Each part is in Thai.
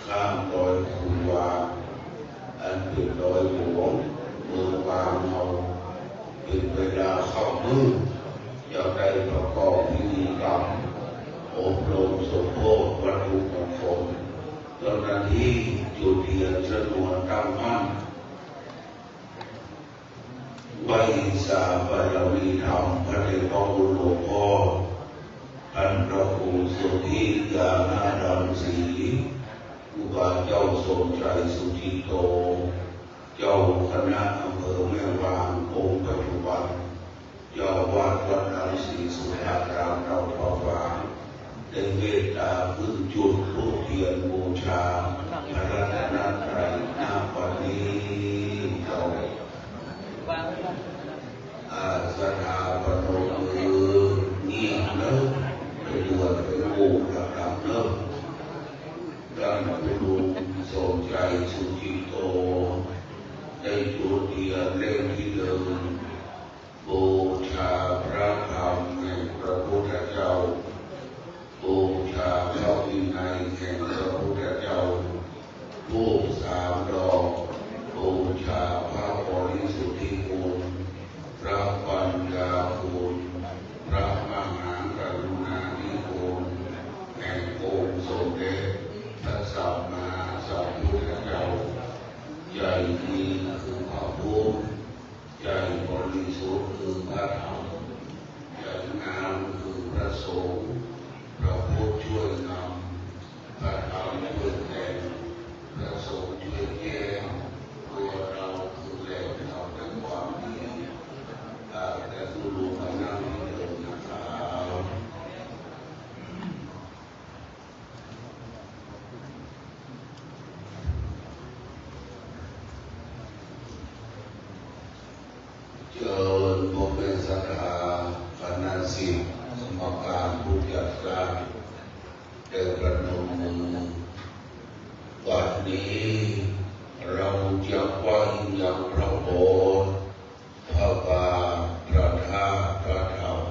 ข้ามดอยภูวาอันเป็นดอยหลวงเมืองวางเมาเป็นเวลาเข้ามืดอยากได้ประกอบพิธีกรรมอบรมสมโภชวัตถุมงคลเจ้าหน้าที่จุดเทียนชนวนตั้งมั่นไหว้สาบารมีธรรมพระเดชพระคุณหลวงพ่อท่านพระครูสุธียานาดังศรีอุบาเจ้าทรงชัยสุจิโตเจ้าคณะอำเภอแม่วางองค์ปัจจุบันเจ้าวาดวัดดังศรีสุภารามเราทองหวานได้เมตตาพึ่งจุดรูปเทียนบูชาพระรัตนตรัยณวันนี้เราสถาปนมือเงียบเนิ่มไปเดือดไปบูกระดับเนิ่มด้านพระลุงทรงใจสุจิโตได้จุดเทียนเล่มที่เดิมบูชาพระธรรมแห่งพระพุทธเจ้าบูชาพระวินัยแห่งพระพุทธเจ้าบูชาดอกบูชาพระบริสุทธิคุณพระปัญญาคุณพระมหากรุณาธิคุณแห่งองค์สมเด็จพระสัมมาสัมพุทธเจ้าใจดีคือพระพุทธใจบริสุทธิ์คือพระธรรมใจงามคือพระสงฆ์พระพุทธช่วยนำพระธรรมช่วยแทนพระสงฆ์ช่วยแก้ตัวเราคือแหล่งทำทั้งความดีแต่ผู้รู้มานั่งที่เดิมนะครับเชิญพบเป็นศรัทธาคณะศิษย์สมการผู้จัดการได้ประนมมือวันนี้เราจะไหว้ยังพระโบสถ์พระบาทพระธาตุพระธรรม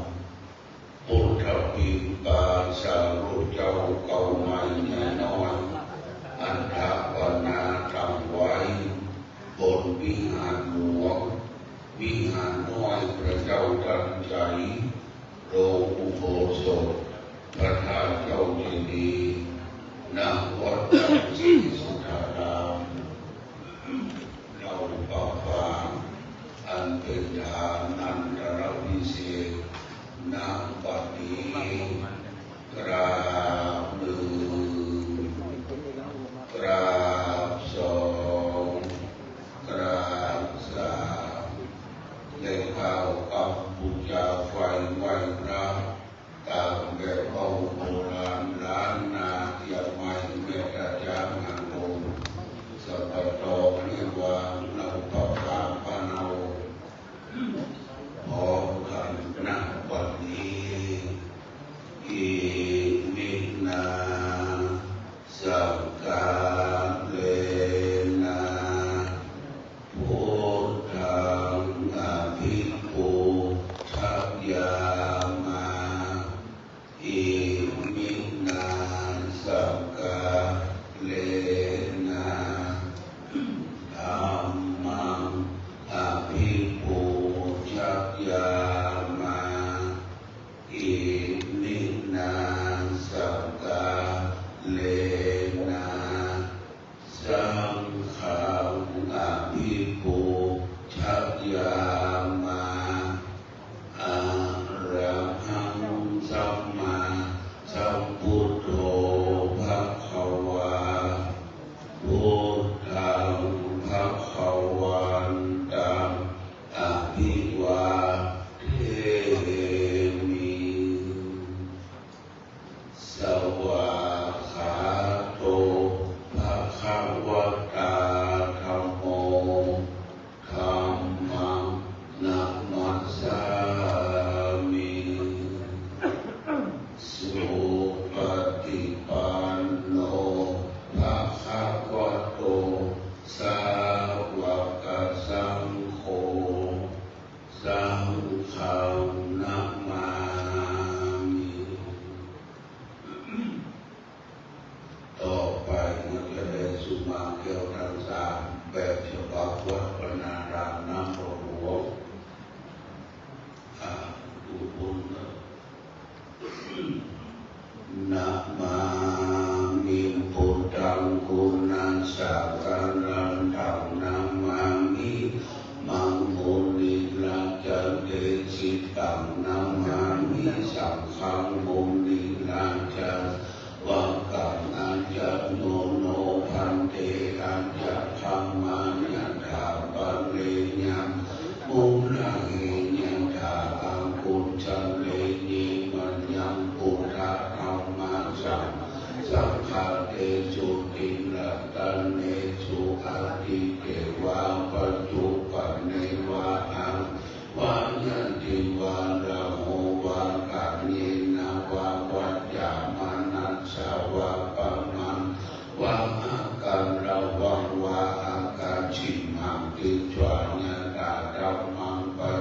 พุทธบิณฑบาตสารุเจ้าเก่าใหม่แน่นอนอันทปนาตั้งไว้บนวิหารหลวงวิหารน้อยพระเจ้าตั้งใจโรงอุโบสถพระธาตุเจ้าเจดีย์ณวัดดังศรีสุธารามเราป่าฝาง จะได้สุมาเกี่ยวทั้งสามแบบฉบับวัดปนารามน้ำหลวงดูบุญนะมามิพุทธังคุณังสักการังธัมมังมามิมังมุนิราจันเตจิตังนามามิสังฆังมุนิราจันวังกังอัญญโนโนพันเตอัญญธัมมานันทาปันเลยังมุนาเหยังทาอังคุจันเลนิมัญญังพุทธธัมมาสังสังฆาเตจุติรัตันเนจุอาทิเกวาปัจจุปันเนวะอังวายันติวาระโหวากัญเยนะวาวัจจามานัสสาวะปะมังวะอาการระวังวะอาการชิมังติจวาญาตาธัมมังปะ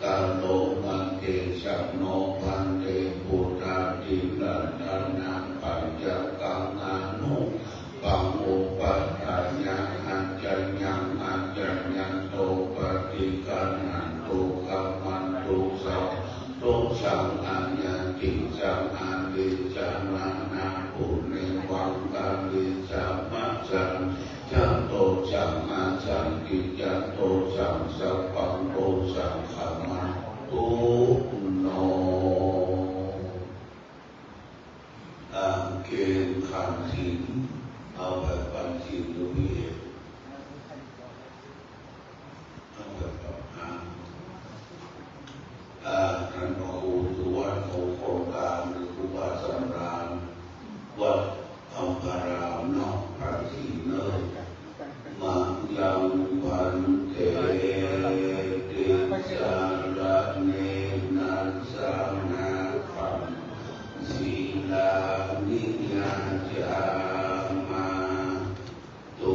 กาโลมันเตสัมโนพันเตพุทธาติลันทานังปัญจกังอนุปังอุปัฏฐายังอัจจยังอัจจยังโตปฏิกันหันตุกัมมันตุสัพโตสังอัญญติสังอันติจามานาปุเนวังกาลิสัมมัจจังจันโตสังอาจันติจันโตสังสัพพังโตสังขมันตุโนเกณฑ์ขันธ์ศีลเอาไปปันศีลดูพี่เอาไปปันท่านพระครูสุวัฒน์โครงการหรือครูบาสำราญวัดอัมพารามนอกพระศรีเนยมายังพันเตติสารเนนัสสานาคัมศีลานิยาจามาตุ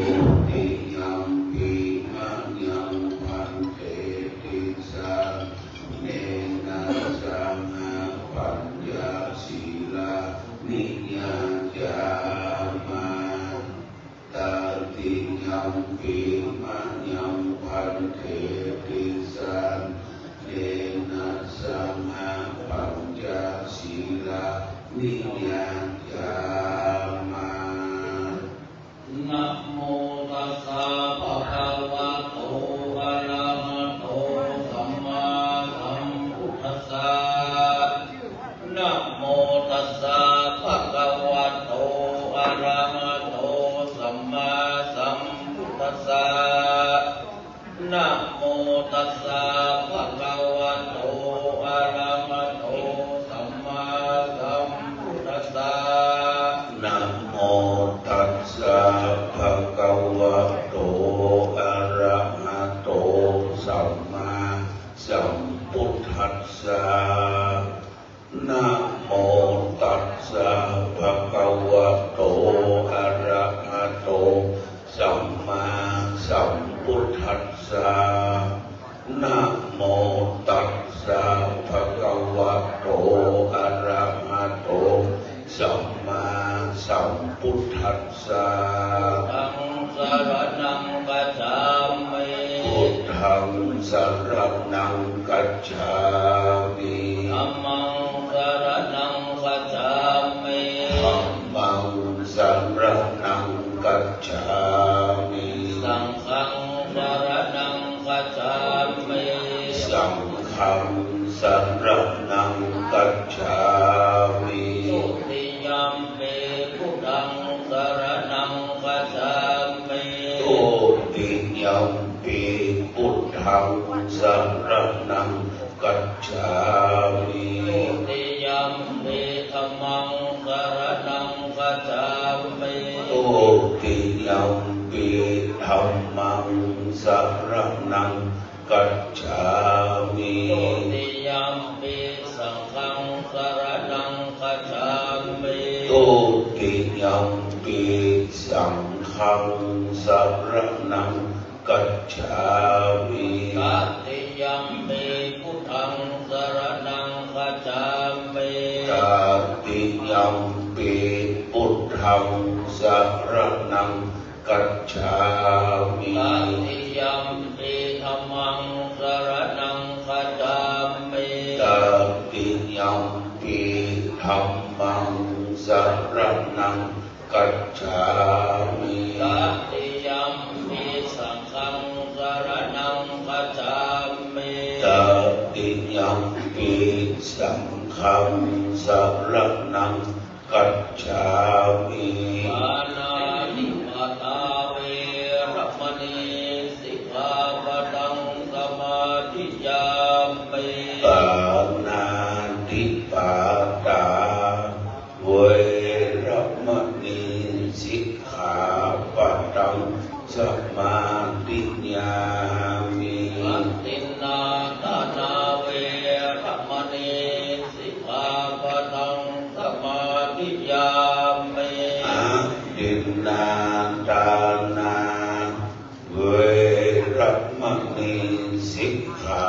ติยัมปิมัญญังพันเตติสาเนนัสสานาปัญญาศีลานิยาจามาตาติยัมปิมัญญังพันเตติสาเนนัสสานาปัญญาศีลานิยาจามานะโมตัสสะภะคะวะโตอะระหะโตสัมมาสัมพุทธัสสะนะโมตัสสะภะคะวะโตอะระหะโตสัมมาสัมพุทธัสสะนะโมตัสสะภะคะวะโตอะระหะโตสัมมาสัมพุทธัสสะนะโมตัสสะภะคะวะโตอะระหะโตสัมมาสัมพุทธัสสะนะโมตัสสะภะคะวะโตอะระหะโตสัมมาสัมพุทธัสสะนะโมตัสสะภะคะวะโตอะระหะโตสัมมาสัมพุทธัสสะธังสรณังกัจฉามิพุทธังสรณังกัจฉามิธัมมังสรณังกัจฉามิธัมมังสรณังกัจฉามิสังฆังสรณังกัจฉามิสังฆังสรณังกัจฉามิตุติยัมปิพุทธังสรณังกัจฉามิตุติยัมปิพุทธังสรณังกัจฉามิตุติยัมปิธัมมังสรณังกัจฉามิตุติยัมปิธัมมังสรณังกัจฉามิตุติยัมปิสังฆังสรณังกัจฉามิตุติยัมปิสังฆังสรณังกัจฉามิตัตติยัมปิพุทธังสรณังกัจฉามิตัตติยัมปิ พุทธังสรณังกัจฉามิตติยัมปิธัมมังสรณังคัจฉามิตติยัมปิธัมมังสรณังกัจฉามิตติยัมปิสังฆังสรณังคัจฉามิตติยัมปิสังฆังสรณังกัจฉามิปานาติปาตาเวรมณีสิกขาปะทังสมาธิยามิปานาติปาตาเวรมณีสิกขาปะทังสมาธิยามิอัตตินนาทานาเวรมณีสิกขาปะทังสมาธิยามิอัตตินนาทานาเวรมณีสิกขา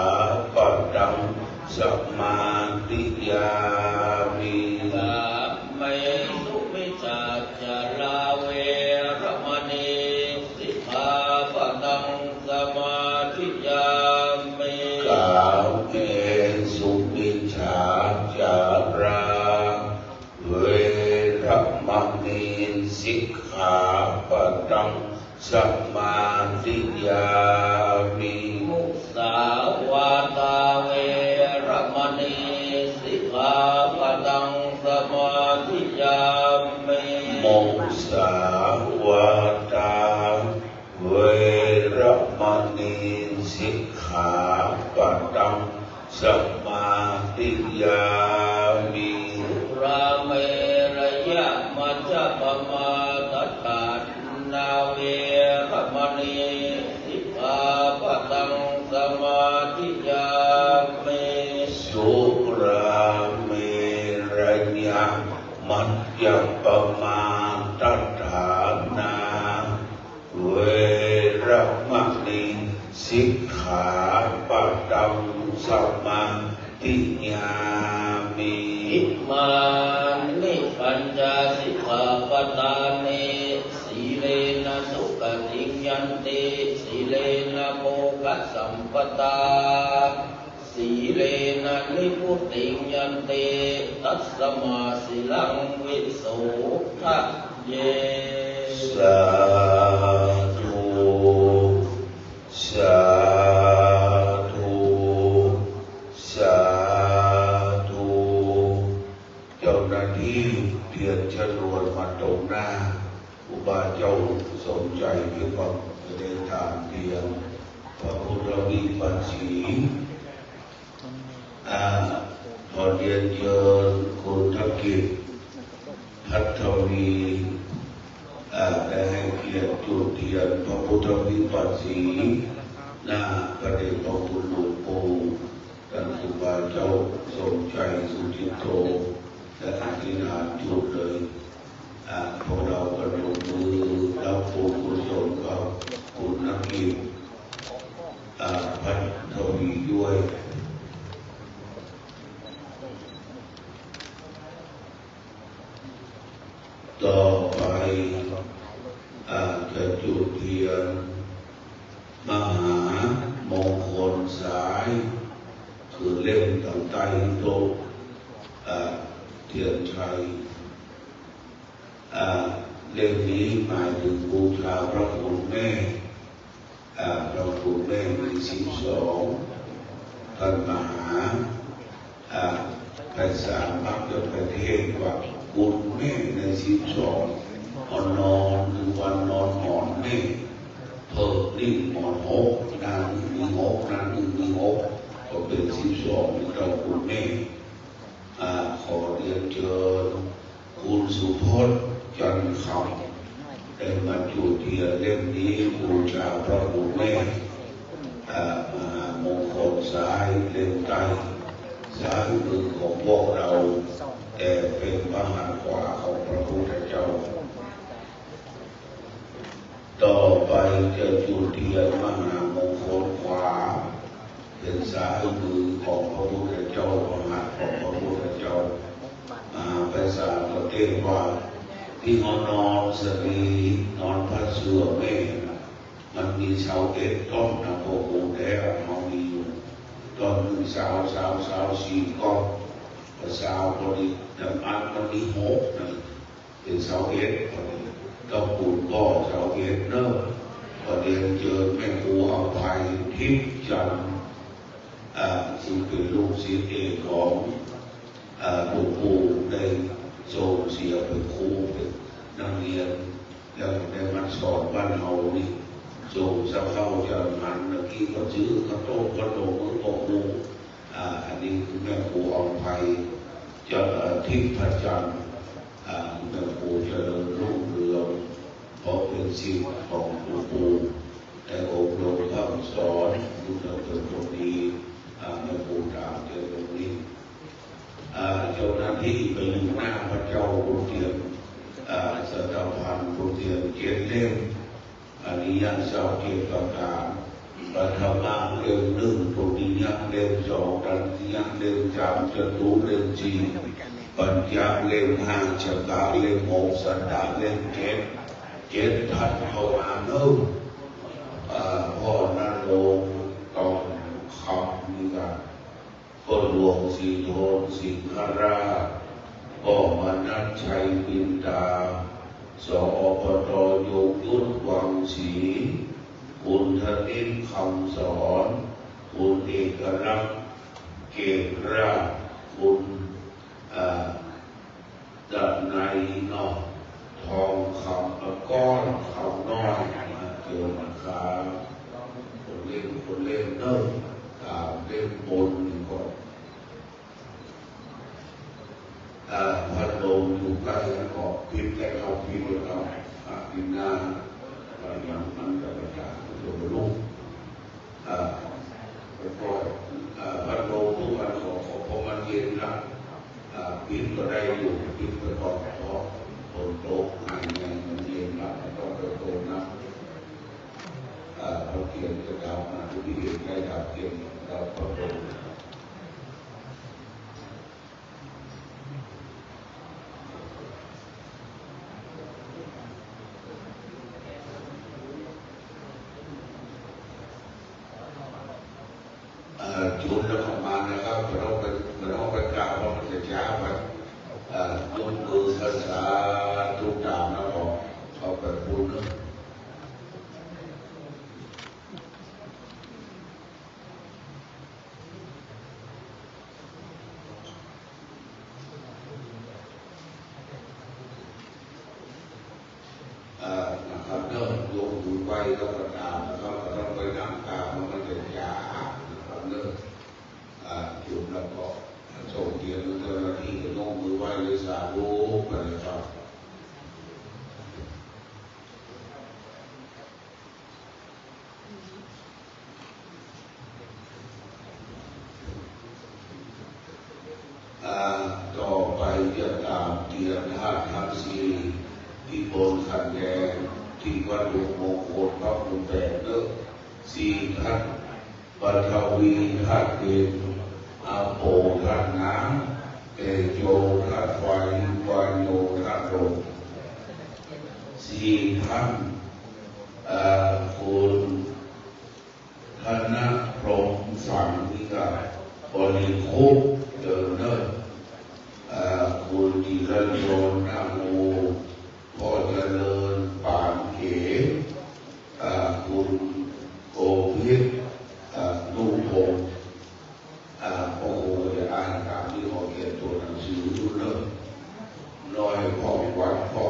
ปะทังสมาธิยามิสัมเมสุมิจฉาจาราเวรมณีสิกขาปะทังสมาธิยามิกาเมสุมิจฉาจาราเวรมณีสิกขาปะทังสมาธิยามิมุสาวาทาเวรมณีสิกขาปะทังสมาธิยามิมุสาวาทาเวรมณีสิกขาปะทังสมาธิยามิสุราเมรยะมัจจปมาทัฏฐานาเวรมณีสิกขาปะทังสมาธิยามิสุราเมรยะมัจจปมาทัฏฐานาเวรมณีสิกขาปะทังสมาธิยามิอิมานิปัญจสิกขาปทานิสีเลนะสุขติยันติสีเลนะโภคสัมปตาสีเลนะนิพุติยันติตัสมาสิลังวิโสทะเยสาธุสาธุสาธุเจ้าหน้าที่เพียรชนวนมาตรงหน้าอุบาเจ้าสนใจเกี่ยวกับประเด็นทางเตียงพระพุทธวิปัสสีขอเรียนเชิญคุณทักกิจพัทวีได้ให้เกียรติจุดเทียนพระพุทธวิปัสสีหน้าประเด็นพระพุทธหลวงปู่ท่านครูบาเจ้าสมใจสุจิตโตและอธิษฐานจุดเลยพวกเรากระดมมือรับบุญกุศลกับคุณนักกิจพัทวีด้วยต่อไปจะจุดเทียนมหามงคลสายคือเล่มต่างใต้โต๊ะเทียนชัยเล่มนี้หมายถึงบูชาพระคุณแม่พระคุณแม่มี12ท่านมหาภาษามักจะประเทศว่าคุณแม่ใน12นอนหนึ่งวันนอนหมอนแม่เพิกนิ่งหมอน6นางมี6นางหนึ่งมี6ก็เป็น12เป็นเราคุณแม่ขอเรียนเชิญคุณสุพจน์จันทร์คำได้มาจุดเทียนเล่มนี้บูชาพระคุณแม่มหามงคลสายเล่มใต้สายมือของพวกเราแต่เป็นพระหัตถ์ขวาของพระพุทธเจ้าต่อไปจะจุดเทียนมหามงคลขวาเป็นสายมือของพระพุทธเจ้าพระหัตถ์ของพระพุทธเจ้ามหาม ภาษาประเทศว่าที่เขานอนสลีนอนพระเสือแม่มันมีเสาเอ็ดต้นนะโอ้โหแต่เขามีอยู่ต้นหนึ่งเสาสี่ก้อนเสาพอดีแต่มันมีหกนะเป็นเสาเอ็ดพอดีต้องปูนบ่อเสาเอ็ดเนอะพอดีเจอแม่ครูเอาไปทิพย์จันทร์ซึ่งเป็นลูกศิษย์เอกของหลวงปู่ได้ส่งเสียเป็นครูเป็นนักเรียนแล้วได้มาสอนบ้านเฮานี่ส่งเจ้าเข้าจะมันเมื่อกี้ก็ซื้อข้าวต้มมือบอกหมูอันนี้คือแม่ครูเอาไปจะทิพย์พระจันทร์แม่ครูเจริญรุ่งเรืองเพราะเป็นศิษย์ของหลวงปู่แต่อบรมคำสอนรู้จักเป็นคนดีแม่ครูตามเจริญนี้เจ้าหน้าที่ไปอยู่หน้าพระเจ้าบุญเทียนสถาบันบุญเทียนเจ็ดเล่มอันนี้ยังเจ้าเกี่ยวกับการปัทมาเล่มหนึ่งปุถิยังเล่มสองปัญญาเล่มสามจตุเล่มสี่ปัญญาเล่มห้าชะกาเล่มหกสันดาเล่มเจ็ดท่านเขาอ่านเนอะพ่อนั่นลงตอนคำนี่กันก็หลวงสีโทนสิงหราชก็มานัดชัยปินดาสอบตโยยุทธวังศรีคุณธนินคำสอนคุณเอกลักษณ์เกศราชคุณดับในนอกทองคำก้อนคำน้อยเกี่ยวกับการคนเล่นเนิ่มเล่นบนก็พัดลมอยู่ใกล้แล้วก็พิมพ์แต่เขาพิมพ์เราพิมพ์หน้าอย่างมันจะประกาศลงลูกแล้วก็พัดลมทุกวันของพอมันเย็นนะพิมพ์ก็ได้อยู่พิมพ์ก็ต้องเพราะฝนตกหายไงมันเย็นนะต้องไปโตนะเราเขียนจะดาวนะทุกที่เห็นได้ดาวเขียนดาวพัดลมจุดแล้วประมาณนะครับเราไปกล่าวว่ามันจะช้าไปยกมือภาษาทุกอย่างแล้วก็เอาไปพูดนะนะครับเริ่มยกมือไปแล้วก็ตามนะครับเราไปนั่งตามมันจะช้านะครับเริ่มจุดแล้วก็ส่งเกียรติเจ้าหน้าที่ก็ยกมือไหว้เลยสาธุไปเลยครับต่อไปจะตามเกียรติธาตุทั้งสี่ที่บนขันแดงที่วัดหลวงมงคลพระพุทธเจ้าสี่ท่านปัทวีธาตุดินอาโปธาตุน้ำเตโชธาตุไฟวายโยธาตุลมสี่ท่านคุณธนพรหมสังวิกาบริคุปเดินเนินคุณจิรโยนาโมพ่อเจริญปานเขคุณโกภิตนุ่งพงโอ้โหจะอ่านตามที่เขาเขียนตัวหนังสือดูเนอะน้อยพ่อวัดพ่อ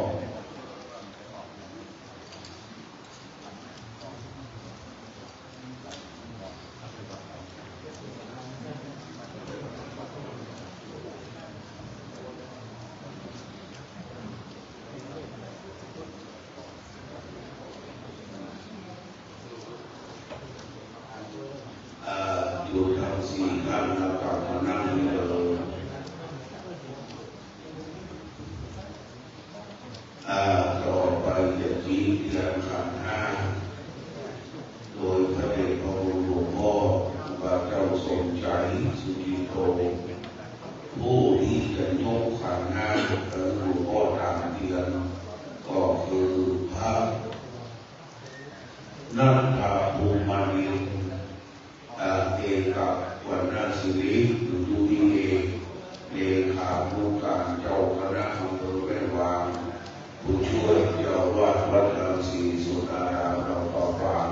อยู่ทั้งสี่ท่านแล้วก็มานั่งเลยต่อไปจะชี้เรียงขันธ์ห้าโดยพระเดชพระคุณหลวงพ่อพระเจ้าทรงใจสุจิโตผู้ที่จะยกขันธ์ห้า นันทาภูมานิเอกวันนาสิริดุดูดีเอกเลขานุการเจ้าคณะอำเภอแม่วางผู้ช่วยเจ้าวาดวัดรังสีสุนารามเราต่อฟัง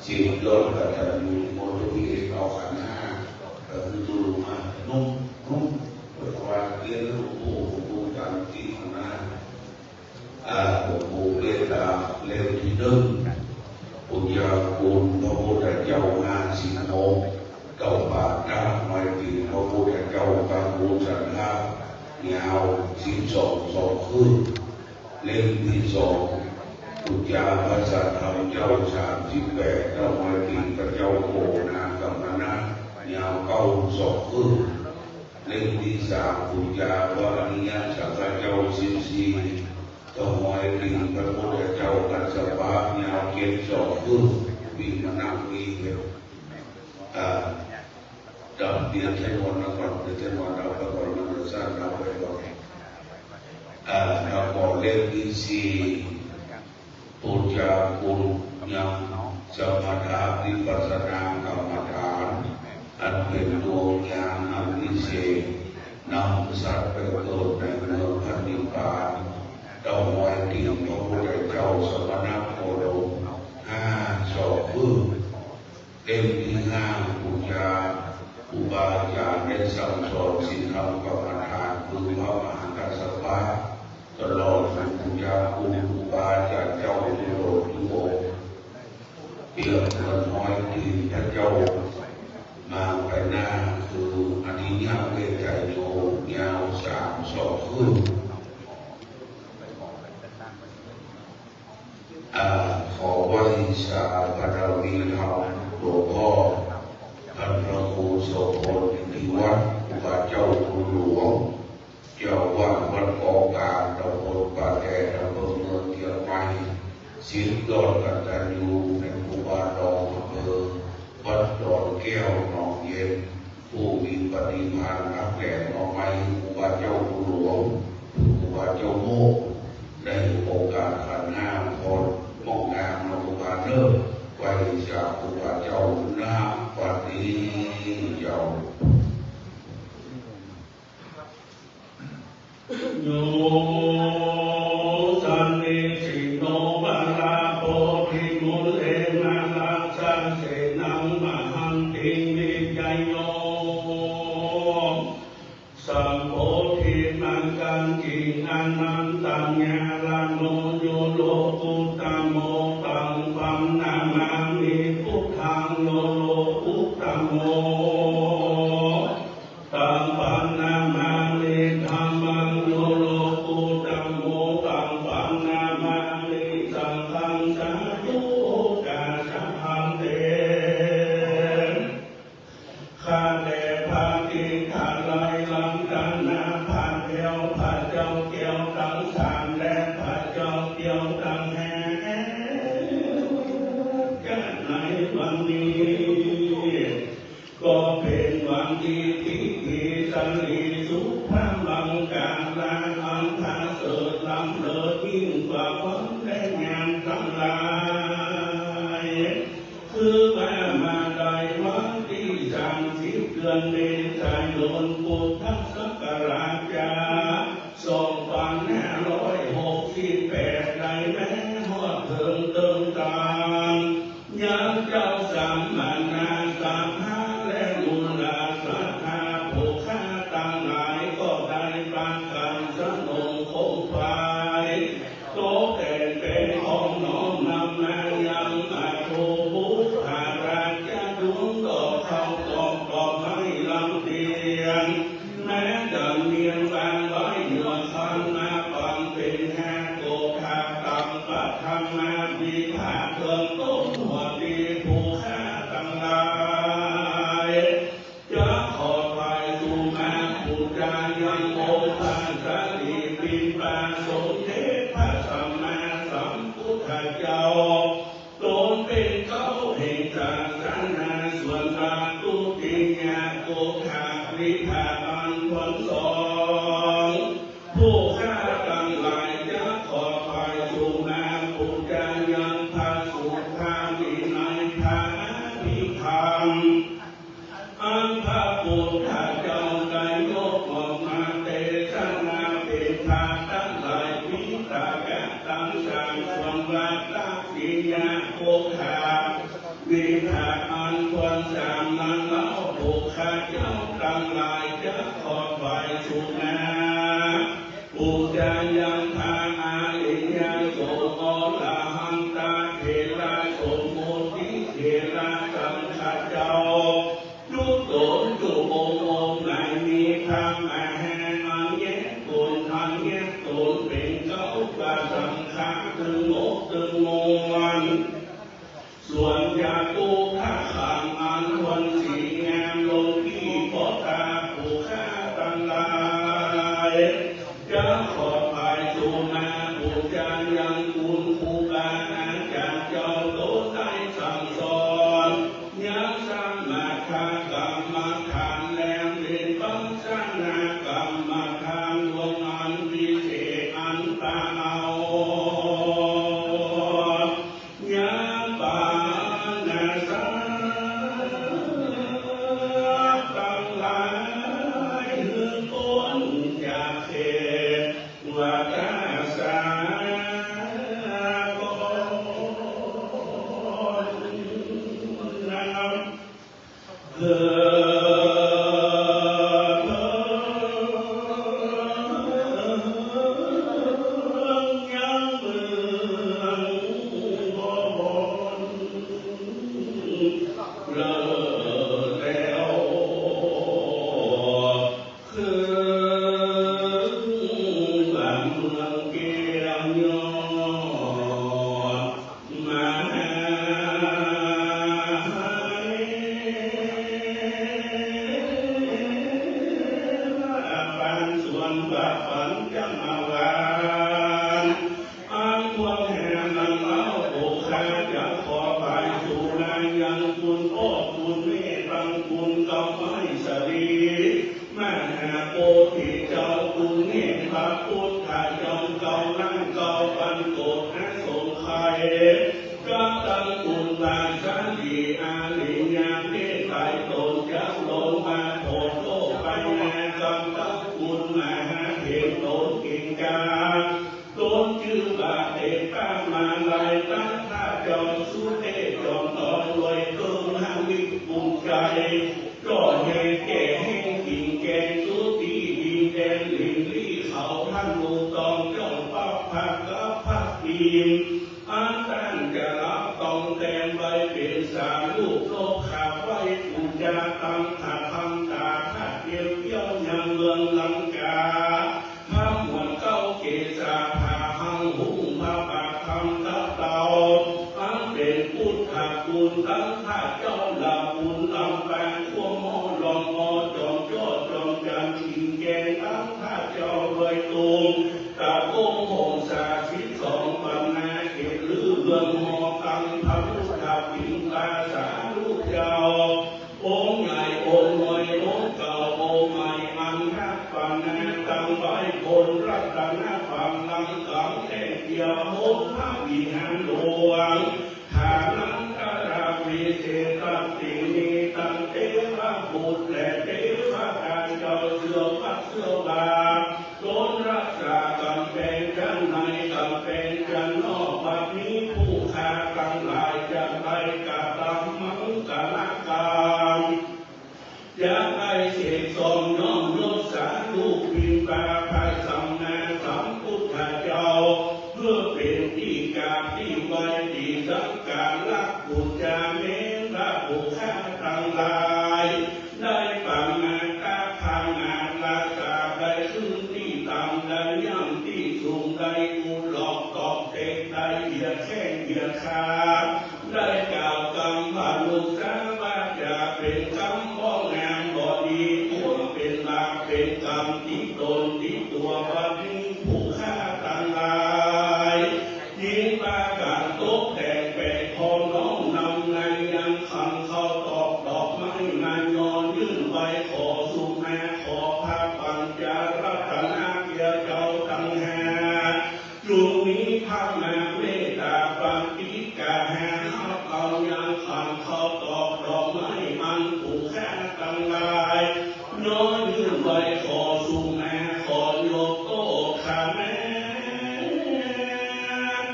สิริยศกัจจานุโมทุวิเอกเอาขันห้าคือตุลุมานุ่มเปิดวางเรียนรู้ผู้การที่ข้างหน้าผู้เรียนตามเร็วที่หนึ่งปุญญาคุณพระพุทธเจ้างานสิงโนเก้าบาทน้ำไม่ปีพระพุทธเจ้ากังวลสันหายาว12คืนเล่มที่2ปุญญาภาษาธรรมเจ้า38เจ้าไม่ปีพระเจ้าโกนากัมมนะยาว92คืนเล่มที่3ปุญญาวานิยสังฆเจ้า14ต้องมวยปีพระพุทธเจ้ากัสสปะยาว72คืนปีมานั่งมีดับเดียนใช้วันละก่อนเดือนวันเราไปก่อนมันจะสร้างเราไปก่อนเราบอกเล่มที่4ปุจจาคุณยังสมถะวิปัสสนากรรมฐานอันเป็นดวงญาณอันวิเศษนำสัตว์ไปเกิดในเมืองพันธิพานดอกไม้ที่พระพุทธเจ้าสมณโคดม5 พื้นเล่มที่5ปุจจาอุบาจารย์ได้สั่งสอนศีลธรรมกรรมฐานคือพระมหากัสสปะตลอดถึงปุญญาคุณอุบาจารย์เจ้าวิโรจน์ทุโกเปี่ยมเงินน้อยที่พระเจ้ามาไปหน้าคืออธิญาเวชใจโยยาว32คืนขอไหว้ชาบารมีธรรมหลวงพ่อท่านพระครูโสพลที่วัดอุบาเจ้าคุณหลวงเจ้าวาดวัดกองการตำบลป่าแก่อำเภอเมืองเชียงใหม่ศิลป์ยอดกัจจายุเป็นอุบาดองอำเภอวัดดอนแก้วหนองเย็นผู้มีปฏิภาณนักแหล่หน่อไม้อุบาเจ้าคุณหลวงอุบาเจ้าโมกได้โอกาสขันห้าพรมองงามนอุบาเนอร์ไว้จากอุบาเจ้าหน้าปฏิเจ้าโยสันนิสิโนบาลาโพธิมุเลมาลาสันเสนังมหันติวิจโยสัมโพธิมันกันจินันนันตัญญาลโนโยโลกุตโมตังปัมนามามิพุทธังโยโลกุตโมตังปัมนามามิธัมมังโยโลกุตโมตังปัมนามามิสังฆังสาธุกาสัมเตข้าแต่พระกิฆาไลลังกันนาพระเจ้าพระเจ้าเกี่ยวตั้งสามและพระเจ้าเกี่ยวตั้งแห่กันในวันนี้ก็เป็นวันดีที่สันติสุขพระบังการลาอันทาเสดลำเลิศยิ่งกว่าวันและงานทั้งหลายคือมาได้วันที่30 เดือนเมษายนพุทธศักราช2568ได้แม้ฮอดเถิงเติมตามยังเจ้าสัมมานาสัมภาและมูลศรัทธาผู้ข้าต่างหลายก็ได้ประกันสนงคงไฟโตแต่เป็นของน้อมนำมายังอาโทบุตรราชดวงก็เข้าตอกดอกไม้ลำเทียนแม้จะเมียนบางไว้เหนือคันมาปังเป็นแห่โกธาตังปัทมาวิภาเกินต้นหัวดีผู้ข้าต่างหลายจะขอไปสู่มาปุจจายังโมทานสติปิปาสมเด็จพระสัมมาสัมพุทธเจ้าตนเป็นเขาแห่งศาสนาส่วนตาตุติญาโกธาวิภาอันผลสองผู้ข้าต่างหลายจะขอไปสู่มาปุจจายังพระสุธา การส่วนรักตักสิยาโภคาวิหารอันควรสามนังเล่าบุคคาเจ้าตั้งหลายจะขอไหวสุนาปุจจายังทาอาอิยังโสโอลาหันตาเทระสมโมติเทระสังฆเจ้าลูกโตจุองค์ไหนมีธรรมอาหารอันเย็นตุนทันเย็นตุนเป็นเก้าปะสังฆะตึงโมตึงโมวันส่วนยาตูข้าขังอันวันสีงามลงที่ปอตาผู้ข้าตั้งหลายจะขอภายสุนาผู้จายังคุณครูบาอาจารย์เจ้าโตได้สั่งสอนยังสร้างมาคากรรมฐานแลมเป็นปัญจนากรรมฐานดวงอันวิเศษอันตาเอา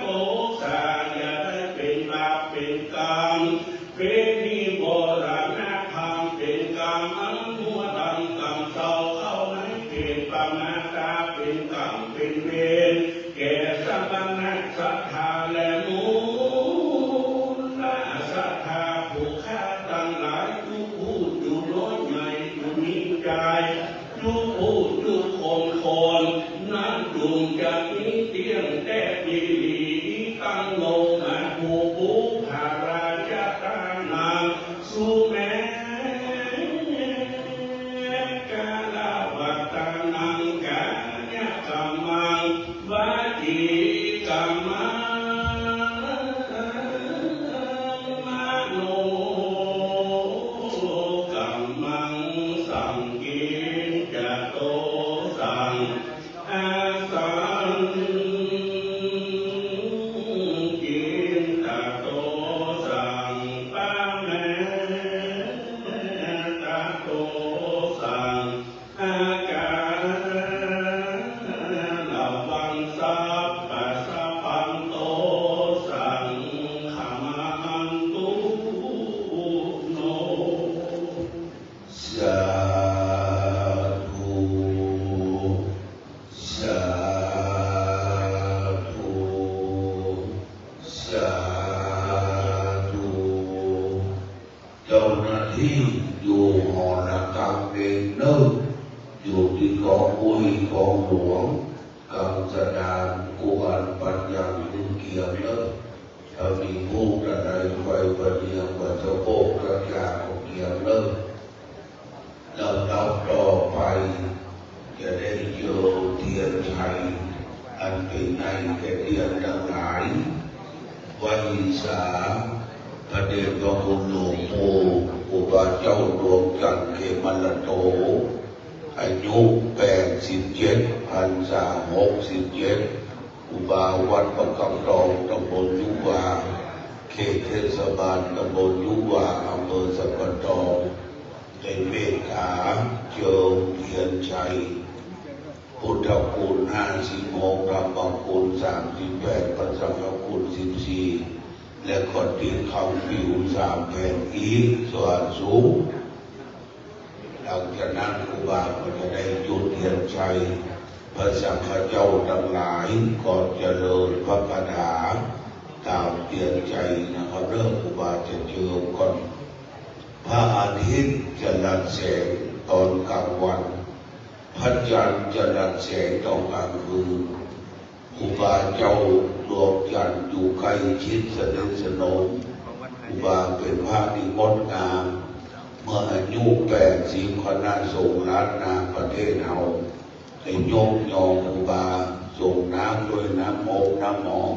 โต ปุภาราชตานังสุเมกาลาวัตานังกาญกัมมังวาจิกัมมังมโนกัมมังสังกิญจโตสังอาสังอยู่หอระฆังเองเนิ่นอยู่ที่กองอุ้ยกองหลวงกังสดานกุอันปัญญาลุงเกียมเนิ่นถ้ามีผู้ใดไฟประเดียงปัจจุโภคกระยาของเกียมเนิ่นแล้วต่อไปจะได้เจอเทียนชัยอันเป็นในแก่เทียนทั้งหลายวันสาพระเดชพระคุณหลวงปู่อุบาเจ้าดวงจันทร์เขมลโตอายุ87 พรรษา67อุบาวัดประคำทองตำบลยุวาเขตเทศบาลตำบลยุวาอำเภอสัปตองได้เมตตาเจิมเทียนชัยพุทธคุณ56ธรรมคุณ38พระสังฆคุณ14และคนที่เข้าผิว3แผ่นอีกส่วนสูงหลังจากนั้นครูบาก็จะได้จุดเทียนชัยพระสังฆเจ้าทั้งหลายก่อนเจริญพระคาถาตามเทียนชัยนะครับเริ่มครูบาจะเจิมก่อนพระอาทิตย์จะรัดแสงตอนกลางวันพระจันทร์จะรัดแสงตอนกลางคืนครูบาเจ้าดวงจันทร์อยู่ใกล้ชิดสนิทสนมครูบาเป็นพระที่งดงามเมื่ออายุ80คณะสงฆ์ล้านนาประเทศเฮาได้ยกย่องครูบาส่งน้ำด้วยน้ำอบน้ำหอม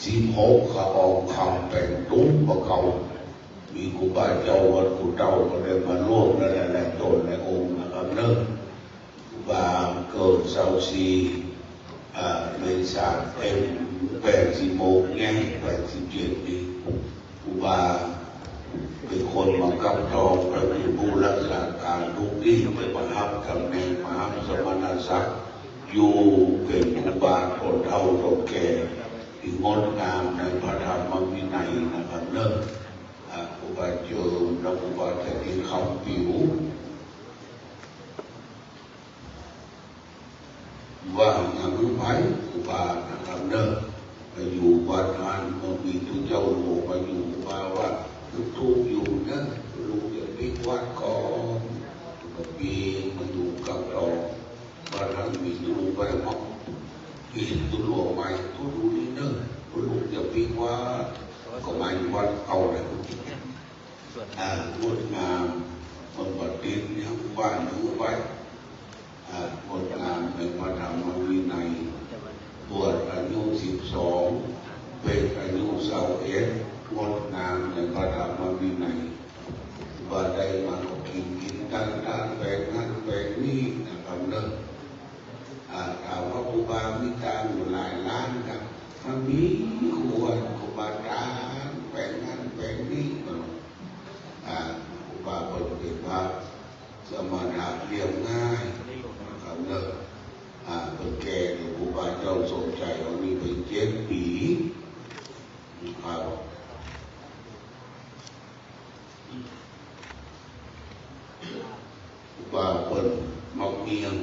16เขาออกคำแต่งตุ้มกว่าเขามีครูบาเจ้าวัดครูเจ้าก็ได้มาร่วมและหลายตนหลายองค์นะครับเนิ่นครูบาเกิด24 เมษายนเต็ม80 โมงไง87 ปีครูบาเป็นคนมากับทองและเป็นผู้รักษาการทุกที่ไปประทับตำแหน่งมหาสมณศักดิ์อยู่เป็นครูบาทนเฒ่าทนแก่ที่งดงามในพระธรรมวินัยนะครับเนิ่นครูบาเจอแล้วครูบาจะกินข้าวผิวว่าอย่างรู้ไหมครูบานะครับเนิ่นไปอยู่วัดนั้นมันมีทุกเจ้าหลวงมาอยู่ครูบาว่าทุกอยู่นะลูกจะปิดวัดก่อนก็ปีมาดูกับเราบ้านนั้นมีดูไปมั้งปีตุลวใหม่ตุดูนี่เนอะลูกจะปิดวัดก็ไม่วัดเอาเลยงดงามคนปฏิบัติเนี่ยบ้านอยู่ไว้งดงามในพระธรรมวินัยบวชอายุ12เป็นอายุ21งดงามในพระธรรมวินัยว่าได้มากินตั้งแบ่งนั้นแบ่งนี้นะครับเนอะถามว่าครูบามีตังอยู่หลายล้านครับมันมีควรครูบาตาแบ่งนั้นแบ่งนี้ครูบาเป็นพระสมณะเรียบง่ายนะครับเนอะเป็นแก่ครูบาเจ้าสนใจเอานี่เป็น7 ปีครับว่าคนมักเมียง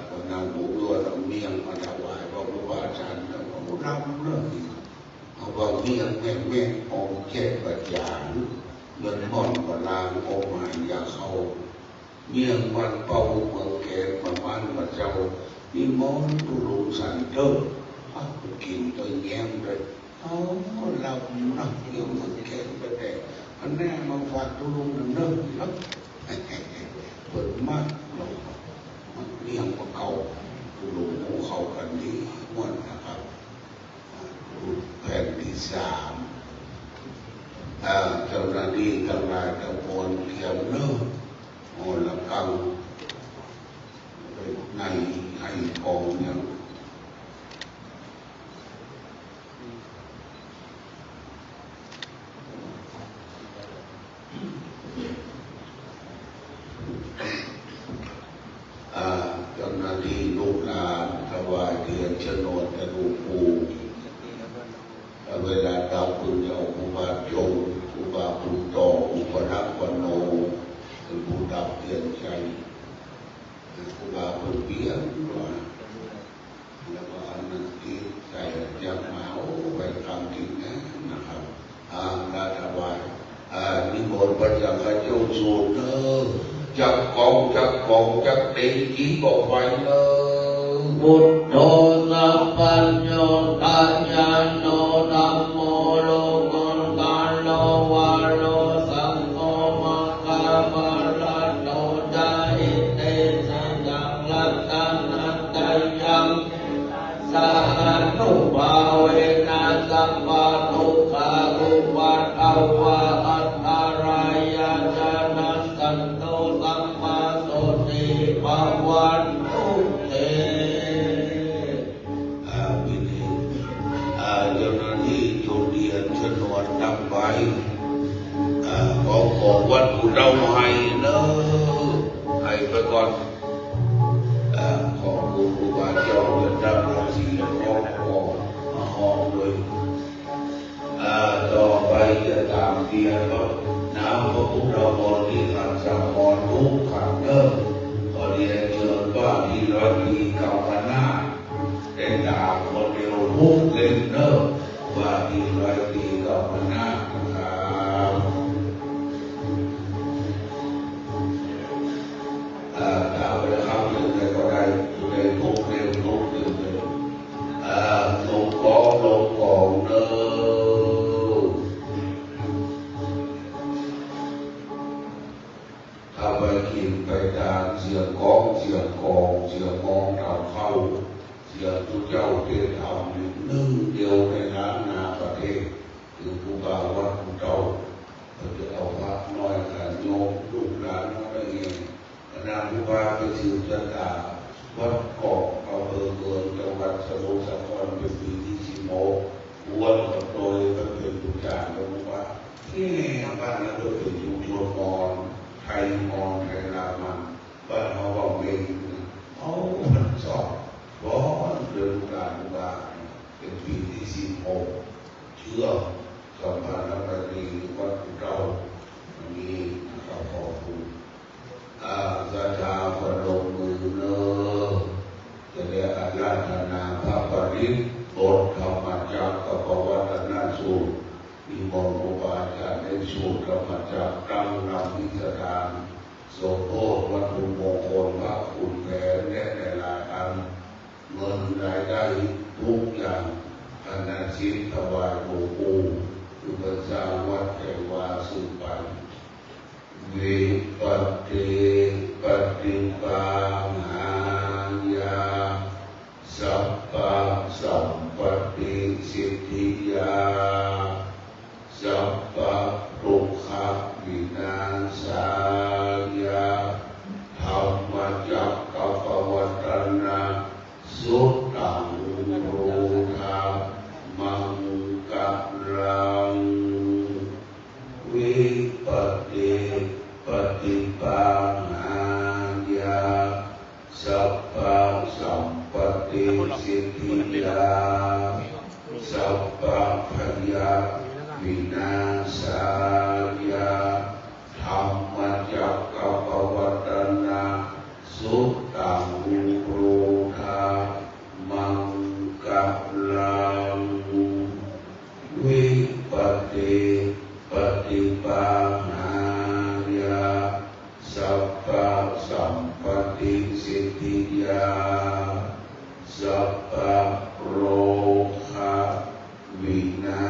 คนนำหมูด้วยเอาเมียงมาถวายพระพุทธอาจารย์แล้วก็นำเรื่องนี้เขาบอกเมียงแม่องค์แก่ปัจจานเงินม่อนกว่าลางองค์หายาเขาเมียงวันเป่าเมืองแก่ประมาณพระเจ้านี่มอนตุลุสันเตอร์กินตัวแง้มเลย อ๋อเราเนาะโยมคนแก่ก็แต่อันแน่มาฝากตุลุงเนิ่มเนาะเปิดมากเราเลี้ยงกว่าเก่าตุลุงของเขากันนี้ม้วนนะครับแผ่นที่3เจ้าหน้าที่ทั้งหลายตะโกนเทียมเนิ่มโอละกังในให้กองเนี่ยเจ้าหน้าที่ลูกหลานถวายเทียนชนวนกระดูกปูเวลาดาวคุณจะอุบาจงอุบาปุตโตอุปนักวันโนคือผู้ดับเทียนใจอุบาปุเบียนแล้วก็อันนั้นที่ใส่ยักษ์มาไปทำจริงนะครับราถวายนิมนต์พระจักรเจ้าสูตรเนอจักกองจักเต็งจีบอกไว้เนอพุทโธสัพพัญโยตัญญาโนธัมโมโลกุตตะโลวาโลสังโฆมัคคะปะระโตจาอิเตสังฆังรัตนัตตัยยังสานุภาเวนะสัพพะทุกขาอุปัฏฐวะอัตถารายะจานัสสันโตสัมมาโสติภะวันตุเตวินิเจ้าหน้าที่จุดเทียนชนวนนำไปของวัดอุดรให้เนอะให้ไปก่อนของครูบาเจ้าจะทำราศีของห้องเลยต่อไปจะตามเทียนก็น้ำพระพุทธมนต์ที่ขันธ์สังวรทุกขังเนอะขอเรียนเชิญว่าที่100 ปีเก่ามาหน้าได้ตามคนเดียวทุกเล่มเนอะว่าที่100 ปีเก่ามาหน้านะครับตามไปคำหนึ่งเลยก็ได้อยู่ในทุกเล่มทุกเล่มเลยลงกองเนอะถ้าไปกินไปทานเสียกองเสียกองเสียมองเท่าเข้าเสียทุกเจ้าเทศธรรมหนึ่งเดียวในล้านนาประเทศคือผู้บ่าววัดผู้เจ้าเราจะเอาพระน้อยกันโยมลูกหลานอะไรเองคณะผู้ว่าไปสืบชะตาวัดเกาะอำเภอเมืองจังหวัดสมุทรสาครเป็นปีที่16วัดกับโดยก็เป็นผู้จารแล้วว่าที่บ้านนั้นก็เป็นชุมชนมอญไทยมอญไทยรามันบ้านเขาบอกเองเอามันสอบร้อนเดินการว่าเป็นปีที่16เชื่อสัมพันธ์อะไรดีวัดเรามีนะครับขอบคุณศรัทธาพนมมือเนอจะได้อาราธนาพระปริตบทธรรมจักรกับวัฒนสูตรมีมรอุปาจารย์ในสูตรธรรมจักรตั้งนำวิสถานสมโภชวัตถุมงคลพระคุณแผนและในลาอันเงินรายได้ทุกอย่างคณะศิษย์ถวายหลวงปู่อุปสาวัดแต่ว่าสืบไปวิปัสสิปฏิปังหายาสัพพะสัมปติสิทธิยาสัพพะทุกขวินาศายาธรรมจักรปวัตนาสุตตังรูธามังกัปรังวิปัสสิปฏิปังหายาสัพพะสัมปติสิทธิยาสัพพะพยาวินาศายาธรรมจักรปวัตนาสุตตังรูธามังกัปลังวิปัสสิปฏิปังหายาสัพพะสัมปติสิทธิยาสัพพะโรคะวินา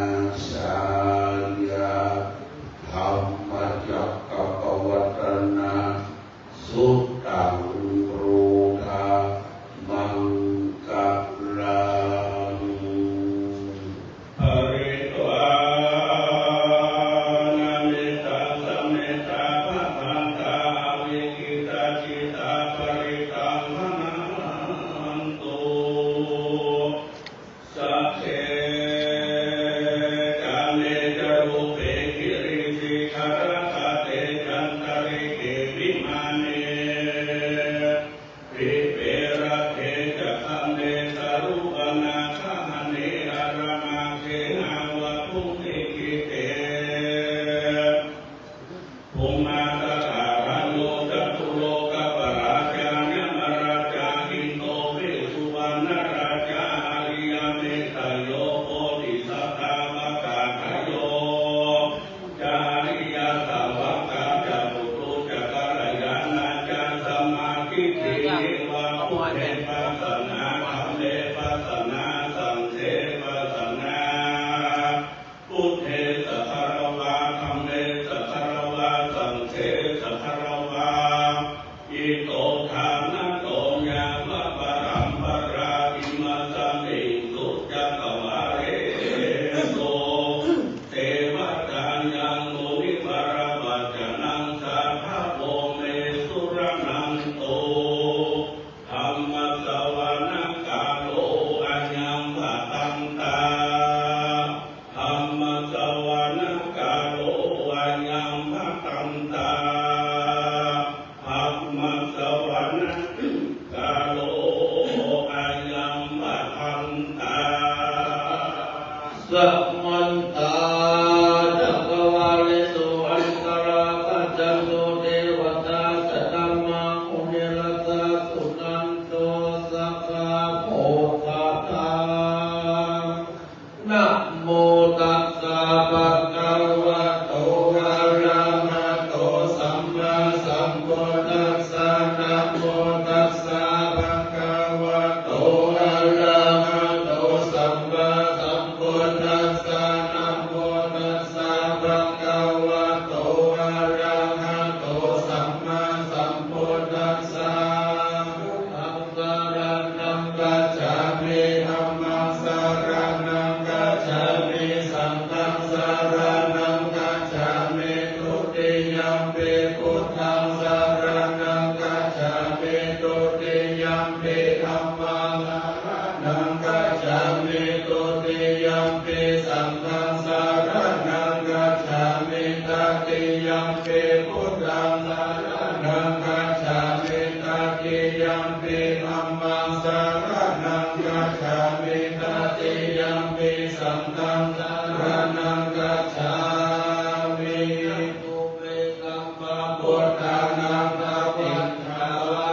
มันตาจักรวาลสุอันตราคัจจันโตเทวตาสัตตมังอุเนลตาสุนันโตสักขะโภคตานะโมตัสสะภะคะวะโตอะระหะโตสัมมาสัมพุทธัสสะนะโมตัสสะภะคะวะโตอะระหะโตสัมมาสัมพุทธัสสะนะโมตัสสะภะคะวะโตอะระหะโตสัมมาสัมพุทธัสสะพุทธังสรณังกัจฉามิธัมมังสรณังกัจฉามิสังฆังสรณังกัจฉามิทุติยัมปิพุทธังสรณังกัจฉามิทุติยัมปิธัมมังสรณังกัจฉามิทุติยัมปิสังฆังสรณังกัจฉามิตติยัมปิพุทธังสรณังกัจฉามิตติยัมปิธัมมังสรณังกัจฉามิตติยัมปิสังฆังสรณังกัจฉามิตุเปตัมปะพุทธานังกัปปิทาวา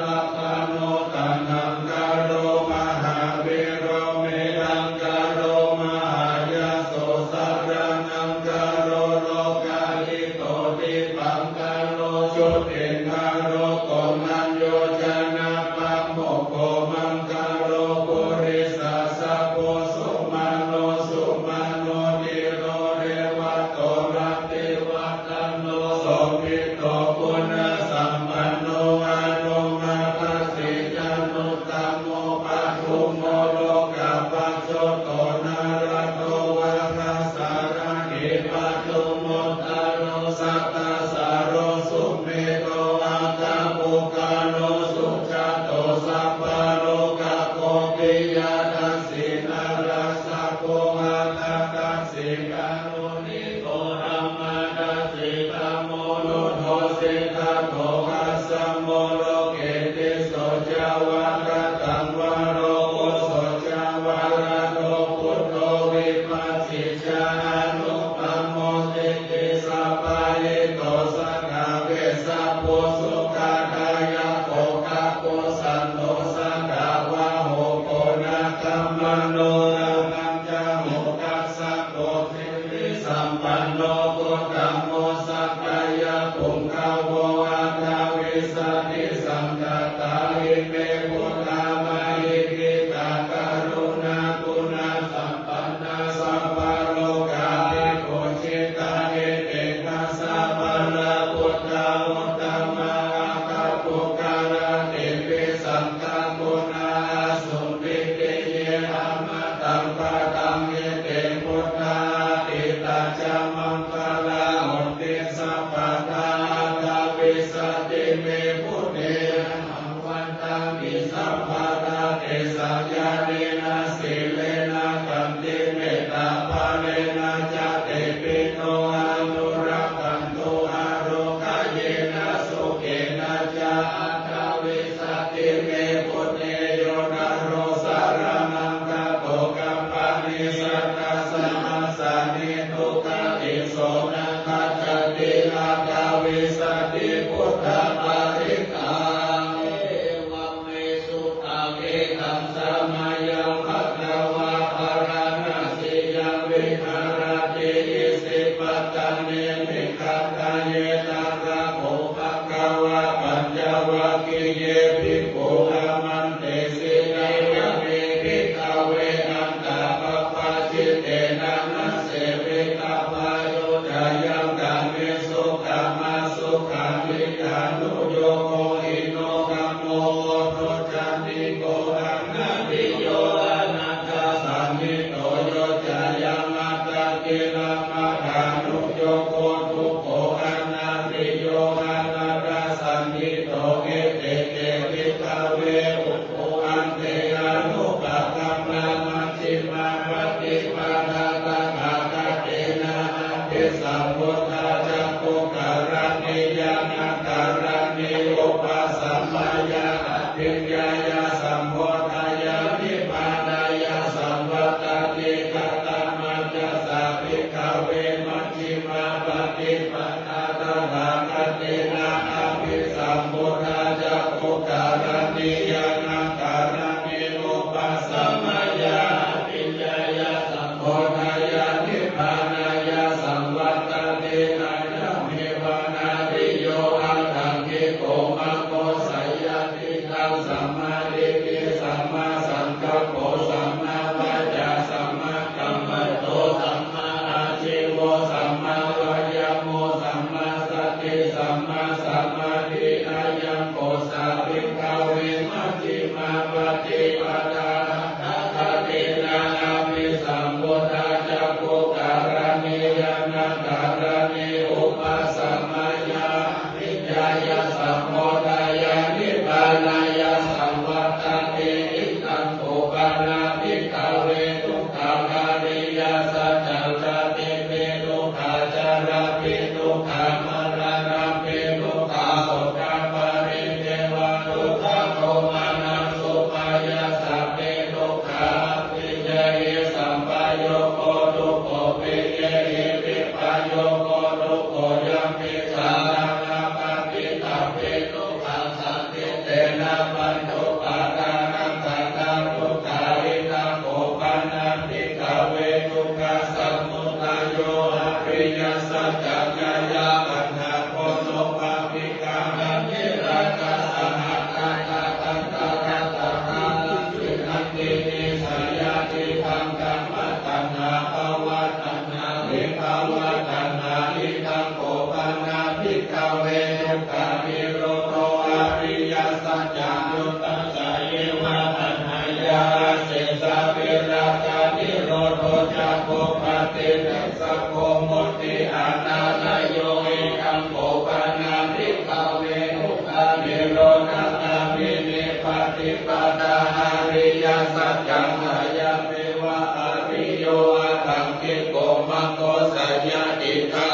ระคโนตันหังกโรมหาวิโรเมตังกโรมหายาโสสัรนังกโรโลกาลิโตติปังกโรชุติงกโรโกนัญโยจนะปัมโมโกมังกโรปุริสัสสะโพสุมาโนสุมาโนติโรเรวัตโตรัตติวัตตันโนโสภิโตปุณณสัมปันโนอานุมาทัสสิจานุตตมโมปัสสุโมโลกาปัสโสโตนาราโตวะราสารานิปัสสุโมตตาโนสัตตาสาโรสุเมโตอาคาปุกาโนสุจาโตสัพพะโลกาโกปิยาทัสสินาราสะโกอาทัสตัสสิกาโนนิโตรัมมาทัสสิตาโมโนโทสิตาโตกัสสะโมโลเกติโสจาวะกตังวะโรโกโสจาวะระโตพุทโธวิปัสสิจานุปมโมติติสัพพะเยโตสักขะเวสัพโพสุขากายะโภคะโพสันโตสังฆาวะโหโกนะคัมมโนรานังจะโหกัสสะโตทิวิสัมปันโนพุทธัมโมสักกายะปุงคาวะอัตถวิสัทธิสัมตตาหิเมพุทธามาหิกิตากรุณาคุณาสัมปันนาสัพพะโลกาภิโกจิตาเอเตนะสัพพะละพุทธาอุตตมาคาปุการะเตปิสังฆคุณาสุปิติเยธรรมตังปะตังเยเตพุทธาติตาจามังคลาอุตติสัพพะทาทาวิสัตติเมพุทเทหังวันตังมิสัพพะทาเตสัจญาเนนะสิเลนะกันติเมตตาภาเลนะจะเตปิโนอานุรักขันโตอาโรคาเยนะสุเกนะจะอัตถวิสัตติเมพุทเทโยนะโรสารนังกะโตกัปปะนิสัตตะสัมมาสานิทุกขติโสนะคัจจติอาตาวิสัตติพุทธปาริตังเอวังเมสุตาเกตังสัมมายังภัตตวะภาราณสียังวิหารติอิสิปัตตาเนมิคัตตาเยตังระโภภะคะวะปัญจวัคคีย์เยภิกขุอามันเตสิไนยะเมภิกขเวอันตาปะปะจิตเตนะนะเสวิตาภาโยจายังกาเมสุขามาสุขามิกานุโยโกอิโนกัมโมโทจันติโกอังนาติโยอนัตตาสันนิโตโยจายังอัตตะกิลมัฏฐานุโยโกทุกโขอนันติโยอนัตตาสันนิโตเอเตเกติภาเวอุปโภอันเตอนุปะกัมมามัชฌิมาปฏิปทาตถาคเตนะอัตถิสัมพุทธาจักขุการณิยานาการณิอุปสัมมายาอภิญญายาสัมโพธายานิพพานายาสัมวัตติกตัมม ภิกขวะตัณหาทิทังโกปนาภิกขเวทุกขานิโรธอริยสัจจังยุตตัสสะเยวะตัณหายาเสสะวิราคะนิโรธจักโกปฏิทัสสะโกมุติอานาลโยเอกังโกปนาภิกขเวทุกขานิโรธกามินิปฏิปทาอริยสัจจังขายาเมวะอริโยอะตังคิโกมังโกสัจญาติกา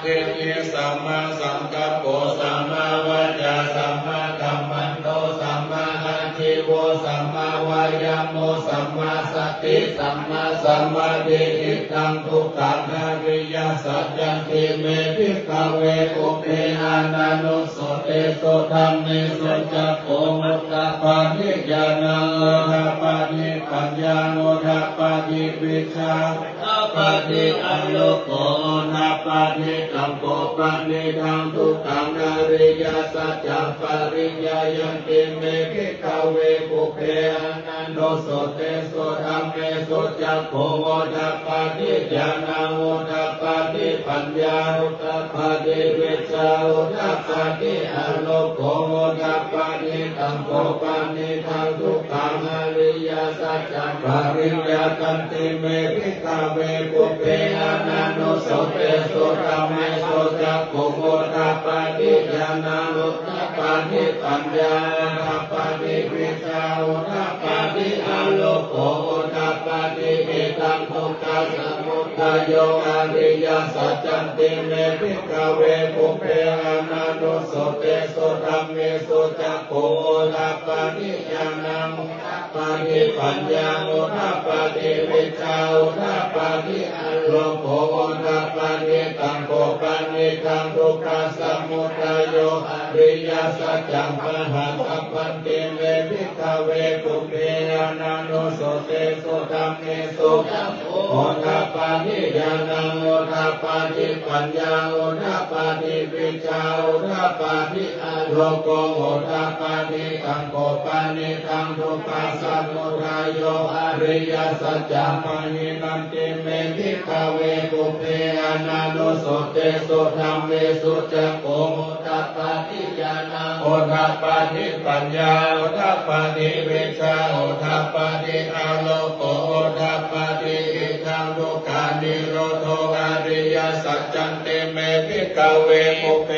เทติสัมมาสังกัปโปสัมมาวาจาสัมมากัมมันโตสัมมาอาชีโวสัมมาวายาโมสัมมาสติสัมมาสัมมาทิฏฐิตังทุกขังอริยสัจจังทิเมภิกขเวอุเพอานานุสเตโสธัมเมโสจักโกมุตตะปานิญาณังโอทะปานิปัญญาโอทะปานิวิชาปานิอโลโกทะปานิกัมโกปานิทังทุกขังอริยสัจจังปริญญายันติเมภิกขเวปุเพอานันโดโสเตโสธัมเมโสจักโกโอทะปานิญาณังโอทะปานิปัญญาโอทะปานิวิชาโอทะปานิอโลโกโอทะปานิกัมโกปานิทังทุกขังอริยสัจจังปริญญายันติเมภิกขเวปุเพอานันโดโสเตโสธัมเมโสจักโกโอทะปานิญาณังโอทะปานิปัญญาโอทะปานิวิชาโอทะปานิอโลโกโอทะปานิเอตังทุกขังสมุทัยโยอริยสัจจันติเมภิกขเวปุเพอานันโดโสเตโสธัมเมโสจักโกโอทะปานิญาณังโอทะปานิปัญญาโอทะปานิวิชาโอทะปานิอโลโกโอทะปานิตังโกปานิทังทุกขังสมุทัยโยอริยสัจจังปะหัสสะปันติเมภิกขเวปุเพอานันโดโสเตโสธัมเมโสจักโกโอทะปานิญาณังโอทะปานิปัญญาโอทะปานิวิชาโอทะปานิอโลโกโอทะปานิตังโกปานิทังทุกขังสมุทัยโยอริยสัจจังปะหินันติเมภิกขเวปุเพอานันโดโสเตโสธัมเมโสจักโกโอทะปานิญาณังโอทะปานิปัญญาโอทะปานิวิชาโอทะปานิอโลโกโอทะปานิอิทังทุกขานิโรธอริยสัจจันติเมภิกขเวปุเพ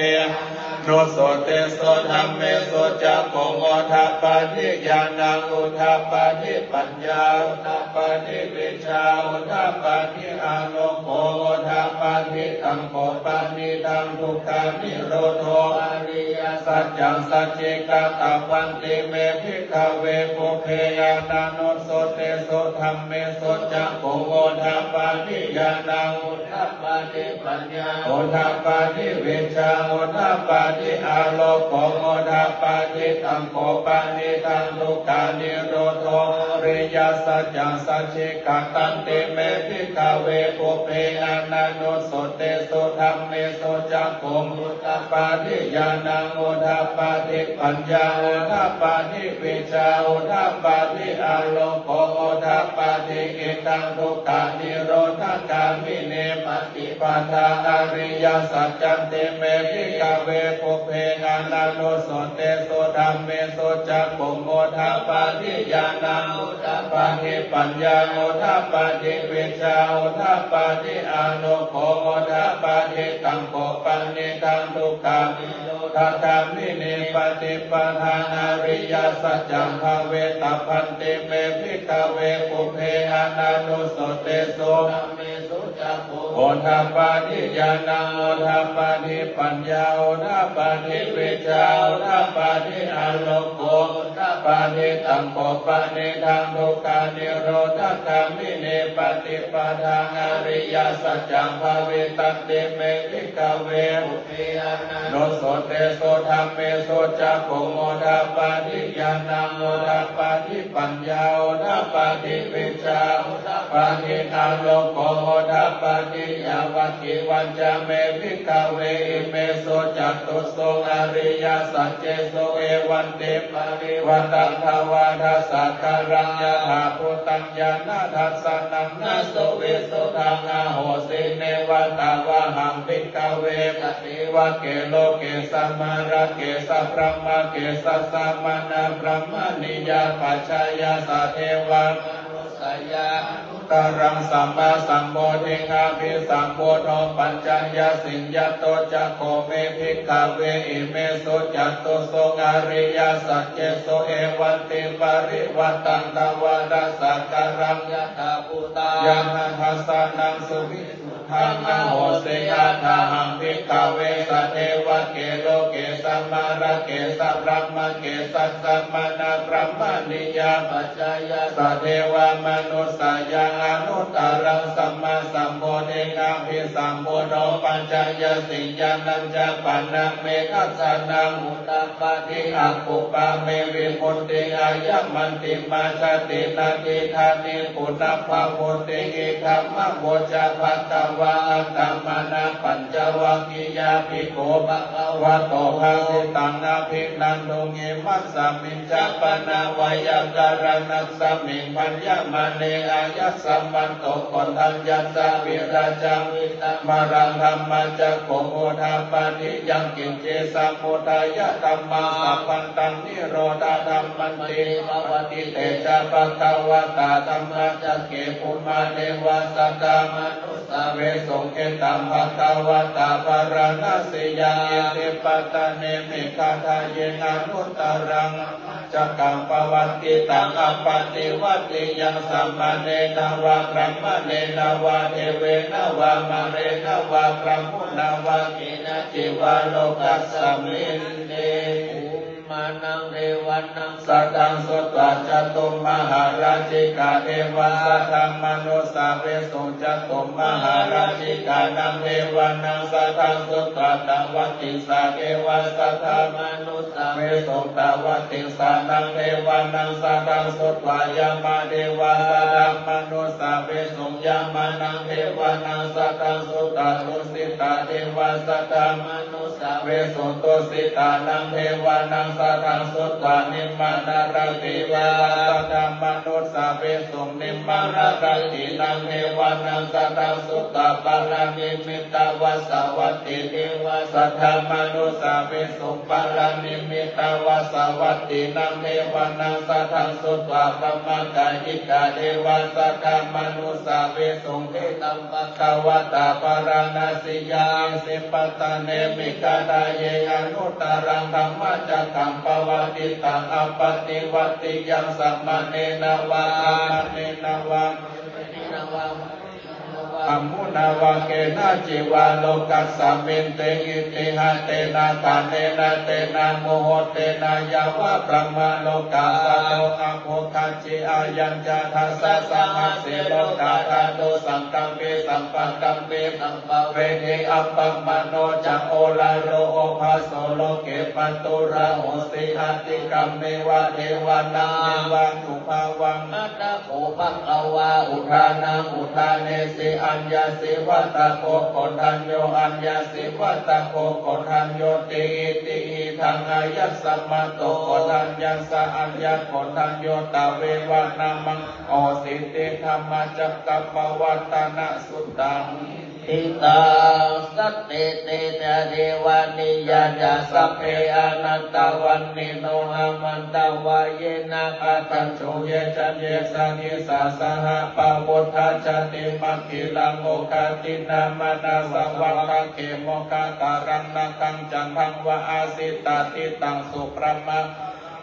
โนโสเตโสธัมเมโสจักโกโอทะปานิญาณังโอทะปานิปัญญาโอทะปานิวิชาโอทะปานิอโลโกโอทะปานิตังโกปานิตังทุกขานิโรธอริยสัจจังสัจเจกตัพพันติเมภิกขเวปุเพอานันโนโสเตโสธัมเมโสจักโกโอทะปานิญาณังโอทะปานิปัญญาโอทะปานิวิชาโอทะปานิอโลโกโอทะปานิตังโกปานิตังทุกขานิโรธอริยสัจจังสัจเจกตันติเมภิกขเวปุเพอานันโนโสเตโสธัมเมโสจักโกโอทะปานิญาณังโอทะปานิปัญญาโอทะปานิวิชาโอทะปานิอโลโกโอทะปานิอิตังทุกขานิโรธกามิเนปฏิปทาอริยสัจจันติเมภิกขเวปุเพอานันโนโสเตโสธัมเมโสจักโกโอทะปานิญาณังโอทะปานิปัญญาโอทะปานิวิชาโอทะปานิอโลโกโอทะปานิตังโกปานิทังทุกขานิโรธกามิเนปฏิปทาอริยสัจจังภเวตัพพันติเมภิกขเวปุเพอานันโนโสเตโสธัมเมโสจักโกโอทะปานิญาณังโอทะปานิปัญญาโอทะปานิวิชาโอทะปานิอโลโกโอทะปานิตังโกปานิทังทุกขานิโรธกามิเนปฏิปทาอริยสัจจังภเวตันติเมภิกขเวปุเพอานันโนโสเตโสธัมเมโสจักโกโอทะปานิญาณังโอทะปานิปัญญาโอทะปานิวิชาโอทะปานิอโลโกโอทะปานิยาวัคคิวัญจเมภิกขเวอิเมโสจัตตุโสอริยสัจเจโสเอวันเตปริวัตังภวาทัสสะกรังยะถาพุตัญญาณทัสสะนังนาโสเวโสทังอาโหสิเน วตาวะหังภิกขเวปฏิวะเกโลเกสัมมาระเกสัพพะมะเกสัสสะมนะพระมณิยาปัจจายาสัทเทวะมนุสยาตรังสัมมาสัมโพธิงาภิสัมโพธปัญจยสิญญโตจักโคเมภิกขเวอิเมสุจัตตุโสงาริยสัจเจโสเอวันติปริวัตันตวาดสักการังยะถาภูตายานังหัสสนังสุวิสุทธังอโหสิยะถาหังภิกขเวสัทเทวะเกโลเกสัมมาระเกสัพพะมะเกสัสสะมนะพระมณิยาปัจจายาสัทเทวมนุสยาอนุตตรังสัมมาสัมโพธิงาภิสัมโพธปัญจยสิญญานัญจปันนะเมฆสานังอุตตปะทิอัปปุปะเมวิมุตติอายะมันติมาชตินาทิธานิปุณัพพะโพติอิธัมมะโมจาภัตตวะอัตตมานะปัญจวัคคียาภิกขุภะคะวะโตภะสิตังอภินันทุเงมัสสมิจจปนะวายาการนัสสมิงปัญญามเนอายัสสัมมันโตคนทัญญาสวิราจังวิตมารังธรรมจักโกโมทาปานิยังกินเจสัมโมทายะธัมมังสัพพันตังนิโรธาธัมมันติภวติเตจาปะตาวตาธัมมจักเกปุมาเนวาสกามนุสาเวสงเกตัมภะตาวตาภารณสียังเอเตปตะเนมิคาทาเยนะนุตตรังจักกังปวัตติตังอปติวัตติยังสัมมาเนนาวาพระมะเนนาวาเทเวนาวามาเรนาวาพระมุนาวากินะจิวาโลกัสสมินเนมานังเทวันนังสัตตังสุตตะจตุมหาราชิกาเทวาสัทธังมโนสาเวสุจตุมหาราชิกานังเทวันนังสัทธังสุตตะตวัตติสาเทวาสัทธังมโนสาเวสุตวัตติสานังเทวันนังสัทธังสุตตะยามาเทวาสัทธังมโนสาเวสุยามานังเทวันนังสัทธังสุตตะตุสิตาเทวาสัทธังมโนสาเวสุตุสิตานังเทวันนังสัทธังสุตตะนิมมานาราติวาสัทธังมโนสาเวสุนิมมานาราตินังเทวันนังสัทธังสุตตะปารานิมิตาวาสวัตติเทวาสัทธังมโนสาเวสุปารานิมิตาวาสวัตตินังเทวันนังสัทธังสุตตะปะมะกายิกาเทวาสัทธังมโนสาเวสุเทตัมปะคะวะตาปาราณสิยาสิปตะเนมิกาทาเยอนุตตรังธัมมจักขังปวัตติตังอปติวัตติยังสัมมาเนนาวาอัมเนนาวาอัมมุนาวาเกนะจิวาโลกัสสมินเตกิติหะเตนะกาเนนะเตนะโมโหเตนะยาวะพระมโลกาสโลอะโภคัจจิอายัญจาทัสสะสัมหัสสิโลกาทาโตสังกัมเปสัมปักัมเปสัมปะเวเทอัปปมโนจักโอลาโรโอภาโสโลเกปัตตุระโหสิหัตติกัมเมวะเทวานังเทวานุภาวังอัตตะโกภะคะวะอุทานังอุทาเนสิอัญญาสิวัตโกโกทัญโยอัญญาสิวัตโกโกทัญโยติติทังอายัสสัมมโตโกทัญญัสสะอัญญาโกทัญโยตาเววะนามังโอสิติธรรมจักกัปปวัตตนะสุตตังอิตาสัตติเตนะเทวานิยาจาสัพเพอนัตตวันนิโนหามันตวายเยนะปัตตัญโชเยจันเยสังหิสาสหะปะพุทธจติมัคคิลังโมคตินามานาสวัคเขโมคการังนังจันทังวะอาสิตาติตังสุปรมะ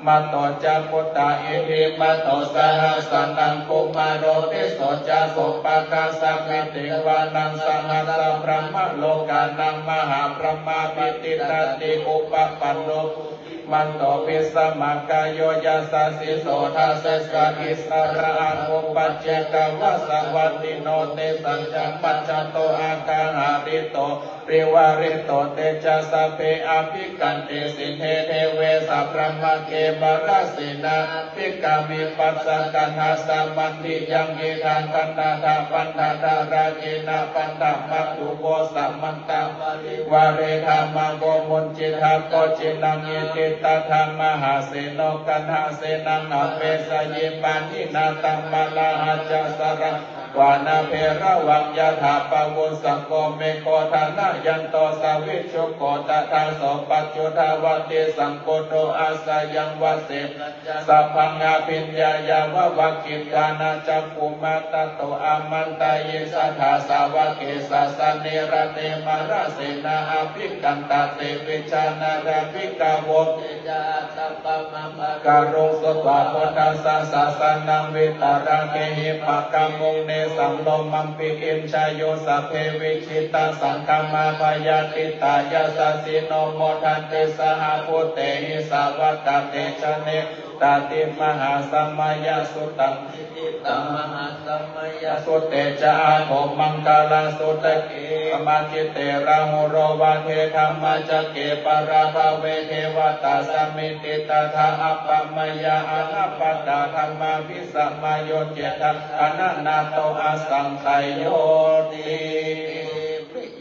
มาโตจาพุตตาอิริมาโตสหัสนังกุมารโรติโสจาสุปะคาสัพพิติวานังสหัสพระมโลกานังมหาพระมาปิติตติอุปปันโนมันโตปิสมังกายโยยัสสสิโสทัสสะอิสระอานุปัจเจกวัสวัตติโนเตสัจจปัจจโตอาคาหาริโตปริวาริโตเตจัสสะเพอภิกันติสิเทเทเวสัพพะมะเกบรัสสินาภิกามิปัสสะกันหาสัมมันติยังเกทังกันนาทาปันธาราราเกนะปันธามัตถุโกสัมมันตาวาเรธามังโกมุนจิตาโกจินังเยติตถามหาเสโนกันหาเสนังอเปสยิปานินาตัมมาลาหัจจสระโก วานาเพระวังยะถาปวุสังโฆเมโกธานายันโตสาวิชุโกตถาโสปัจจุทาวติสังโฆโตอาสยังวเสสัพพังอาภิญญายาวะวักิตานาจักขุมาตโตอามันตายสัทธาสาวะเกสัสเนรเตมาราเสนาอภิกันตเตวิชานาราภิกาวะจาสัพพะมะปะการุสตวะพุทธัสสะสัสนังวิตาระเกหิปะกัมมุเนสัมโลมัมปิอินชายโยสัพเพวิชิตาสังฆมาพยาติตายาสสิโนโมทันเตสหพุเตหิสาวกเตชะเนตติมหาสัมมาญสุตังสิติตังมหาสัมมาญสุเตจาโทมังกาลสุตเกมาจิเตระหุโรวาเทธรรมจักเกปราภเวเทวตาสมิติตถาอัปปมยาอนัปปตาธรรมวิสัมมาโยเจตังอนันนาโตอสังไขโยติ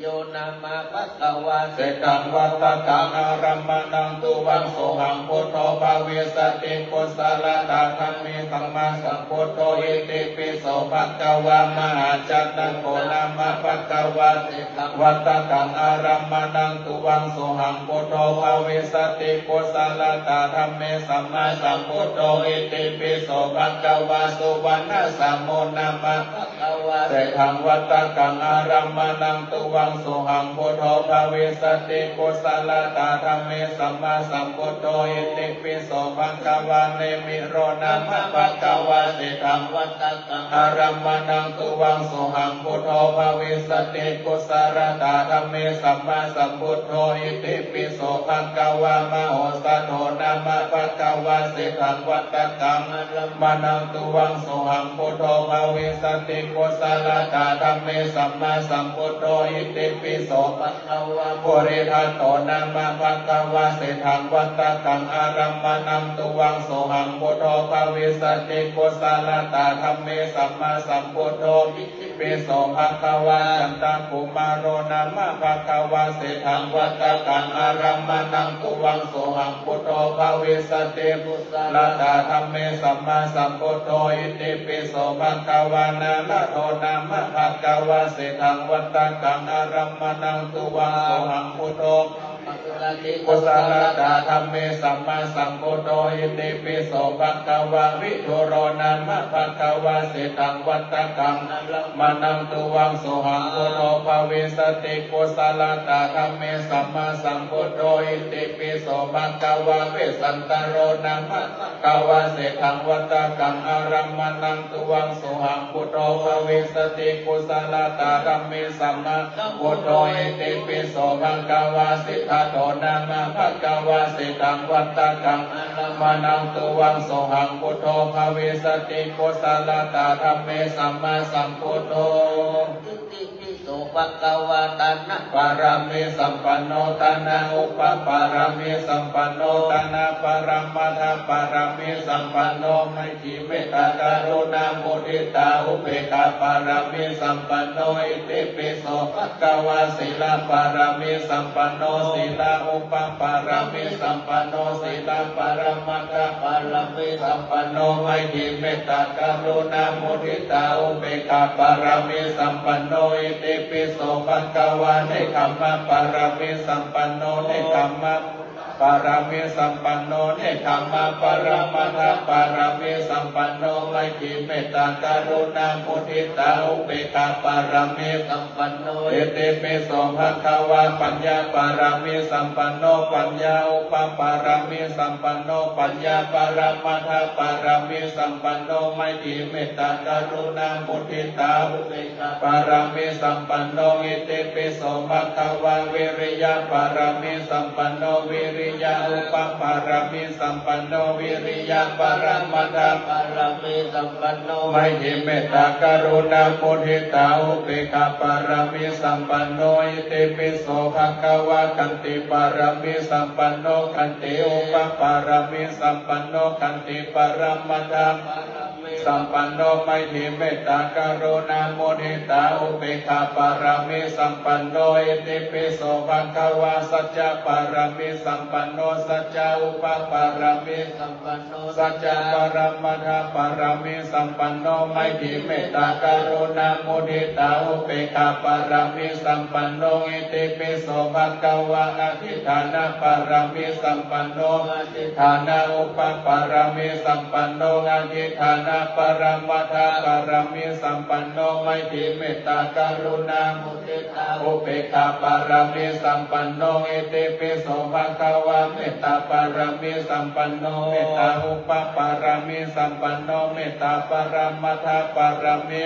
โยนามาภะคะวะเสตังวัตตังอารัมมณังตุวังโสหังพุทโธภเวสติกุสลตาธัมมิสัมมาสัมพุทโธอิติปิโสภะคะวะมหาจัตตังโกนามาภะคะวะเสตังวัตตังอารัมมณังตุวังโสหังพุทโธภเวสติกุสลตาธัมมิสัมมาสัมพุทโธอิติปิโสภะคะวะสุวรรณสัมโมนามาภะคะวะเสตังวัตตังอารัมมณังตุวังโสหังพุทโธภเวสติกุสลตาธัมมิสัมมาสัมพุทโธอิติปิโสภะคะวะเนมิโรนามะภะคะวะเสตังวัตตังอารัมมณังตุวังโสหังพุทโธภเวสติกุสลตาธัมมิสัมมาสัมพุทโธอิติปิโสภะคะวะมโหสถโธนามะภะคะวะเสตังวัตตังอารัมมณังตุวังโสหังพุทโธภเวสติกุสลตาธัมมิสัมมาสัมพุทโธอิติปิโสภะคะวะปุริทัตโตนามะภะคะวะเสถังวัตตังอารัมมณังตุวังโสหังพุทโธภเวสติกุสลตาธัมมิสัมมาสัมพุทโธอิติปิโสภะคะวะจันตกุมารโรนามะภะคะวะเสถังวัตตังอารัมมณังตุวังโสหังพุทโธภเวสติกุสลตาธัมมิสัมมาสัมพุทโธอิติปิโสภะคะวะนาลโทนามะภะคะวะเสถังวัตตังอารัมมณังตุวังโสหังพุทโธกุสลตาธัมมิสัมมาสัมพุทโธอิติปิโสภะคะวะวิทุโรนามะภะคะวะเสถังวัตตังอารัมมณังตุวังโสหังพุทโธภเวสติกุสลตาธัมมิสัมมาสัมพุทโธอิติปิโสภะคะวะเวสันตโรนามะภะคะวะเสถังวัตตังอารัมมณังตุวังโสหังพุทโธภเวสติกุสลตาธัมมิสัมมาสัมพุทโธอิติปิโสภะคะวะสิทธโตนามะภะคะวะเสถังวัตตังอารัมมณังตุวังโสหังพุทโธภเวสติกุสลตาธัมมิสัมมาสัมพุทโธอิติปิโสภะคะวะตานะปารามิสัมปันโนตานะอุปปารามิสัมปันโนตานะปารามัทธปารามิสัมปันโนไมจิเมตตากรุณามุทิตาอุเบกขาปารามิสัมปันโนอิติปิโสภะคะวะศีลปารามิสัมปันโนศีลอุปปารามิสัมปันโนศีลปารามัทธปารามิสัมปันโนไมจิเมตตากรุณามุทิตาอุเบกขาปารามิสัมปันโนอิติปิโสภะคะวะเนคขมะปารามิสัมปันโนเนคขมะปารามิสัมปันโนเนคขมะปารามัทธปารามิสัมปันโนไมจิเมตตากรุณามุทิตาอุเบกขาปารามิสัมปันโนอิติปิโสภะคะวะปัญญาปารามิสัมปันโนปัญญาอุปปารามิสัมปันโนปัญญาปารามัทธปารามิสัมปันโนไมจิเมตตากรุณามุทิตาอุเบกขาปารามิสัมปันโนอิติปิโสภะคะวะวิริยะปารามิสัมปันโนวิริยะอุปปารามิสัมปันโนวิริยะปารามัทธปารามิสัมปันโนไมจิเมตตากรุณามุทิตาอุเบกขาปารามิสัมปันโนอิติปิโสภะคะวะคันติปารามิสัมปันโนคันติอุปปารามิสัมปันโนคันติปารามัทธปารามิ สัมปันโนไมถิเมตตากรุณาโมทิตาอุเบกขาปารามิสัมปันโนอิติปิโสภะคะวะสัจจะปารามิสัมปันโนสัจจะอุปปารามิสัมปันโนสัจจะปรมัตถปารามิสัมปันโนไมถิเมตตากรุณาโมทิตาอุเบกขาปารามิสัมปันโนอิติปิโสภะคะวะอธิฐานะปารามิสัมปันโนอธิฐานะอุปปารามิสัมปันโนอธิฐานะปรมัตถปารามิสัมปันโนไมถิเมตตากรุณาโมทิตาอุเบกขาปารามิสัมปันโนอิติปิโสภะคะวะเมตตาปารามิสัมปันโนเมตตาอุปปารามิสัมปันโนเมตตาปรมัตถปารามิ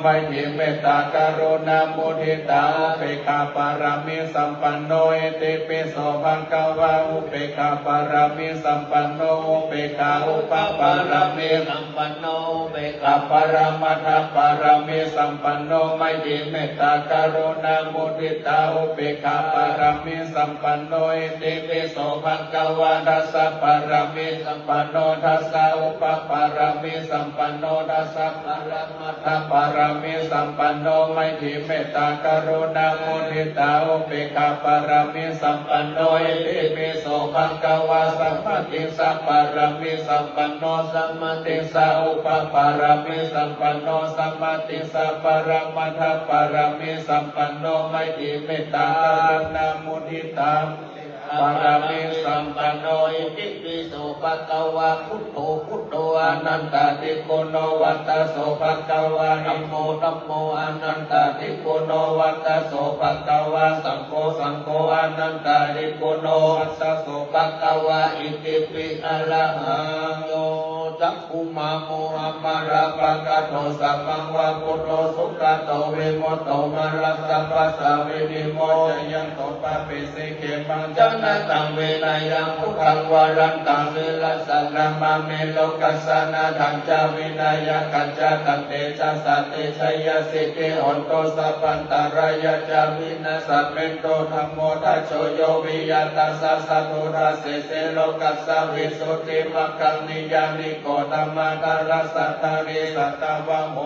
ไมถิเมตตากรุณาโมทิตาอุเบกขาปารามิสัมปันโนอิติปิโสภะคะวะอุเบกขาปารามิสัมปันโนอุเบกขาอุปปารามิสัมปันโนอุเบกขาปรมัตถปารามิสัมปันโนไมถิเมตตากรุณาโมทิตาอุเบกขาปารามิสัมปันโนอิติปิโสภะคะวะทัสสะปารามิสัมปันโนทัสสะอุปปารามิสัมปันโนทัสสะปรมัตถปารามิสัมปันโนไมถิเมตตากรุณาโมทิตาอุเบกขาปารามิสัมปันโนอิติปิโสภะคะวะสัมมาทิฏฐิปารามิสัมปันโนสัมมาทิฏฐิอุปปารามิสัมปันโนสัมมาทิฏฐิปรมัตถปารามิสัมปันโนไมถิเมตตากรุณาโมทิตาปารามิสัมปันโนอิติปิโสภะคะวะพุทโธพุทโธอนันตติโกโนวัตตโสภะคะวะธัมโมธัมโมอนันตติโกโนวัตตโสภะคะวะสังโฆสังโฆอนันตติโกโนวัตตโสภะคะวะอิติปิอะระหังโยจักขุมาโมอะมาระปะกะโตสัพพังวะพุทโธสุขะโตวิมุตโตมารัสสะปัสสะวินิโมจยันโตปะปิสิเขมังจันนตังเวนัยยังพุทธังวารันตังศิลสันนามาเมโลกัสสนาทังจาวินัยกัจจตันเตชะสัตเตชัยสิทธิหนโตสัพพันตรายะจาวินัสสัพเพโตธัมโมทัชโชโยวิยตัสสะสัตตุราเสเสโลกัสสะวิสุทธิมัคคังนิยานิโกธัมมาการัสสัทธาริสัตตวะโม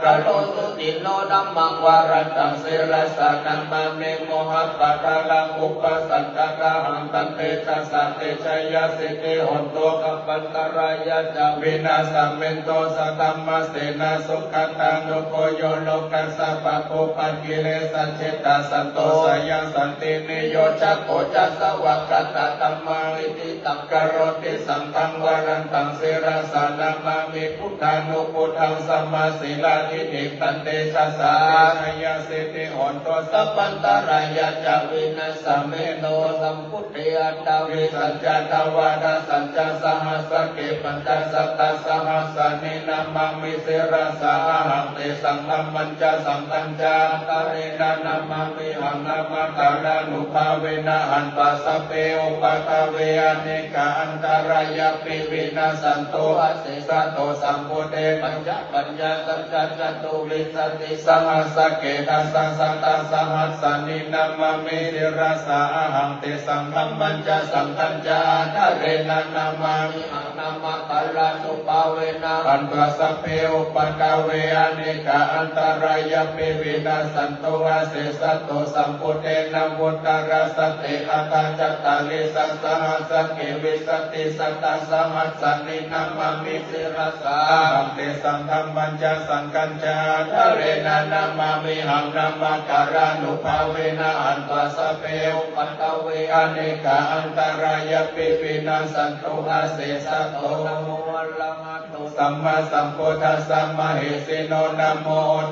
กะโลตุติโนธัมมังวารันตังศิลสานัมมาเมโมหะปะทะลังอุปสันตกะหังตันเตชะสัตเตชัยสิทธิหนโตกัปปันตรายะจาวินาสเมนโตสัตตัมมัสเสนาสุขันตังโลโกโยโลกัสสะปะโพปันกิเลสัจเจตาสันโตสยสันตินิโยจักโคจัสสะวัคคตตัมมาอิติตังกโรติสัมพังวารันตังศิรสานามามิพุทธานุพุทธังสัมมาศิลาทิฏฐิตันเตชะสาชัยสิทธิหนโตสัพพันตรายะจาวินาสเมโนสัมพุทธิอัตตวิสัจจทวาดาสัจจสหัสเกปัญจสัตตสหัสนินามามิศิรสาหังเตสังฆมัญจสังฆัญจาตาเรนะนามามิหังนามาตารานุภาเวนะอันตัสสะเปอุปะคะเวอเนกะอันตรายะปิวินาสันโตอเสสะโตสัมโพเทปัญญาสัจจจตุวิสัตติสหัสเกตัสสะสัตตสหัสนินามามิศิรสาหังเตสังฆมัญจสังฆัญจาตาเรนะนามามิหังนามาตารานุภาเวนะอันตัสสะเปอุปะคะเวอเนกะอันตรายะปิวินาสันโตอเสสะโตสัมโพเทนะวุตตรัสสเตอะตาจัตตาลิสัสสหัสเกวิสัตติสัตตสหัสนินามามิศิรสาหังเตสังฆมัญจสังฆัญจาตาเรนะนามามิหังนามาการานุภาเวนะอันตัสสะเปอุปะคะเวอเนกะอันตรายะปิวินาสันโตอาเสสะโตนะโมอะระหะโตสัมมาสัมพุทธัสสะมะเหสิโนนะโม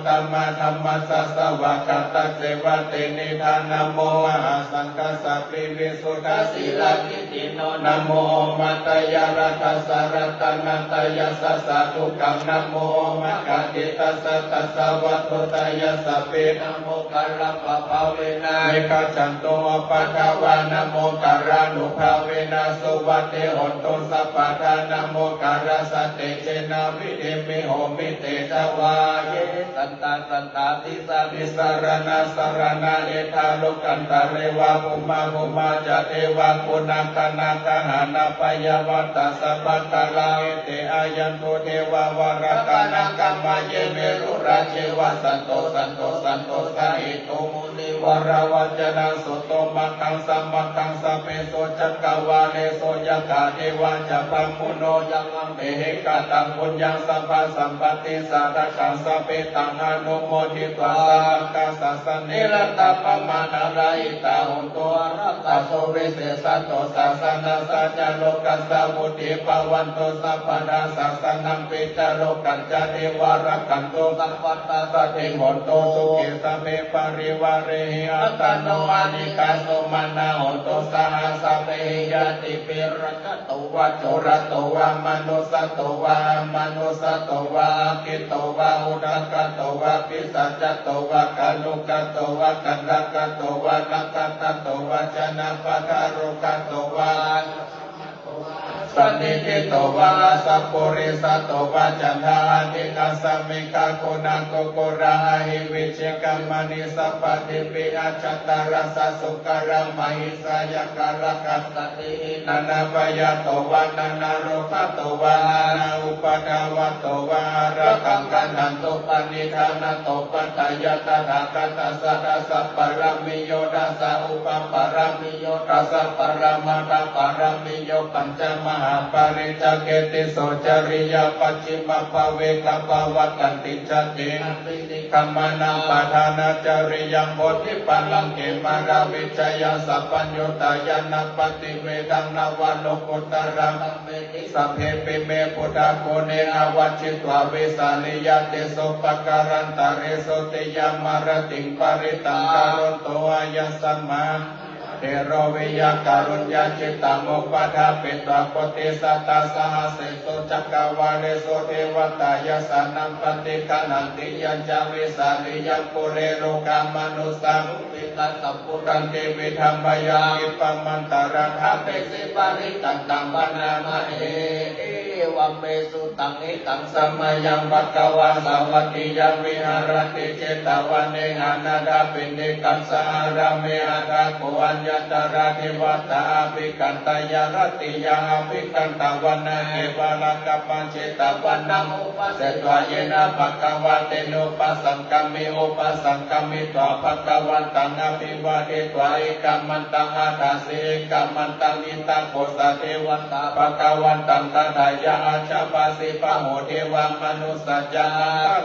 ตัมมาธัมมัสสะสวะกตเสวะเตนิธานะโมมหาสังฆสัพพิวิสุทธสีลาทิฏฐิโนนะโมมัตตยารัตสะรัตนัตยัสสะสะทุกขังนะโมมะกะติต ตัสสะตัสสะวัตถุตายะสัพเพนะโมกัลลัปะภาเวนะเมฆะจันโตปะทวานะโมกัลลานุภาเวนะสุวัตเตหนตุสัพพะทานะโมกัลลาสเตเจนะวิเดมิโหมิเตชวาเยสันตาติสานิสารณะสารณะเอทาโลกันตะเรวะภูมาจะเทวะกุณกนาคหานาปยวัตตสัพพะตาลาเอเตอายันโตเทวาวรกานังกัมมาเยเมรุราเชวะสันโตสาหิโตมุนิวรวัจนะสุโตมังคังสัมมังคังสัพเพโสจักกวาเลโสยกาเทวะจะพระมุโนยังอัมเมหิกาตังปุญญังสัมภะสัมปติสาระกังสัพเพตังอนุโมทิตวาสังฆาสัสเนรตปมานาราอิตาหุนโตอรัตตโสวิเศษสัตโตสัสนาสัจโลกัสสะมุติภวันโตสัพพดาสัสนังปิจโลกันจเทวารักันโตสัพพัตตาสติโหนโตสุขิสัพเพปริวาเรหิอัตโนอานิกาโสมานาโหนโตสหสัพเพยติเปรกะโตวะโจระโตวะมนุสโตวะกิโตวะอุดกะโตวะปิสัจจโตวะกาลุกะโตวะกันดกะโตวะนักกะโตวะชนะปะทารุกะโตวะสันนิทิโตวะสัพปุริสัตโตวะจันทาติกัสสมิกาโกนังโกโกระหิวิเชกัมมณิสัพพติปิอาจัตตารสัสสุการะมหิสายการะกัสสตินานาปยโตวะนานาโรคโตวะนาอุปดาวะโตวะระกังกันหันโตปณิธานโตปัตตยตถาคตสัตสัพปรมิโยดัสสะอุปปรมิโยดัสสะปรมาตปรมิโยปัญจมหาปริจเกติโสจริยปัจฉิมภเวกภวัตตันติจติคัมมานังปะทานาจริยังโพธิปัลลังเกมาราวิจยาสัพพัญญุตายานัปฏิเวดังนวโลกุตระสัพเพปิเมพุทธโกเนอวัชิตวาเวสาลิยเตโสปการันตาเรโสติยามารติงปริตังการุณโตอายัสสมาเทโรวิยาการุญญาจิตตโมปัฏฐาปิตวะโพธิสัตตสหเสโสจักกวาเลโสเทวตายสานัมปฏิคันันติยัญจาวิสาลิยังปุเรโลกามนุสังวิกัสสปุรันติวิธรรมยังอิปมันตรังหะเปสิปาริตังตังวันนามะเอวัมเมสุตังอิตังสัมมายังวัตวาสาวัติยังวิหารติเจตวันเนหานาดาปิเนกัสสะอาราเมหะราโกอัญญตระเทวตาภิกันตายารติยังอภิกันตวันนาเทวาลกัปปัญเจตวันนังอุปเสตวายนะภะคะวะเตโนปัสสังกัมมิอุปสังกัมมิตวะภะคะวันตังอภิวะเทตวะเอกัมมันตังอาทาเสเอกัมมันตังอิตังโพสเทวตาภะคะวันตังตถายะอาชาปาสิปะโหเทวังมนุสัจจา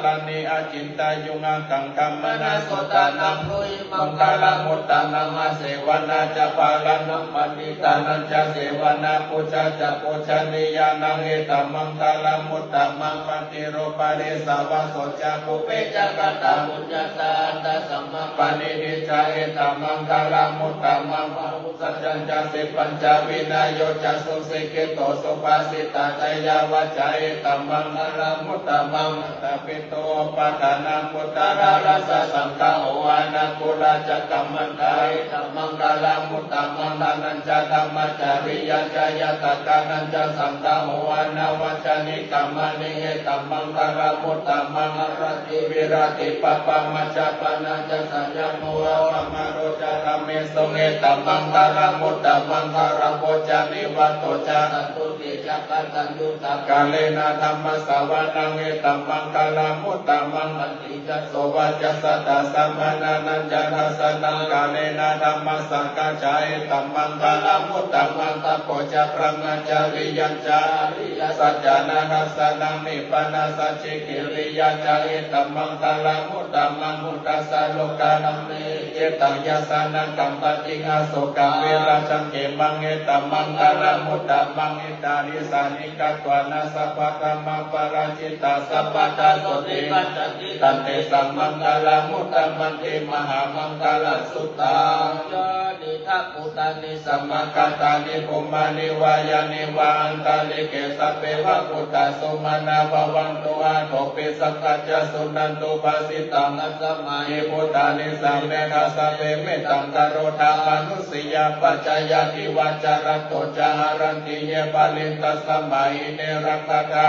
ลานิอาจินตายุงังกังกัมมนาโสตานังลุยมังคลังมุตตานังอาเสวนาจะปาลานังปณิตานังจะเสวนาปุจจะปุจนิยานังเอตัมมังคลังมุตตะมังปฏิโรปะเดสาวะโสจะปุเปจักตามุญญาตาอันตสัมมาปณิทิจาเอตัมมังคลังมุตตะมังปุสัจจันจะสิปัญจวินัยโยจะสุสิกิโตสุภาสิตาใจยาวจาเอตัมมังคลังมุตตะมังตะปิโตปะทานังพุทธาราสสังฆโออานาคุราจักกัมมันตาเอตัมมังคลังมุตตะมังทานัญจะธรรมจาริยัญจะยะตกานัญจะสังฆโออานาวัจานิกัมมณิเอตัมมังคลังมุตตะมังอรติวิรติปปะมัจจปนัญจะสัญญโมอะมะโรจาระเมสงเอตัมมังคลังมุตตะมังคลังโพจานิวัตโตจาตุติจักขันตัญญูตกาเลนะธัมมสาวนังเอตัมมังคลังมุตตะมังอันติจัสโสวัจสัตตสัมมานันจะทัสสนังกาเลนะธัมมสังฆาจาเอตัมมังคลังมุตตะมังตะโพจะพระมัจจาริยัญจาริยสัจจานาทัสสนังนิพพานาสัจจิกิริยัญจาเอตัมมังคลังมุตตะมังมุตตะสะโลกานัมเมเจตังยาสานังกัมปติอาโสกัมเวราชังเกมังเอตัมมังคลังมุตตะมังอิตาริ ทิสานิกัตวานาสัพพะธรรมปราชิตาสัพพะตาโสติปัจจติตันเตสัมมังคลามุตตมันติมหามังคลสุตตายะนิทัพพุตานิสัมมากัตตานิภูมานิวายานิวาอันตาลิเกสัพเพวะพุทธสุมาณาภวันตุอาโทปิสักกัจจสุนันตุภาสิตังอัสสมาหิพุทธานิสัมเมฆาสัพเพเมตังกโรธามนุสยาปัจจยติวาจารโตจารันติเยปาลินตัสสมาหิเนรักขตา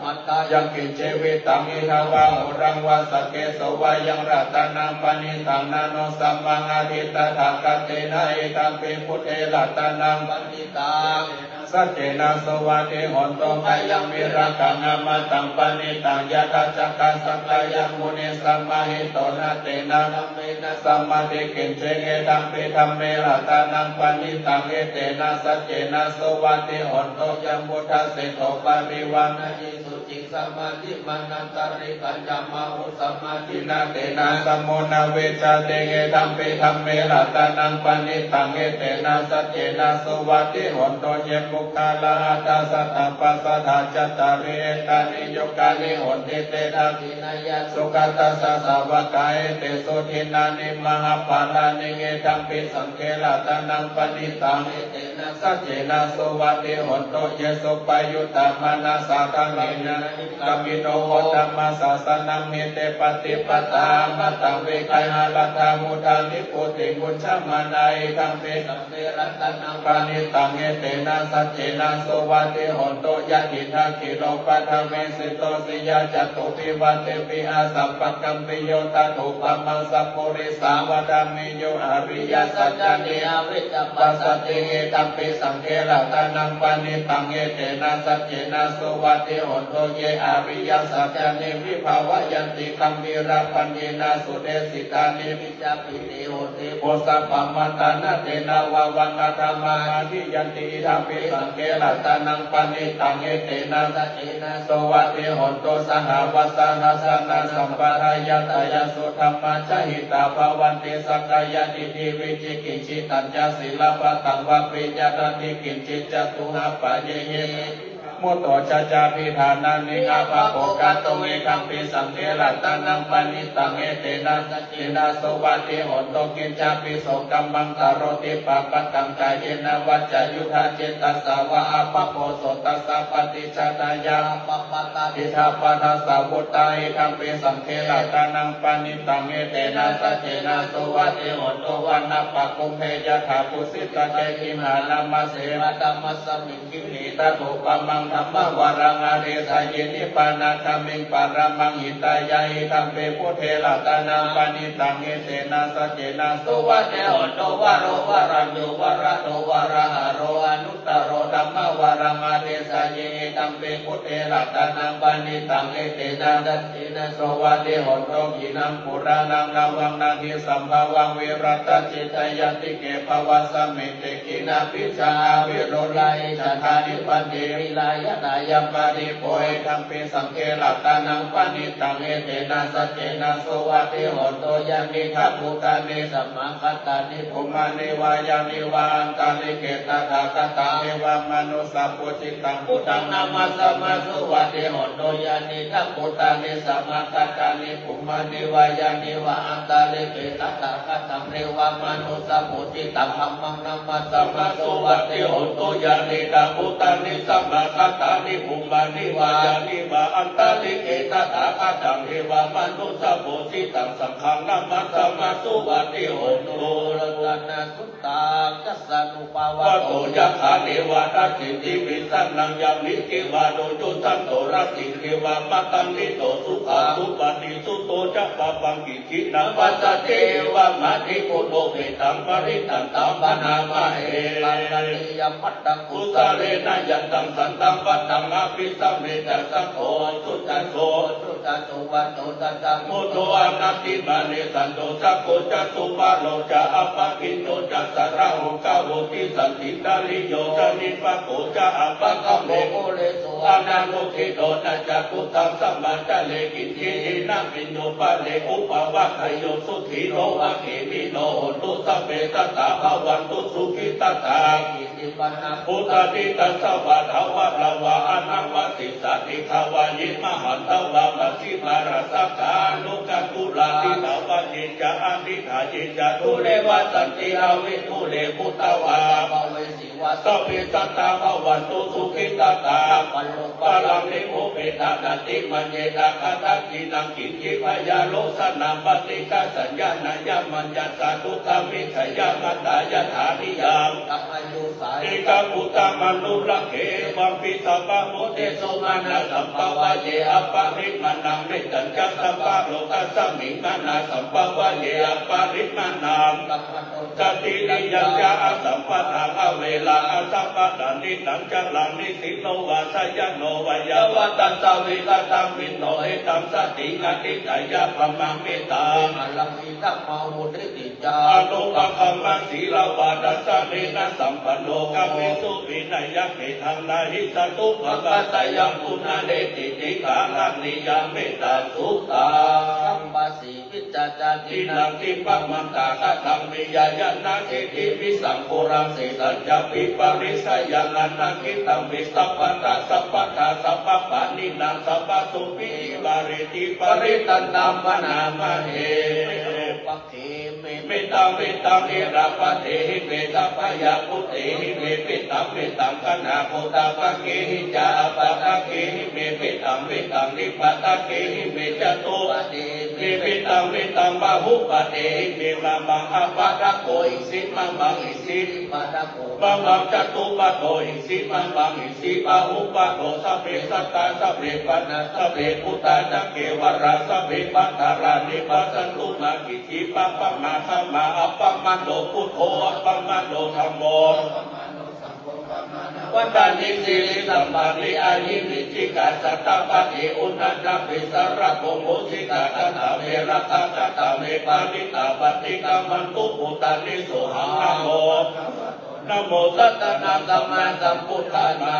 มัตตายังกิเจวิตังอิทาวาหุรังวาสเกสวายังรัตนังปณิตังนาโนสัมมังอธิตถาคเตนะเอตังเปพุทเทรัตนังปณิตังสัจเจนะสวัสดิหนตุกายังมิรักังนามาตังปณิตังยะทัจจกัสสกายังมุนิสัมมาหิโตนะเตนะธัมเมนะสัมมาทิกินเจเกตังเปธัมเมรัตนังปณิตังเอเตนะสัจเจนะสวัสดิหนตุยังพุทธเสโตปริวานะยิสุจิสัมมาทิมานันตริปัญจมาหุสัมมาทินาเตนะสัมโมนาเวชาเตเกตัมเปธัมเมรัตนังปณิตังเอเตนะสัจเจนะสวัสดิหนตุเยมุคาลาตาสัตตปัสสะทาจัตตาริเอตานิโยกานิหนติเตนะทินายะสุขตัสสะสาวกายเตโสทินานิมหาปาลานิเกตัมปิสังเกรัตนังปณิตังเอเตนะสัจเจนะสวัสดิหนตุเยสุปยุตตมานาสาคังเนนะกัมมิโนโหตัมมาสาสนังเมเตปฏิปตามัตตังเวกัยหาลัทธามุทานิปุติมุชฌามานัยตังเปสังเกรัตนังปณิตังเอเตนะสัจเจนะสวัสดิหนตุยะทิทักขิโลปัทเวสิโตสิยาจตุปิวัตเตปิอาสัพพกัมปิโยตัตุปัมมังสัพพุริสาวดามิโยอริยสัจจเนอวิจปัสสติเอตัมปิสังเกรัตนังปณิตังเอเตนะสัจเจนะสวัสดิหนตุเยอริยสัจจเนวิภาวยันติคัมมิระปัญเยนะสุเดสิตานิวิจปิติโหติโพสัพพมัตตานะเตนะวาวังธรรมาทิยันติธัมปิสังเกรัตนังปณิตังเอเตนะสัจเจนะสวัสดิหนตุสหวัสสนาสนะสัมปรายตายสุธรรมะชหิตาภวันติสักกายติทิวิจิกิจฉิตัญญาศิลปะตังวะปริญญาติกิจฉิจตุหะปะเยเยมุตโตชะจาพิธานานิอาภะโภกัตโตเอกัมปิสังเกรัตนังปณิตังเอเตนะสัจเจนะสวัสดิหนตุกิจจาปิโสกัมมังตโรติปะปะตังกายเยนะวัจจยุทธาเจตัสสาวะอาภะโพโสตัสสะปฏิชาตายาปะปะตาทิทาปะทัสสะวุตตาเอกัมปิสังเกรัตนังปณิตังเอเตนะสัจเจนะสวัสดิหนตุวันนะปะกุมเพยะถาปุสิตะเจกิมหานามาเสวะตัมมัสสมิงกิมิตะโตปะมังธรรมวารังอริสายนิปานาคามิงปารามังหิตายาหิตัมเปพุทเทระตานังปณิตังเอเตนะสัจเจนะสวัสดิหนตุวโรวรัญโยวระโตวระหะโรอนุตตโรธัมมวารังอริสายนิตัมเปพุทเทระตานังปณิตังเอเตนะสัจเจนะสวัสดิหนตุหินังปุรานังนาวังนาทิสัมภวังวิรัตจิตยติเกภวะสมิเตกินาปิชาวิโรไลจันทานิปันเดวิลายนายปาริโพยธัมปิสังเกรัตนังปณิตังเอเตนะสัจเจนะสวัสดิหนตุยานิทัพพุตานิสัมมาคัตตานิภูมานิวายานิวาอันตาลิเกตถาคตาเอวามนุสัพพุจิตังพุทธังนามัสสมาสวัสดิหนตุยานิทัพพุตานิสัมมาคัตตานิภูมานิวายานิวาอันตาลิเกตถาคตาเอวามนุสัพพุจิตังธัมมังนามัสสมาสวัสดิหนตุยานิทัพพุตานิสัมมาคัตตานิภูมานิวายานิวาอันตาลิเกตถาคตาเอวามนุสัพพุจิตังสังฆังนามัสสมาสวัสดิหนตุรัตนะสุตตังกัสสนุปาวะโตยัคขาเนวะรัจฉิติวิสันนังยามิเกวะโดโยสันโตรัจฉิเกวะมะตังนิโตสุขาสุปฏิสุโตจักปะปังกิจินังปัสสะเทวะมะทิโกโตเวตังปริตันตังปนามะเอลังกัลยมัตตังกุสะเรนะยันตังสันตังปัตตังอภิสัมเมตสังโฆสุตตังโฆสุต จัสุวัตโตตัสสะ มุโตอนัตติมานิสันโตสัพโพจัสสุมาโลจะอัปปะกินโตจัสสะระหุกาโวติสันติตาลิโยจะนิปะโกจะอัปปะ ปัง คะ ค เม โมโอเลสุ อานันโลกิโตนะจักขุตังสัมมาจะเลกิเทนะปิโนปะเลอุปวะขยโยสุขีโนวะเขมิโนตุสัพเพสัตตาภวันตุสุขิตตา อิติปันนา พุทธติตัสสะวะทวะละวะอนังวะสิสสติขาวายิมหันตวะปัสสิมาราสักขานุกัตตุลาติตาวะจิจาอันติขาจิจาทุเลวะสันติอาวิทุเลพุตตวะ ภเวสีวา สัพเพสัตตาภวันตุสุขิตตา ปัลโล ปาลังนิโภเปตานาติมันเยตาคาตักินังกินจิพยาโลสนามปฏิกาสัญญาณายามัญญาสาตุกามิขยามัตตายถานิยัง ตังอายุสาย เอกาปุตตมนุระเขวังปิสัพพะโมเตโสมานาสัมปวะเยอปะริมานังเมตัญจัสสัพพะโลกัสสมิงมานาสัมปวะเยอปะริมานัง ตังอันโต สตินิยังจะอสัมปทาเวลาอสัมปทานิสังจังลังนิสิโนวาสยโนวายาวตัสสะวิกตังวินโนเอตัมสติงาติกายะพมังเมตา อาลังอิทัมมาวุติติจา อนุปคัมมังศีลวาดัสสะเนนะสัมปันโนกามิสุวินัยเกทังนาหิสตุภะคะตยังปุณเดติติกาลังนิยามเมตตาสุตา สัมปาสีวิจาจาติ ทิ นั นั ง งทิปัมมันตากะธังมิยายนาทิทิวิสังโฆรังสิสัจจปิปริสยานันนาคิตังวิสัพพันตาสัพพะทาสัพพะปานินังสัพพะสุปิบาริติปริตันตัมมนามะเห ปักเขเม เมตังเมตังเอราปะเทหิเมตัพยาพุเตหิเมเมตังเมตังกนาโคตาปะเกหิจาปะตะเกหิเมเมตังเมตังนิปะตะเกหิเมจโต ปะเด เมเมตังเมตังบาหุปะเตหิเมมามังอปะตะโกอิสิมังมังอิสิ ปะดะโก บังบังจตุปะโตอิสิมังมังอิสิบาหุปะโตสัพเพสัตตาสัพเพปันนาสัพเพพุตตาจักเกวราสัพเพปัตตารานิปัสสันตุมากิจิปะปะมาธรรมาอัปปะมันโตพุทโธอัปปะมันโตธัมโม วัฏานิสิริสัมมาริอายิมิจิกาสัตตปะเออุณัปิสระโกโมสิกาตาเวรตาตาเมปาลิตาปฏิกามันตุปุตตานิสุหังนะโมนะโมตัสสะนะสัมมาสัมพุทธัสสะ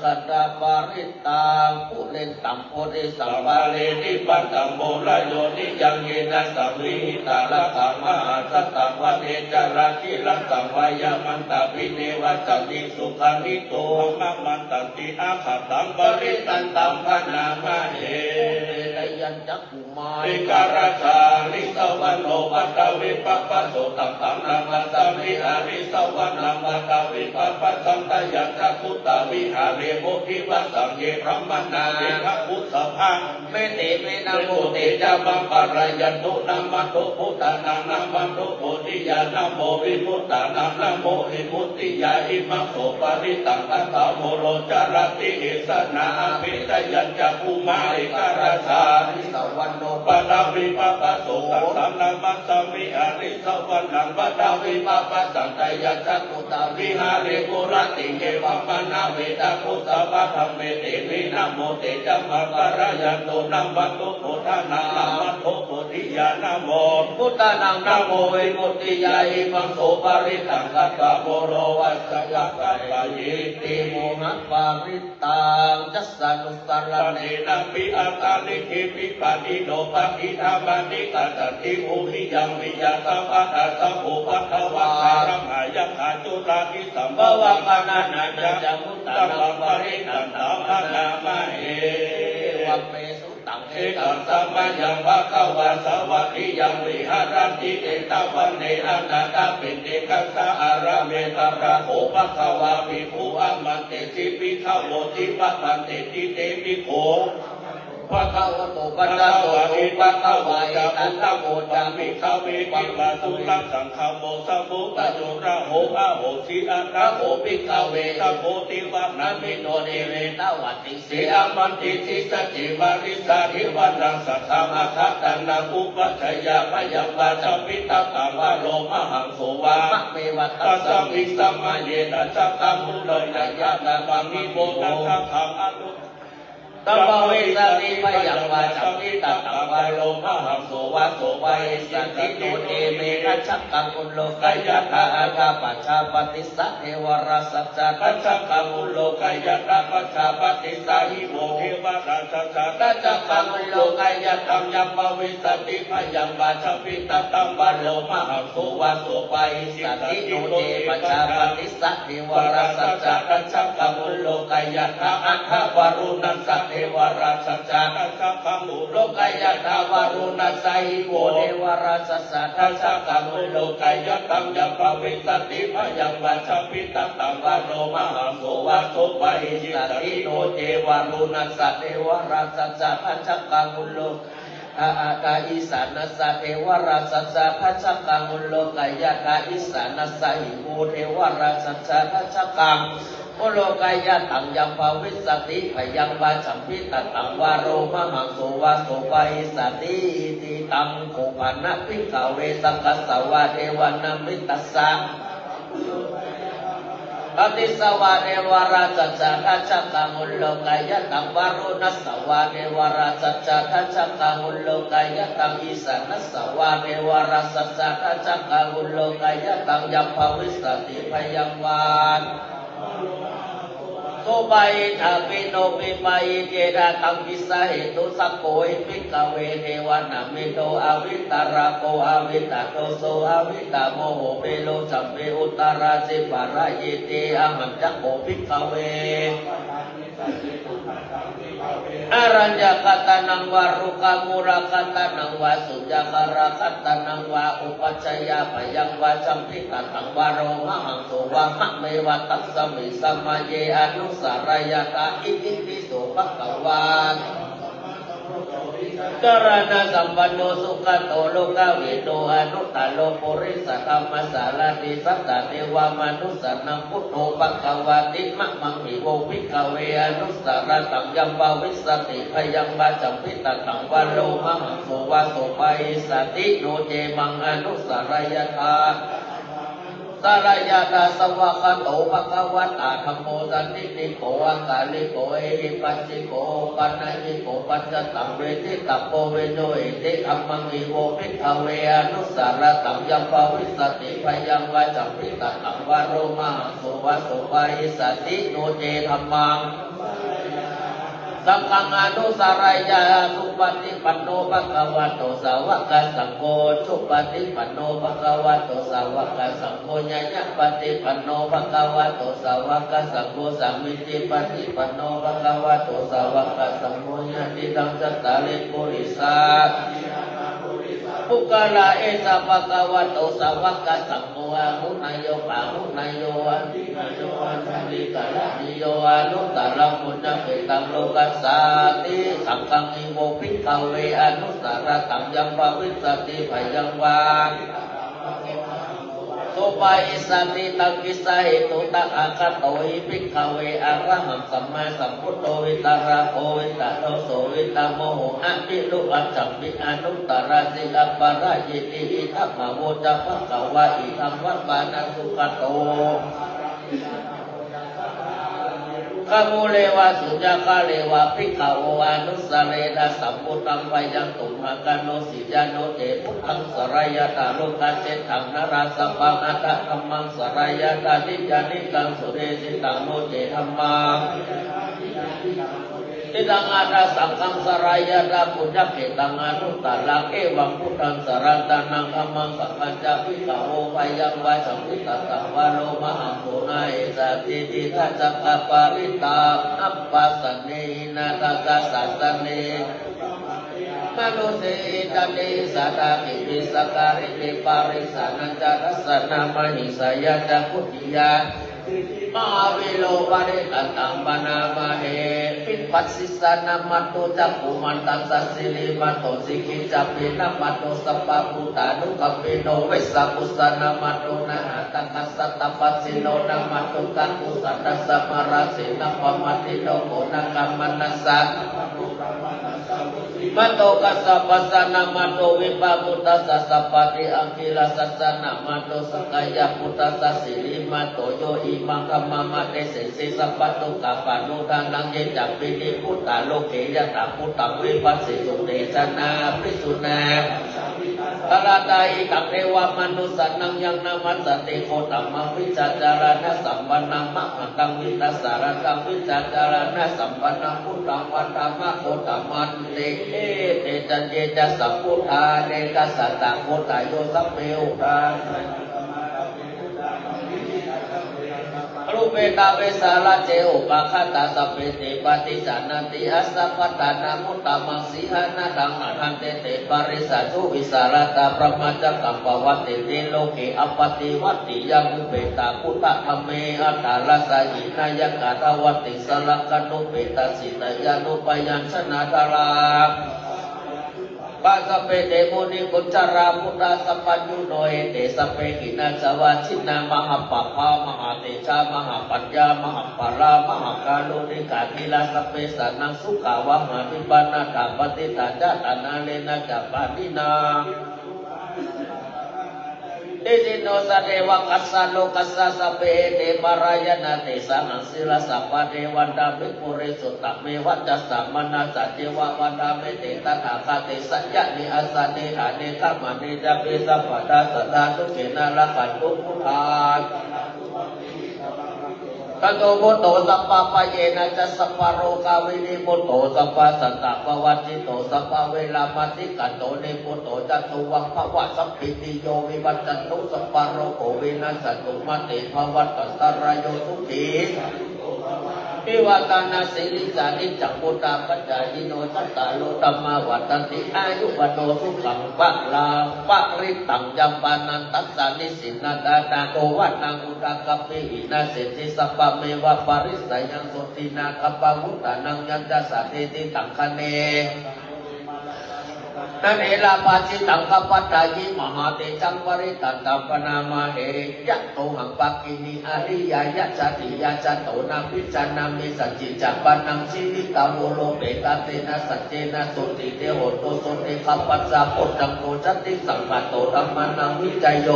สัตตาปาริตังปุเรนตัมโพธิสั สั ม ม ปะ ปะเลนิปัตตัมโมระโยนิยังเยนะสัมมิหิตาละสัมมาสัตตะวะเนจาราคิรัสสัมวายามันตาปิเนวัสสันติสุขันติโตมะมันตันติอาคาตังปริตันตัมพนามะเห เตยัญจักขุมา เอการาชาลิสวันโนปัตตาวิปัปปะโสตังตังนังมัสสามิหาริสวันนังปัตตาวิปัปปะสังตยันทัพุตตาวิหาเรโมทิวัสสังเยพรหมนาเวทพุทธพัง เมเตเมนะ นะ โม โม เต เตจะบังปะรายันตุนัมมัตตุพุทธานังนัมมัตตุโพธิญาณโมวิมุตตานังนะโมวิมุตติญาอิมังโสปะริตังตัตตะโมโรจารติเอสนาอภิตยัญจะภูมาเอการาชา สวันโน ปะดาวิปัปปะโสตังสังนามัสสมิอาริสวันนังปะดาวิปัปปะสังตยัญจะตุตาวิหาเรปุรติเกวัมมนาเวตาพุทธะธรรมเมเตวินะโมเตจัมมะปะระยันตุนัมวัตตุโพธานังนัมมัตโตโพธิญาณโม พุทธานัง นะ นะ โม โม วิมุตติยาอิมังโสปะริตังกัตตะโมโรวัสสะกัตตะปะเยติ โมหัปาริตังจัสสานุสร ตัน เน ตินัมปิอัตตาลิขิปิปะติโนปะทิธรรมันิกัสสติภูริยังวิยาสัพพะตัสสะภูปัทวะคารมายะขาจุรานิสัมภวะปะนานันจะมุตตะมังปริตันตัมภนามะเห วัมเมสุตังเอ เอ ตั ตั ง งสัมมายังภะคะวะสวัสดิยังวิหารันติเอตวันเนอนันตปิเตกัสสะอาระเมตระระโภภะคะวะภิกขุอามันเตสิปิขโวติปะมันเตติเตปิโข พระขาวโตปัญญาโตอุปะขวายตันตโมจัง มิ มิ ขเวปิปะตุลังสังฆโมสัมมุตโยระโหอะโหสิอะระโหปิขเวตโพติวะนามิโนเนเว นวัตติ เส เสี อามันติทิสจิวาริสาธิวันนังสัทธามัคตันนังอุปัชยาพยังวาสัมปิตตังวะโลมหังโสวาม ะเมวัต ตัส ส สะ มิ มิสัมมาเยนะสัพพะมุโลยะยะนะมังนิโมนะสัพพังอนุ ตัมภเวสติพยังวาจัมปิตังวาโลมหังโสวาโสวาอิสติโนเตเมฆชักกังอุโลกายะตาอาคาปัจฉาปฏิสัทเทวราสัจจะตัจจกังอุโลกายะตาปัจฉาปฏิสาหิโมเทวราสัจจะตัจจกังอุโลกายะตัมยัมภเวสติพยังวาจัมปิตังวาโลมหังโสวาโสวาอิสติโนเตปัจฉาปฏิสัทเทวราสัจจะตัจจกังอุโลกายะตาอาคาวารุณัสสะเทวราสัจจะตัจจกังอุโลกายะตาวารุณัสสะหิโมเทวราสัจจะตัจจกังอุโลกายะตัมยัมภเวสติพยังวาจัมปิตังวาโลมหังโสวาโสวาอิสติโนเทวารุณัสสะเทวราสัจจะตัจจกังอุโลอาคาอิสานัสสะเทวราสัจจะตัจจกังอุโลกายะตาอิสานัสสะหิโมเทวราสัจจะตัจจกังอุโลกายะตังยัมภเวสติพยังวาจัมปิตังวาโรมหังโสวาโสวาอิสติติตังโคปานะภิกขเวสังฆสวะเทวานามิตัสสะปฏิสวะเทวราสัจจะตัจจกังอุโลกายะตังวารุณัสสวะเทวราสัจจะตัจจกังอุโลกายะตังอิสานัสสวะเทวราสัจจะตัจจกังอุโลกายะตังยัมภเวสติพยังวาโสบายทาปิโนปิปายเจระตังกิสาเหตุสักโกหิภิกขเวเทวานามิโตอวิตาราโกอวิตาโตโสอวิตาโมโหเปโลจัมเปอุตาราสิปาราเยเตอหังจักโกภิกขเวอารัญญกัตตานังวารุกามุรกัตตานังวาสุญญคารากัตตานังวาอุปัชฌายาพยังวาจัมปิตังวาโรมหังโสวะหะเมวะตัสสมิสัมมาเยอนุสารยตาอิติปิโสภควาจารณะสัมปันโนสุขโตโลกาวิโตอนุตตโลปุริสธรรมสารติสัตตเทวามนุสนังพุทโธภควาติมะมังหิโวภิกขเวอนุสารตังยัมภเวสติพยังวาจัมปิตังวาโลมหังโสวาโสภอิสติโนเจมังอนุสารยธาสารยาตาสวะคโตภควตาธัมโมสันติโกอังกาลิโกเอหิปัสสิโกปัญญิโกปัจจตังเวทิตัปโปเวโนเอติธัมมังหิโวภิกขเวอนุสารตังยัมภเวสติพยังวาจัมปิตังวาโรมหังโสวาโสภอิสติโนเจธัมมังสังฆังอนุสารยาสุปฏิปันโนภควโตสาวกสังโฆสุปฏิปันโนภควโตสาวกสังโฆญาญปฏิปันโนภควโตสาวกสังโฆสัมมิติปฏิปันโนภควโตสาวกสังโฆญาติตังจัตตาริปุริสาปุกลาเอสะภควโตสาวกสังโฆอาหุนายโยปาหุนายโยอันตินายโยอันติกาลนิโยอนุตตรังปุญญเปตังโลกัสสาติสังฆังอิโวภิกขเวอนุสารตังยัมภเวสติพยังวาโสภอิสติตังกิสาเหตุตังอาคาโตหิภิกขเวอะระหังสัมมาสัมพุทโธวิตาราโควิตาโตโสวิตาโมโหอะปิลุอัจจัมปิอนุตตราสิอัปปะระยิติอิทัมมะโวจะภควะอิธัมวัปปานะสุขโตขมูเลวะสุญญคาเลวะภิกขโวอนุสาเรนะสัมพุตังพยังตุมหกโนสิจโนเตพุทธังสรายตาโลกาเจตังนราสัพพังอัตธรรมังสรายตานิจานิกังสุเรสิตังโนเจธัมมังติตังอาตาสังฆังสรายตาปุญญเกตังอนุตตรังเอวังพุทธังสรันตานังธัมมังสัพพัญจภิกขโวพยังวาสัมพิตตังวาโลมหังโสนาเอสติติทัจจกปาริตาอัปปัสสเนนาตากาสัสสเนมโนเสจันติสัตตาปิปิสการิติปาริสานัญจรัสสนามหิสยาจักขุติยามหาวิโลปะเรตังปนามาเหปิปัสสิสานามัตโตจักขุมันตัสสะสิลิมัตโตสิกิจัปปินามัตโตสัพพะพุทธานุกัปปิโนเวสสะปุสานามัตโตนะหะตังคัสสะตัปปัสสิโนนามัตโตกังกุสัตตะสัมมาราสินะปะมัตติโนโกนะกัมมันัสสะม มัตโตกัสสะปัสสะนะมัตโตวิปาปุตตัสสะสัพพะติอังคิลาสัสสะนะมัตโตสกายะปุตตัสสะสิริมัตโตโยอิมังคัมมะมะเตเสสิสัพพะตุกะปะโนทานังเยจักปินิพุตตาโลเกยะตาพุตตะวิปัสสิสุเตชนะภิกษุนาตลาตาอิตังเทวมนุสสันนังยังนามัสสติโคตัมมังวิจาจารณะสัมปันนังมะหัตังวิตัสสารตังวิจาจารณะสัมปันนังพุทธังวันธรรมะโคตัมมันเตเตจันเยจะสัพพุทธาเนกัสสตะโคตายโยสัพเพอุทารูปเปตาเวสาลาเจอุปะคตาสัพเพติปฏิจานันติอัสสะปัตตานามุตตะมังสีหานาดังอหันเตเตปาริสัตุวิสารตาพระมัจจกัมปวัตติเตโลเกอปติวัตติยังอุเปตาพุทธธรรมเมอัตตาลาสายินายกาตวัตติสลักขณุเปตาสิตยานุปยัญชนะตาลาปัสสะเปเตมุนิกุจจาราพุทธสัพพัญญูโนเอเตสัพเพหินาสวัชินามหาปัปภามหาเตชามหาปัญญามหาปารามหากาลุนิกาทิลาสัพเพสันนังสุขาวะหานิปานาถาปฏิตาจตานาเลนะจัปปานินาเอจิโนสัเดวะกัสสะโลกัสสะสัพเพเตปารายณเตสังศิลสัพพะเทวันดามิปุริสุตตะเมวัจจัสสะมนัสสะเจวะวันดาเมเตตถาคาเตสัจญะนิอัสสะเนหะเนกัมมะเนจะเปสัพพะตาสัทธาทุเกนะละขันตุพุทธาตัโตโมโตสัพพะปะเยนะจะสัพพะโรกาวินิโมโตสัพพะสัตตะปวัตติโตสัพพะเวลามติกันโตเนโมโตจัตุวังภวะสัพพิติโยวิวัตจันตุสัพพะโรโกวินัสสตุมติภวัตตัสสรายโยสุขีพิวตานาสิริสานิจักปุตตาปัจจายโนสัตตาโลธัมมาวัตันติอายุวโนสุขังปะลาปะริตังยัมปานันตัสสานิสินาตานาโกวันังอุตกัปปิหินาเสติสัพพะเมวะปาริสยังสุตินาคัปปะมุตตานังยัญจะสัตติตังคะเนนันเอลาปาจิตังกัปปัตตายิมหาเตจังวริตันตัมปนามาเหยะโตหังปักกินีอริยายะจัติยะจัตโตนาพิจานามิสัจจิจัปปนังชีวิตาโมโลเปตาเตนะสัจเจนะสุติเตโหตุสุติคัปปัสสะปุตตังโตจัตติสังกัตโตธัมมานังวิจัยโย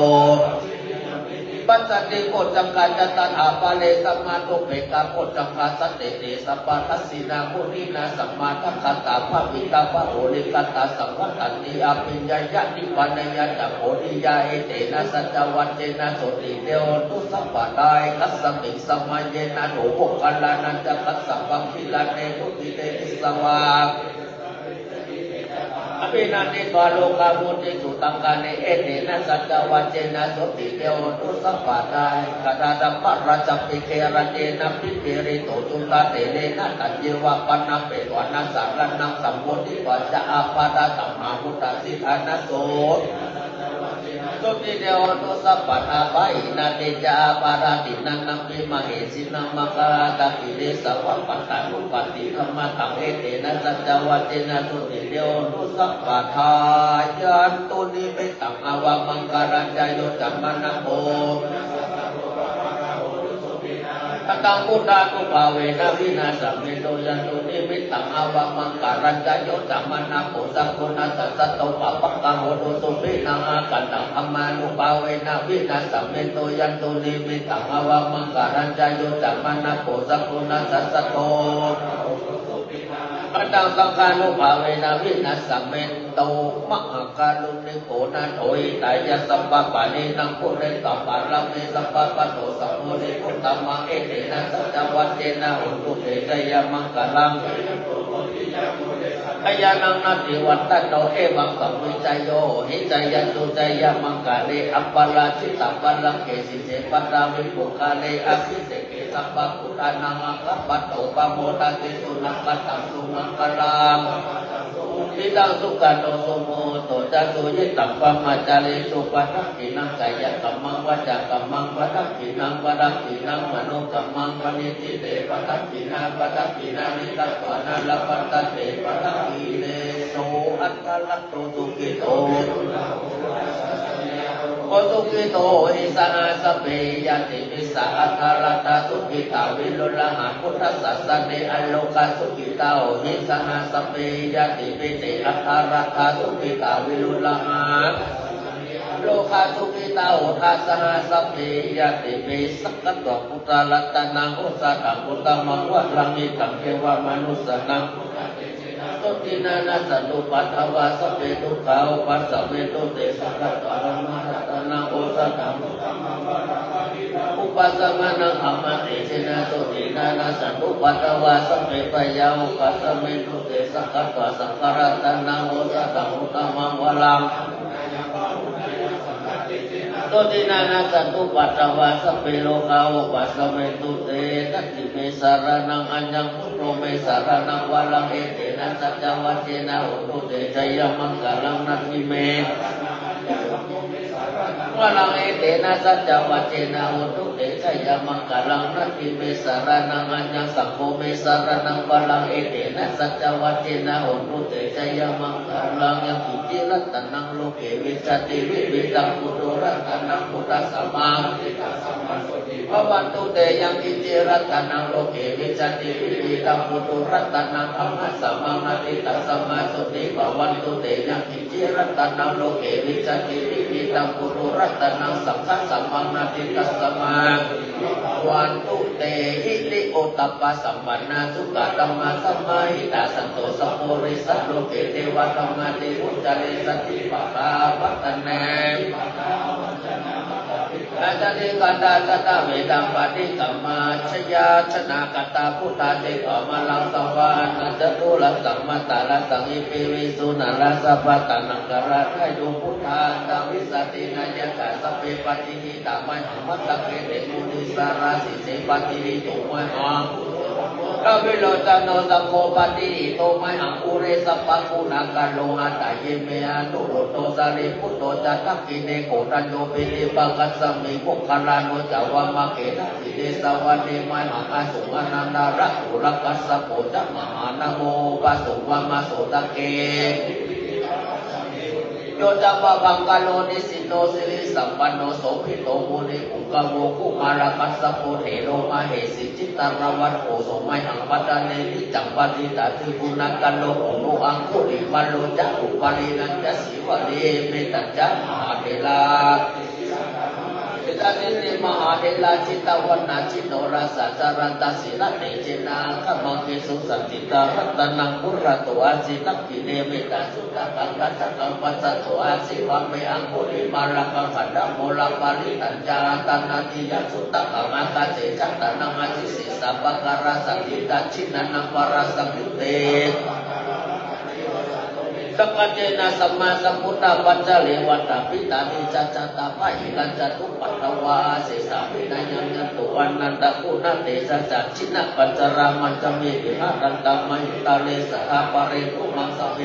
ปัสสติโกจังกาจตัถาปะเลสัมมาตุเปกาโกจังกาสัตเตเตสัพพะทัสสินามุนีนาสัมมาทัคคตาภะวิตาภะโหริกัตตาสัมวัตติอภิญญายะนิพพานยะจักโหริยาเอเตนะสัจจวัจเจนะโสติเตโอตุสัพพะตายคัสสมิสัมมาเยนะโหโภคัลลานันจะคัสสะปังคิลาเนทุติเตติสวาอภินันติกาโลกามุติสุตังกาเนเอเตนะสัจจวัจเจนะโสติเตโอตุสัพพะตายกตาดัมปะราชปิเกระเตนะปิเกริโตจุลาเตเลนะตัจเยวะปันนะเปวานะสารนังสัมโพธิปัจจะอาปาตาสัมมาพุทธสิทานะโสสุติเดโอตุสัพพะตาปะอินาติจาปาราตินันนัมปิมเหสินัมมะกะตะกิเลสวัปปัตตานุปัตติธัมมะตังเอเตนะสัจจวัจเจนะสุติเดโอตุสัพพะทายันตุนิมิตังอวะมังการัญจโยจัมมะนะโมตังพุทธานุภาเวนะวินาศเมโตยันตุนิมิตังอวะมังการัญจโยจัมมะนะโมสังโฆนะสัสสะโตปะปะกังโหตุสุปินังอากันตังธัมมานุภาเวนะวินาศเมโตยันตุนิมิตังอวะมังการัญจโยจัมมะนะโมสังโฆนะสัสสะโตปัตตังสังฆานุภาเวนะวินัสสเมนโตมหาการุณิโกนะโถยตายะสัพพะปะเนนังปุเรตัมปะละเมสัพพะปะโตสัมโมเนพุทธัมมังเอเตนะสัจจวัจเจนะอุตุเตชยมังคลังอาญานังนาติวัตตโนเอวังสัมวิจัยโยหิจัยยันตุจัยมังคาเลอัปปะลาชิตัปปะลังเกสิเสปะรามิปุคาเลอภิเสเกสัพพะพุทธานังอัปปะโตปะโมทะเตสุนังปัตตังสุมังคลังทิตังสุขันโตสุโมโตจัตุยิตังปะมาจาริสุปะทักขินังกายกัมมังวจกัมมังปะทักขินังปะทักขินังมโนกัมมังปณิทิเตปะทักขินาปะทักขินานิตัสสะนะละปัตตะเตปะทักขิเนโสอัตตะลัตโตสุขิโต โอสุขิโตหิสหสเปยติวิสาอัตถารัตสุขิตาวิรุลหะพุทธสัสสเนอโลกาสุขิตาหิสหสเปยติวิเตอัตถารัตสุขิตาวิรุลหะโลกาสุขิตาโอทัสสหสเปยติวิสักกัตตพุทธรัตนังอุสสะพุทธมังวัลังมิตังเทวมนุสนังตุตินานาสันตุปัฏฐวาสเปตุขาวปัสสเมตุเตสักกัตตะรัมรัตนังอุสสะอุปสัมมานังอัมมะเตเชนะตุตินานาสันตุปัฏฐวาสเปปยาอุปัสสเมตุเตสักกัตตะสังฆรัตนังอุสสะมุตตมังวะลังตุตินานาสันตุปัฏฐวาสเปโลกาอุปัสสเมตุเตตัตติเมสารนังอัญญังพุทโธเมสารนังวะลังเอเตนะสัจจวัจเจนะโหตุเตชัยมังคลังนัตถิเมวะลังเอเตนะสัจจวัจเจนะโหตุเตชัยมังคลังนัตถิเมสารนังอัญญังสังโฆเมสารนังวะลังเอเตนะสัจจวัจเจนะโหตุเตชัยมังคลังยังกิจิรัตนังโลเกวิสัตติวิวิตังพุทโธรัตนังพุทธัสสะมังภวันตุเตยังกิจิรัตนังโลเกวิสัตติวิวิตังพุทโธรัตนังธัมมัสสะมังนาติตัสสะมาสุติภวันตุเตยังกิจิรัตนังโลเกวิสัตติวิวิตังพุทโธรัตนังสังฆัสสะมังนาติตัสสะมาวันตุเตหิริโอตัปปะสัมปันนาสุขตัมมาสัมมาหิตาสันโตสัพโพริสัตโลเกเทวะธัมมาติอุจจาริสัตติปะกาปัตตเนอาจาริกันดาจตเวดังปฏิกัมมาชยาชนะกตาพุทธาเตกอมาลังสวานัจตุลัสสัมมาตาลัสสังอิปิวิสุนาลัสสะปัตตานังกราทายโยพุทธาตังวิสัตตินัยกะสัพเพปฏิหิตามัยหัมมัตตะเกเตมุนิสาราสิเสปฏิหิตุมัยหังเราวิโรจโนสัมโฆปฏิหิโตมัยหังอุเรสัพพะกุณากาโลหะตายเมอานุโรโตสาริพุทโตจัตตักขิเนโกตัญโยปิติปังกัสสมิมุขลานุจาวามะเกนะติเดสวะเนมัยหังอาสุอานันดาระอุรกัสสะโพจัมหานะโมปัสสุวะมะโสตะเกโยจัปปังกาโลนิสิโนสิริสัมปันโนโสภิโตโมนิอุกโมกุมาราคัสสะโพเถโรมะเหสิจิตตารวัตโกโสมัยหังปัตตาเนนิจังปฏิตาทิปุณกโลโอโนอังคุริวัลโลจักขุปารินันจะสิวะเรเมตัจจมหาเทลาจิตานิริมหาเทลาจิตาวันนาจิโนราสาจารันตศิลเนเจนาขมังเกสุสันติตารัตนังปุระโตอาสิตักขิเนเมตาสุตตะกังกัสสะกังปัสสะโตอาสิวังเมอังคุริมารังกังขันดะโมลังปาริตัญจาตันนาติยสุตตะกังอาคาเจจัตตานังอาจิสิสัพพะการะสังกิตาชินันนังปาราสังยุเตสังฆเจนะสัมมาสัมพุทธะปัจจเลวัตตปิตานิจัจจตาภะหิรัญจตุปัตตวาเสสามินายังยันตุวันนันตะกุณเตสัจจชินะปัจจรามันจเมวิหารันตมหิตาเลสหปะเรตุมังสเว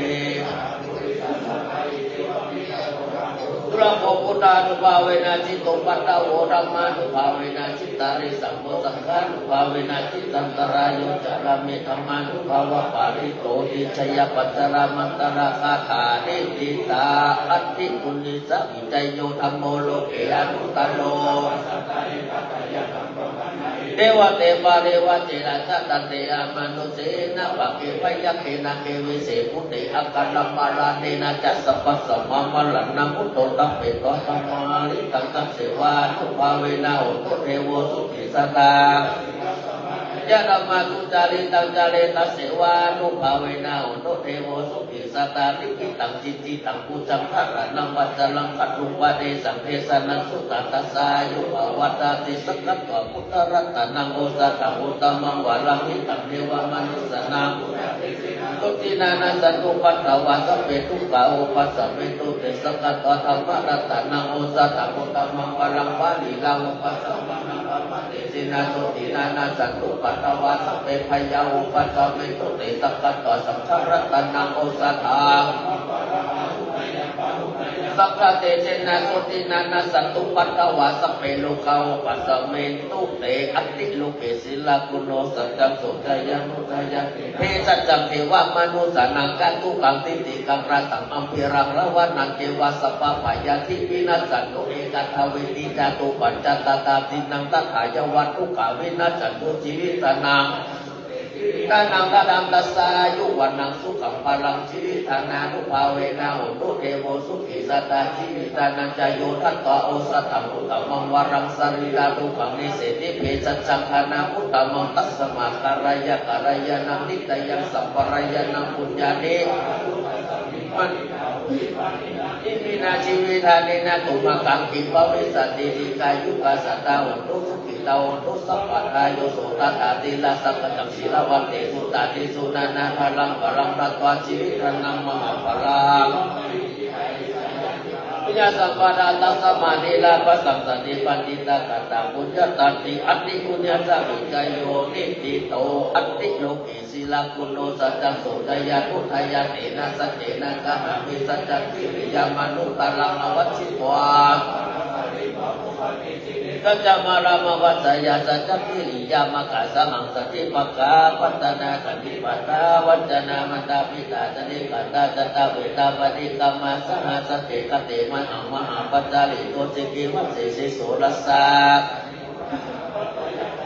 ตุลังโภพุทธานุภาเวนะจิตโตปัตตะโวธัมมานุภาเวนะจิตตาริสัมโพสังฆานุภาเวนะจิตตันตรายโยจารามิธัมมานุภาวะปาริโตติชยปัจจรามันตระคาถาเนติตาอัตติปุณิสะวิจัยโยธัมโมโลเกอนุตตโลเทวะเทวะเรวะเจนะสัตตเตอะมนุเสนะวะเกพยัคเขนะเกวิเสพุทธิอักขลัมมาราเนนะจัสสะปัสสะมะมะลันนะพุทโธตัพเปโตสัมมาลิตังตัสเสวะนุภาเวนะโอตุเทโวสุขิสตายะธัมมาตุจาริตังจาริตัสเสวะนุภาเวนะโอตุเทโวสุขิสตาลิกิตังจิตติตังปุจังภะระนังวัจจลังคัตถุปะเดสังเทสนังสุตตัสสายุภวัตตติสักกัตถะพุทธรัตนังโอสถะอุตตมังวะลังมิตังเทวมนุสนังตุตินานัสันตุปัตตวาสัพเพทุกขาโอปัสสะเมตุเตสักกัตถะธรรมรัตนังโอสถะอุตตมังวะลังปาลิลังอุปัสสะมังนังปัมมะเตสินาตุตินานัสันตุปัตตวาสัพเพพยาโอปัสสะเมตุเตสักกัตถะสังฆรัตนังโอสถะ สัพพะเตเจนะโสตินานาสันตุปัตตวาสัพเพโลกาปัสสะเมตุเตอัตติโลเกศิลากุโนสัจจังโสจายานุจายาเทสัจจังเทวมนุสานังกัตุกังติติกังราตังอัมพิรังละวานังเทวาสัพพะปายาทิวินัสสันตุเอกัตถเวติจาตุปัญจตตาตินังตัทธายวัตถุกาวินัสสันตุชีวิตนังตานังตาดังตัสสายุวันนังสุขังพลังชีวิตานานุภาเวนะอุตุเทโวสุขิสัตตาชีวิตานันจโยทัตตะโอสัตถังอุตตมังวรังสรีราตุขังนิเสติเพสัจจังคานาอุตตมังตัสสมาการายานังนิตยังสัมปรายานังปุญญาเนมันอิมินาชีวิตานินาตุมากังกิปวิสัตติติกายุกาสัตตาอุตุสุขิตาอุตุสัพพะทายโยโสตตาติลาสัพพะจักศิลวัตเตสุตติสุนานาพลังพลังรัตวาชีวิตนังมหาพลังปุญญาสัมปดาตัสมานิลาภสัมสติปันติตากตาปุญญาตันติอัตติปุญญาสัมมิกายโยนิติโตอัตติโลกิศิลากุโนสัจจังโสดายานุทายาเตนะสัจเจนะกะหามิสัจจกิริยามนุตตลังอวัชชิตวาสัจจมารามาวัจยาสัจจกิริยามกะสังสติปะกาปัตตนาสติปัตตาวัจนามันตาปิตาสติกัตตาจตเวตาปฏิกรรมสหสติกเตมหังมหาปัจจาริโตสิกิวัสสิโสรัสสะ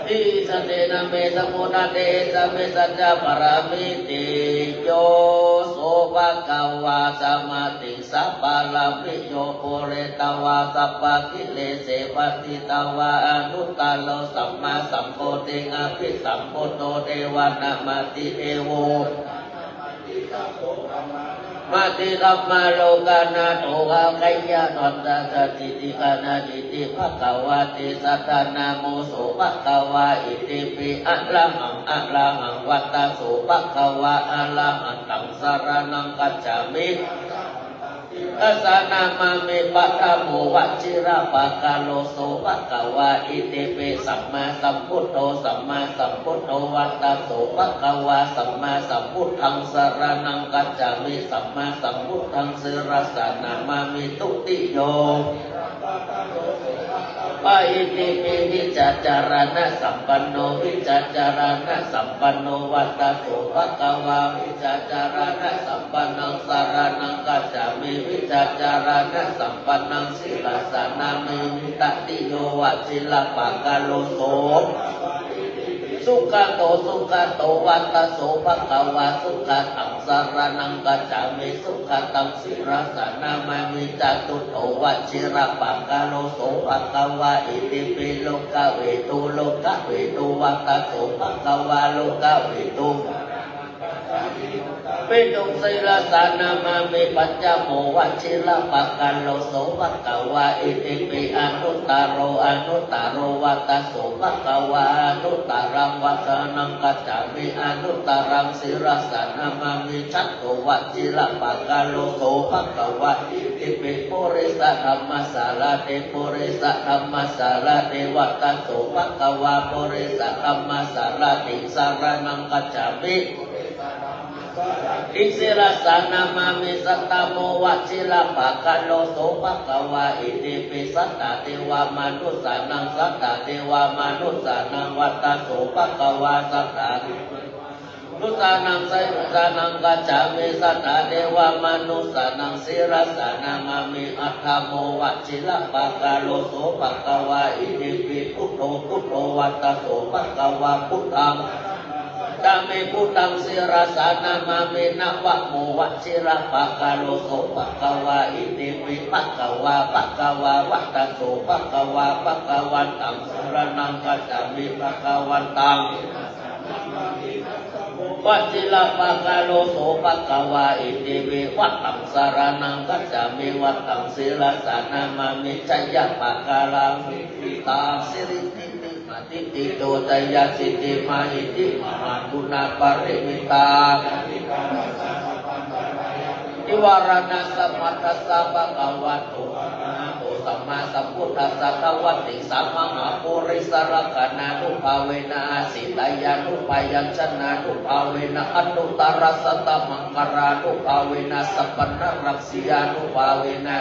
อิสเตนะเมสมุนาเตสะเมสัจจปรามิติโยโสภะคะวาสัมมาติสัพพะลาภิโยโพเรตวาสัพพะกิเลเสปฏิตวาอนุตตโลสัมมาสัมโพธิงอภิสัมโพโตเทวานามาติเอโวมาติธัมมาโลกานาโตหะไคยะนันตสติติกานาจิติภควาติสัทธานาโมโสภควาอิติปิอะระหังวัตตโสภควาอะระหังตังสรณังกัจฉามิตัสสะนามามิปัฏฐโมวชิระปะกาโลโสภควาอิติปิสัมมาสัมพุทโธสัมมาสัมพุทโธวัตตโสภควาสัมมาสัมพุทธังสรณังกัจฉามิสัมมาสัมพุทธังสิรสะนามามิตุติโยปะอิติปิวิจจารณะสัมปันโนวิจจารณะสัมปันโนวัตตโสภควาวิจจารณะสัมปันนังสรณังกัจฉามิวิจจารณะสัมปันนังสิรสะนามิตติโยวชิลปะกาโลโสสุขโตวัตตโสภควาสุขตังสรณังกัจฉามิสุขตังสิรสะนามามิจตุโตวชิระปะกาโลโสภควาอิติปิโลกะเวตุวัตตโสภควาโลกะเวตุปิตุสิรสะนามามิปัญจโมวชิระปะกาโลโสภควาอิติปิอนุตตโรวัตตโสภควาอนุตตรังวัฏนังกัจฉามิอนุตตรังสิรสะนามามิชัตโตวชิระปะกาโลโสภควาอิติปิปุริสธรรมสารเตปุริสธรรมสารเตวัตตโสภควาปุริสธรรมสารติสารนังกัจฉามิอิสิรสะนามามิสัตตโมวชิระปะกาโลโสภควาอิติปิสัตตเทวามนุสานังสัตตเทวามนุสานังวัตตโสภควาสัตตนุสานังไสนุสานังกัจฉามิสัตตเทวามนุสานังสิรสะนามามิอัตถโมวชิระปะกาโลโสภควาอิติปิพุทโธวัตตโสภควาพุทธังตาเมพุตังสิรสานามาเมนะวะโมวชิระปะกาโลโสภควาอิติปิภควาวัตตโสภควาภควันตังสรณังกัจฉามิภควันตังวัชิระปะกาโลโสภควาอิติปิวัตตังสรณังกัจฉามิวัตตังสิรสานามาเมชยปะกาลังตาสิริติติโตตยาสิติมาหิติมหากุณาปริมิตานิวารณะสัมมัตตสัพพะวัตโตโอสัมมาสัมพุทธัสสะภะวัตติสัมมาปุริสรกนานุภาเวนะสิตายานุปายัญชนะนุภาเวนะอนุตตรัสสตมังคารานุภาเวนะสัพพะรักษิยานุภาเวนะ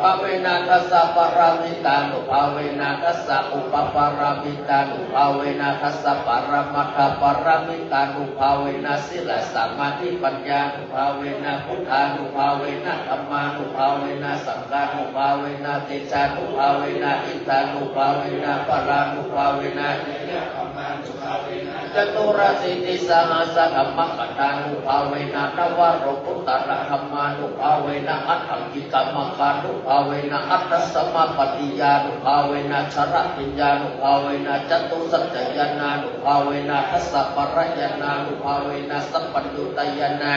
ภาเวนะทัสสะปะรามิตานุภาเวนะทัสสะอุปปารามิตานุภาเวนะทัสสะปะรามัทธปะรามิตานุภาเวนะศีลสมาธิปัญญานุภาเวนะพุทธานุภาเวนะธัมมานุภาเวนะสังฆานุภาเวนะเตชานุภาเวนะอิทานุภาเวนะปะรานุภาเวนะจตุรสิทธิสหัสธรรมกัตตานุภาเวนะนวโรกุตตรธรรมานุภาเวนะอัตถังกิกรรมกานุภาเวนะอัตตสมาปฏิญานุภาเวนะชรปิญญานุภาเวนะจตุสัจจยานานุภาเวนะทัสสะปรยานานุภาเวนะสัพพัญญุตยานา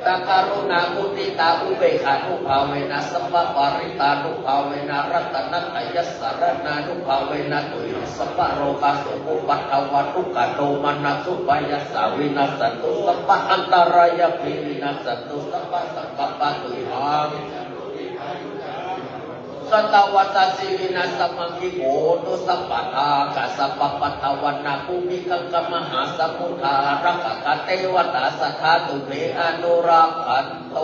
ตาการุณามุติตาอุเบกขานุภาเวนะสัพพปาริตานุภาเวนะรัตนัตยัสสารนานุภาเวนะตุยสัพพโรกาสุปุปัตถวาทุกขโทมานะสุปยัสสาวินัสสันตุสัพพอันตรายภิวินัสสันตุสัพพสัพพปะตุยหาสัตวัตสิวินัสมังคิโกตุสัพพะอากัสสัพพะตะวันนาภูมิกังกมหาสมุทารักขะเทวตาสัทธาตุเมอนุราคันโต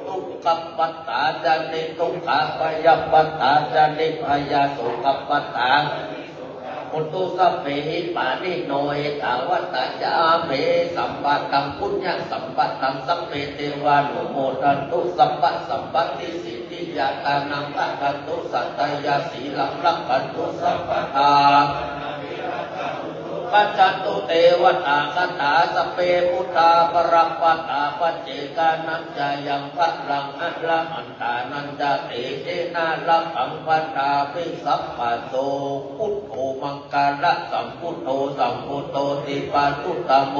ทุกขปัตตาจานิทุกขปยปัตตาจานิพยาสุขปัตตาปุตุสัพเพหิปานิโนเอตาวัตตาจาเมสัมปัตตังปุญญสัมปัตตังสัพเพเทวานุโมทันตุสัพพะสัมปติสิทธิยาตานังรักขันตุสัตยาสีลังรักขันตุสัพพะทาปัจจันตุเทวตาคตาสเปพุทธาปรัปปตาปัจเจกานัญจายังพลังอัลละหันตานัญจเตเจนาลักขังพันธาภิสัพพะโสพุทโธมังกาละสัมพุทโธสัมพุทโธติปาตุตโม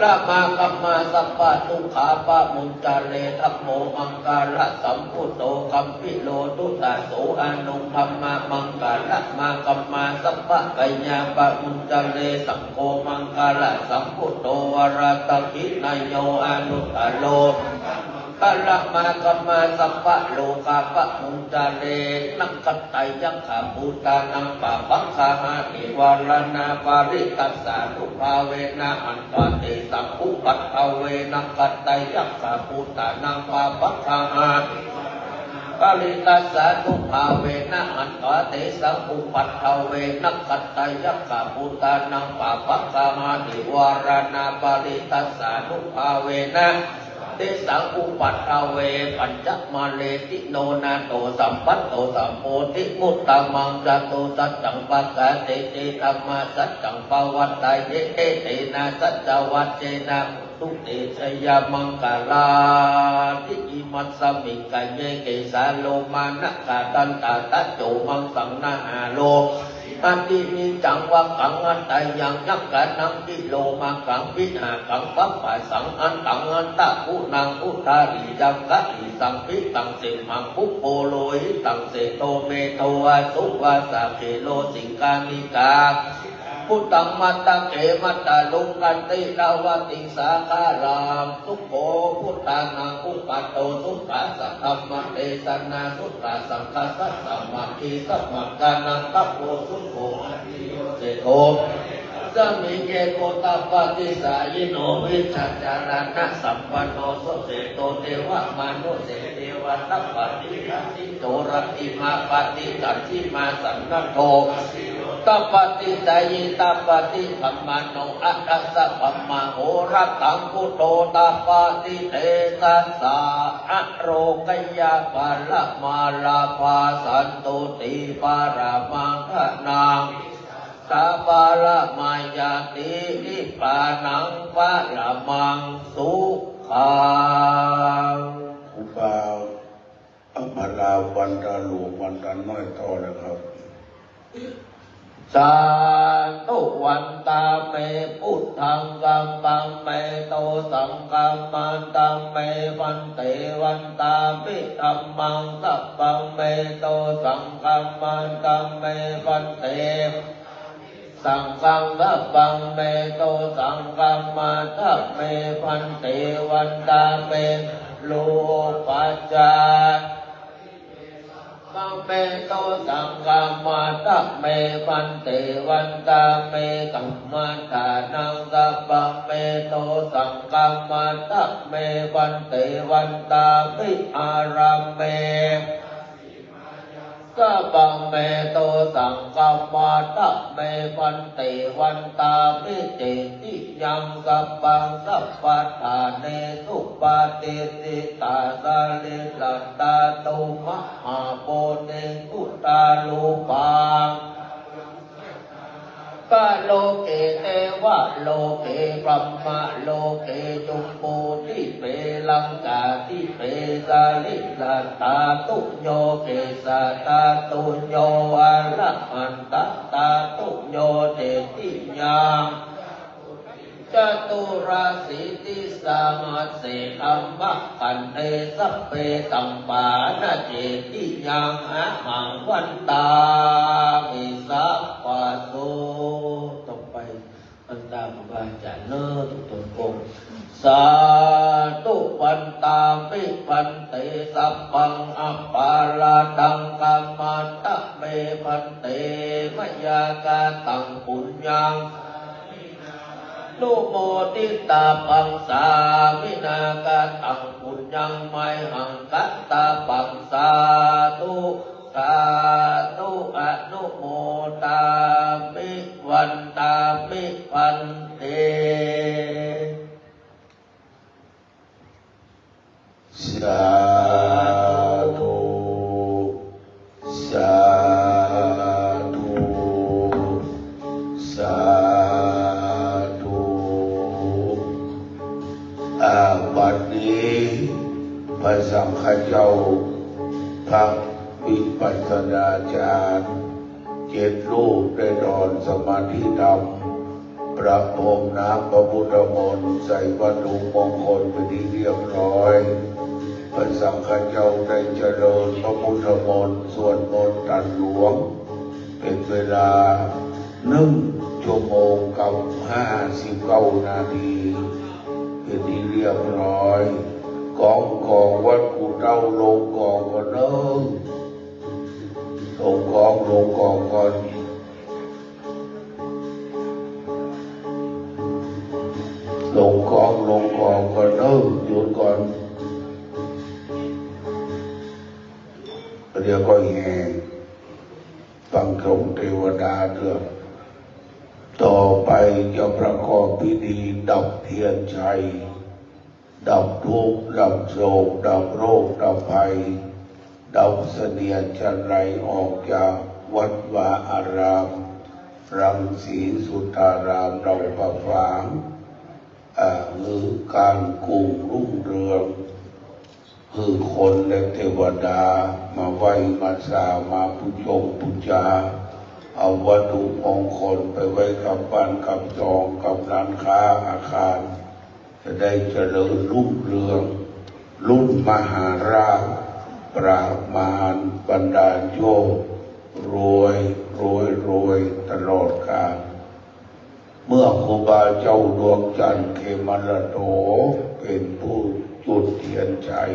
ละมาคัมมาสัพพะทุกขาปะมุญจาเลธัมโมมังกาละสัมพุทโธคัมปิโลตุตะโสอนุธัมมามังกาละมาคัมมาสัพพะกัญญาปะมุญจาเลสังโฆมังกาละสัมพุทโธวราตกินายโยอนุตตโลกะละมาคัมมาสัพพะโลกาปะมุญจาเลนักขัตไตยังขาภูตานังปะปังคาหานิวารณาปาริตัสสานุภาเวนะอันตเตสัพพุปัตถเวนักขัตไตยังขาภูตานังปะปังคาหาปาริตัสสานุภาเวนะอันตเตสัพพุปัตถเวนักขัตไตยังขาภูตานังปะปังคาหานิวารณาปาริตัสสานุภาเวนะเตสังอุปัตถเวปัญจมาเลติโนนาโตสัมปัตโตสัมโพธิมุตตะมังจัตโตสัจจังปัสสะเตเตธัมมาสัจจังปวัตตายเตเตนะสัจจวัจเจนะทุเตชยมังกาลาทิอิมัสสมิกัญเยเกสาโลมานะกาตันตาตัจโจมังสังนาหาโลอันตินิจังวะกังอันตายังยักกันนังกิโลมากังพิหากังปัปปะสังอันตังอันตะกุนังอุทาริยังกะอิสังพิตังเสมังปุโปโลหิตังเสโตเมโทวะสุวะสะเกโลสิงกานิกาพุทธังมัตตะเขมัตตะลุงกันติลาวติสาคาลามสุโขพุทธานังอุปัตโตสุขะสัทธัมมะเตสนาสุตตะสังฆัสสะสัมมาทิสัมมาทานังตัพโพสุโขเจโตสมิเกโกตปะติสายิโนวิชัจจานะสัมปันโนสุเสโตเทวะมนุเสเทวะตัปปะติสันติโตรติมาปฏิสันติมาสันนโทตัปปะติสายิตัปปะติธัมมโนอัตตสะปัมมาโหรัตตังพุทโธตัปปะติเตสัสสะอะโรกัยยาปะละมาลาภาสันตุติปารามังคะนังสาปาละมายาตินิพพานังปะละมังสุขังอุปาอัปปลาวันตาหลวงวันตาน้อยต่อเลยครับสาธุวันตาเมพุทธังกัมปังเมโตสังกัมมันตังเมวันเตวันตาปิธัมมังสัพพังเมโตสังกัมมันตังเมวันเตสังฆังสัพพังเมโตสังกัมมันตังเมวันเตวันตาเมโลปัจจา ปังเมโตสังฆมาตะเมปันเตวันตาเมกัมมัฏฐานังสัพพังเมโตสังฆมาตะเมปันเตวันตามิอารัมเมสัพพังเมโตสังฆมาตะเมปันเตวันตามิเจติยังสัพพังสัพพัทธาเนสุปาติติตาสาลิลัตตาตุมหาโพเนกุตาลูปังกะโลเกเทวะโลเกพรหมโลเกจุมปูติเปลังกาติเปสาลิลัตตาตุโยเกสัตตาตุโยอะระหันตตาตุโยเจติยังจตุราสีติสามัสเสธัมมะกันเตสัพเพตัมปานะเจติยังอะหังวันตามิสัพพะโสต่อไปอันตามบาจาเนตุตนกงสาธุปันตาปิปันเตสัพพังอัปปาลาดังกัมมัตตะเมปันเตมยากาตังปุญญังนุโมติตาปังสามินากาตังปุญญังไมหังกัตตาปังสาธุสาธุอนุโมตามิวันตามิปันเตสาธุสาธุสาธุบัดนี้พระสังฆเจ้าพระวิปัสสนาจารย์7 รูปได้นอนสมาธิธรรมประพรมน้ำพระพุทธมนต์ใส่วัตถุมงคลเป็นที่เรียบร้อยพระสังฆเจ้าได้เจริญพระพุทธมนต์สวดมนต์ตรัสหลวงเป็นเวลา1 ชั่วโมงกับ59 นาทีเป็นที่เรียบร้อยกองวัดกูเต้าลงกองก่อนลงกองก่อนลงกองก่อนหยุดก่อนเดี๋ยวก็แห่ฟังคำเทวดาเถอะต่อไปจะประกอบพิธีดับเทียนชัยดับทุกข์ดับโศกดับโรคดับภัยดับเสนียดจันไรออกจากวัดวาอารามรังสีสุทธารามเราประฝางหรือการกุ่งรุ่งเรืองคือคนและเทวดามาไหว้มาสามาพุชงพุจาเอาวัตถุมงคลไปไว้กับบ้านกับจองกับร้านค้าอาคารจะได้เจริญรุ่งเรืองรุ่นมหาราชปราบมารบรรดาลโชครวยตลอดกาลเมื่อครูบาเจ้าดวงจันทร์เขมรโตเป็นผู้จุดเทียนชัย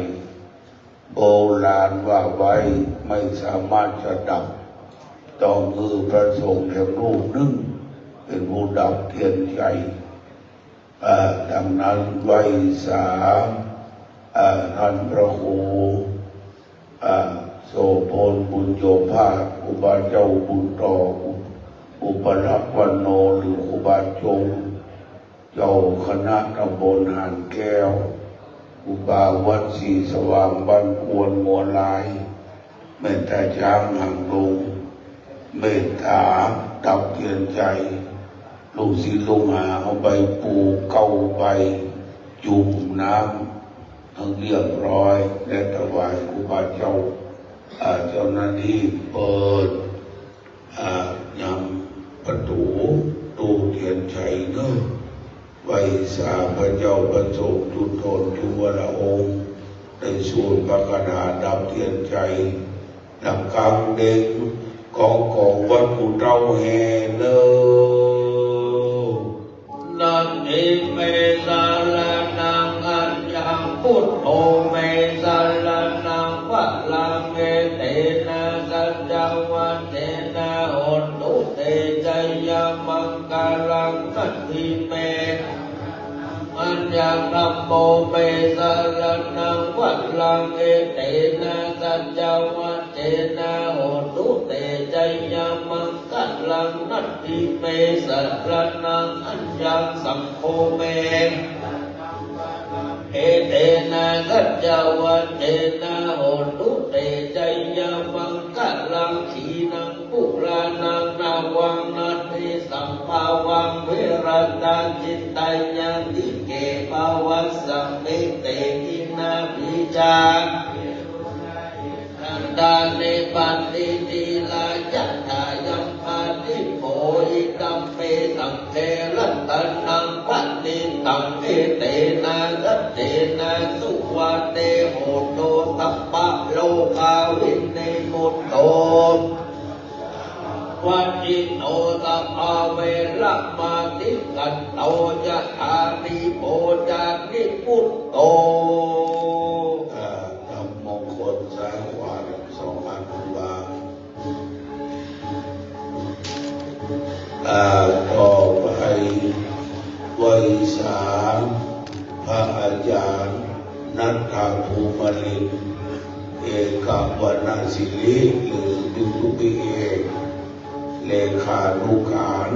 โบราณว่าไว้ไม่สามารถจะดับต้องคือพระสงฆ์แห่งรูปหนึ่งเป็นผู้ดับเทียนชัยดังนั้นไว้สามท่านพระครูโสพลบุญโยภาคครูบาเจ้าบุญต่ออุปลักษวันโนหรือครูบาจงเจ้าคณะตำบลหานแก้วครูบาวัดศรีสว่างบ้านควรมัวลายเมตตาช้างหังลุงเมตตาดับเทียนใจลูกศิษย์ลูกหาเอาใบปูเก้าใบจุ่มน้ำทั้งเรียบร้อยและถวายครูบาเจ้าเจ้าหน้าที่เปิดยำประตูตู้เทียนชัยเนอะไว้สาพระเจ้าประสงค์จุดโทนจุวรองค์ได้สูตรพระคาถาดับเทียนชัยดับกลางเด่นกองวัดกูเต้าแห่เนอะนันทิเมสารนังอัญญังพุทโธเมสารนังวะลังเกเตนะ จวัตเตนะโหตุเตจยมังคลังนัตถิเมอัญญคัมโมเปสารนังวัดลังเอเตนะสัจจวัตเตนะโหตุเตจยมังคลังนัตถิเมสารนังอัญญสัมโฆเมเอเตนะสัจจวัตเตนะโหตุเตจยมังคลังขีนังปุรานังนาวังนัตถิสัมภาวังเวรัตตังจิตตัญญังติเกภาวัสสัมเมเตกินาภิจานันดาเนปันติติลาจัตถายัมปาติโภอิตัมเปตังเทรัตตันังปันติตังเอเตนะสัตเตนะสุวัตเตโหโตตัปปะโลกาวินเนมุตโตวัจจิโนตัปปะเวระมาติกันโตยะธานิโพจานิพุตโตทำมงคลซ้ายขวาสองอันวางต่อไปวัยสามพระอาจารย์นัทธาภูมิลินเอกวนาศิริหรือดุตุปิเอกเลขานุการ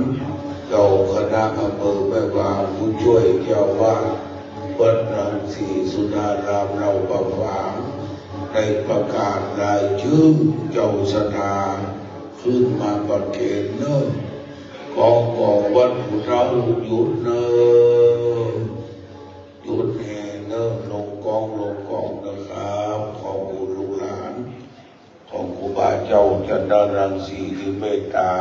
เจ้าคณะอำเภอแม่วางผู้ช่วยเจ้าวาดวัดรังสีสุนารามเราประฝางได้ประกาศรายชื่อเจ้าสนาขึ้นมาประเคนเนอะกองวัดเราหยุดเนอะหยุดแห่เนอะลงกองนะครับของบุญลูกหลานของครูบาเจ้าจันทรังสีที่เมตตา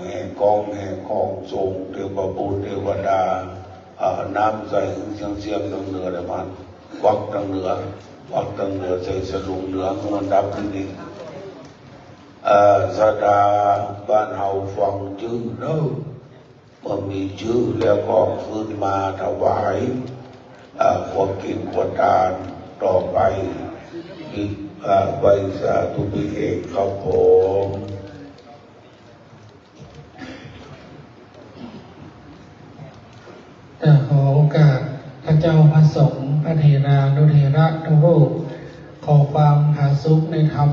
แห่กองทรงเทวบุตรเทวดาน้ำใส่เสียงทางเหนือเลยมันวักทางเหนือใส่สลุงเหนือมันดับขึ้นดิสดาบ้านเฮาฟังชื่อเนอะเมื่อมีชื่อแล้วก็ขึ้นมาถวายความกินความทานต่อไปอีกใบสาธุปิเอกครับผมขอโอกาสพระเจ้าพระสงฆ์พระเถรานุเถระทุกรูปขอความผาสุกในธรรม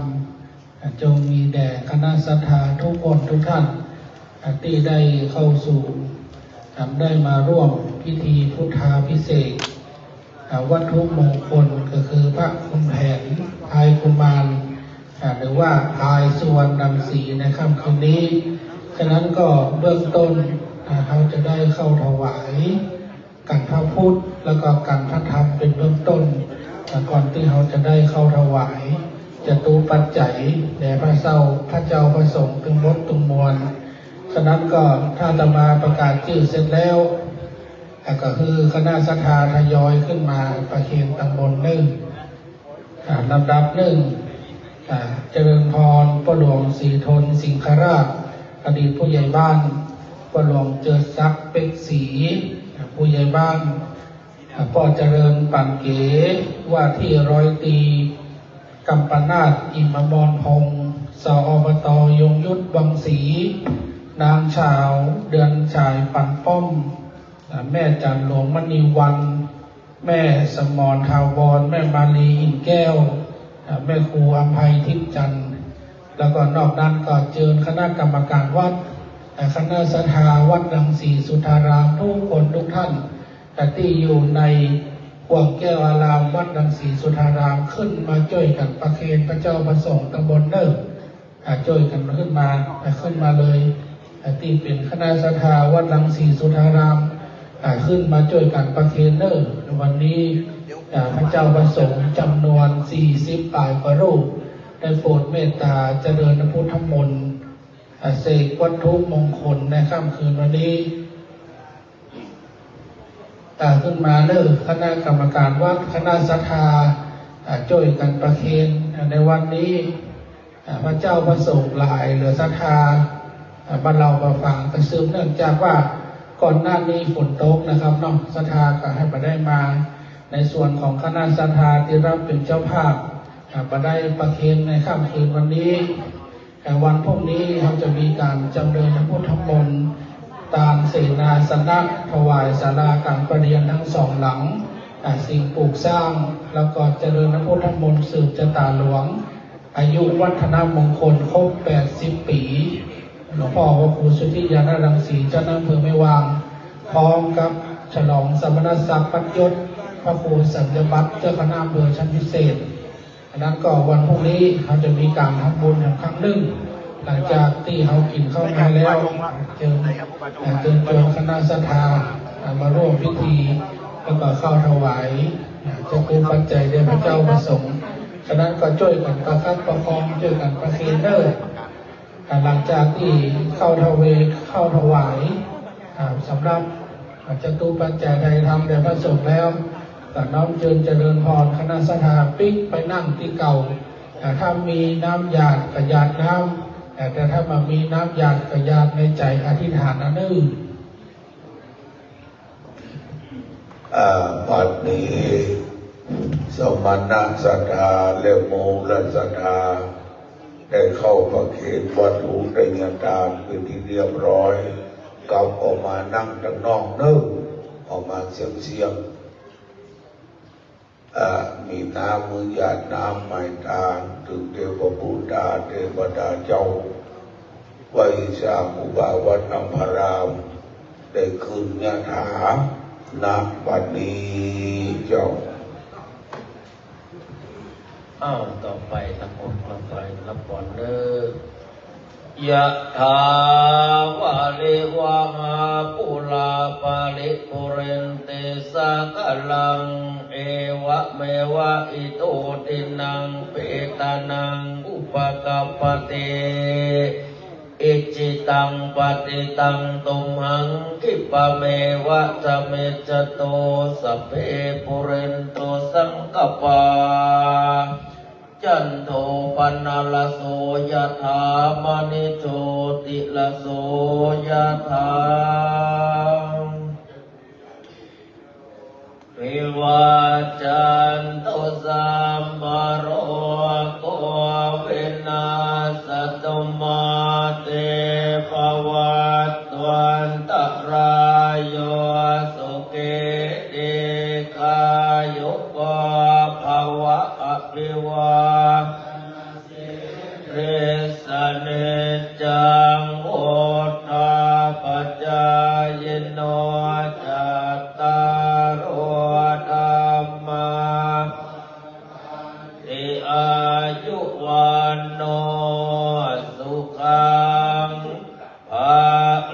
จงมีแด่คณะศรัทธาทุกคนทุกท่านที่ได้เข้าสู่ได้มาร่วมพิธีพุทธาภิเษกวัตถุมงคลก็คือพระคุณแผนพายกุมารหรือว่าพายสุวรรณรังสีในค่ำคืนนี้ฉะนั้นก็เบื้องต้นเขาจะได้เข้าถวายกันพระพุทธแล้วก็กันพระธรรมเป็นเบื้องต้นก่อนที่เขาจะได้เข้าถวายจตุปัจจัยแด่พระเจ้าพระสงฆ์ถึงมดตุงมวลฉะนั้นก็ถ้าจะมาประกาศชื่อเสร็จแล้วก็คือคณะศรัทธาทยอยขึ้นมาประเคนตำบลหนึ่งลำดับหนึ่งเจริญพรพ่อหลวงศรีทนสิงคราชอดีตผู้ใหญ่บ้านพ่อหลวงเจิดศักดิ์เป็กศรีผู้ใหญ่บ้านพ่อเจริญปั่นเก๋ว่าที่ร้อยตีกัมปนาถอิมมรพงศ์สอบต.ยงยุทธวังศรีนางชาวเดือนชายปั่นป้อมแม่จันหลวงมณีวันแม่สมรทาวรแม่มาลีอินแก้วแม่ครูอภัยทิพย์จันทร์แล้วก็นอกนั้นก็เชิญคณะกรรมการวัดคณะศรัทธาวัดรังสีสุทารามทุกคนทุกท่านที่อยู่ในห่วงแก้วอารามวัดรังสีสุทารามขึ้นมาช่วยกันประเคนพระเจ้าพระสงฆ์ตำบลเนิ่งช่วยกันขึ้นมาเลยที่เป็นคณะศรัทธาวัดรังสีสุทารามขึ้นมาช่วยกันประเคนเนิ่งวันนี้พระเจ้าพระสงฆ์จำนวน40ปลายกว่ารูปได้โปรดเมตตาเจริญพุทธมนต์เสกวัตถุมงคลในค่ำคืนวันนี้ขึ้นมาเลิกคณะกรรมการวัดคณะศรัทธาช่วยกันประเคนในวันนี้พระเจ้าพระสงฆ์หลายเหลือศรัทธาบ้านเราประฟังแต่ซึมเนื่องจากว่าก่อนหน้านี้ฝนตกนะครับน้องศรัทธาก็ให้มาได้มาในส่วนของคณะศรัทธาที่รับเป็นเจ้าภาพ บันไดประเคนในค่ำคืนวันนี้แต่วันพรุ่งนี้เขาจะมีการจำเริญพระพุทธมนต์ตามเสนาสนะถวายศาลาการประเรียนทั้งสองหลังสิ่งปลูกสร้างแล้วก็เจริญพระพุทธมนต์สืบชะตาหลวงอายุวัฒนมงคลครบ80 ปีหลวงพ่อพระครูสุทธิยานรังสีเจ้าหน้าอำเภอแม่วางพร้อมกับฉลองสมณศักดิ์ปัจยศพระครูสัญญบัตรเจ้าคณะอำเภอชั้นพิเศษอันนั้นก็วันพรุ่งนี้เขาจะมีการทำบุญครั้งหนึ่งหลังจากที่เขากินข้าวมาแล้วเชิญชวนคณะศรัทธามาร่วมพิธีแล้วก็เข้าถวายจะเป็นปัจจัยแด่พระเจ้าประสงค์ฉะนั้นก็ช่วยกันประคับประคองช่วยกันประเคนเด้อหลังจากที่เข้าถวายสำหรับจะตูปัจจัยใดทำแด่พระสงฆ์แล้วก็น้อมเจริญพรคณะศรัทธาปิ๊กไปนั่งที่เก่าถ้ามีน้ำหยาดกระยาดน้ำแต่ถ้ามามีน้ำหยาดกระยาดในใจอธิษฐานนั่นเองบัดนี้สมณศรัทธาและโมลศรัทธาได้เข้าประเคนวัตถุได้เงินตามเป็นที่เรียบร้อยกลับออกมานั่งด้านนอกเนิ่งออกมาเสียงมีน้ำมือหยาดน้ำไม้ตาถึงเทพบุตรเทวดาเจ้าไว้สร้างอุบาวัดอัมพรามได้คืนญาถาณบัดนี้เจ้าต่อไปทั้งหมดมาไปรับก่อนเด้อยะถาวะลิวะหาปุราปาริปุเรนติสากลังเอวะเมวะอิโตตินังเปตานังอุปกัปปติอิจิตังปฏิตังตุมหังคิปะเมวะจะเมจโตสัพเพปุเรนโตสังกปาจันโทปนะละโสยถามณิโชติละโสยถาวิวาจันตุสัมมาโรโควินาศตุมาเตภวัตวันตรายโยสุเกติกายุโกภวะอภิวาเรสเนจังโอทาปัจจายโนจัตตารโอธรรมาติอายุวันโนสุขังภา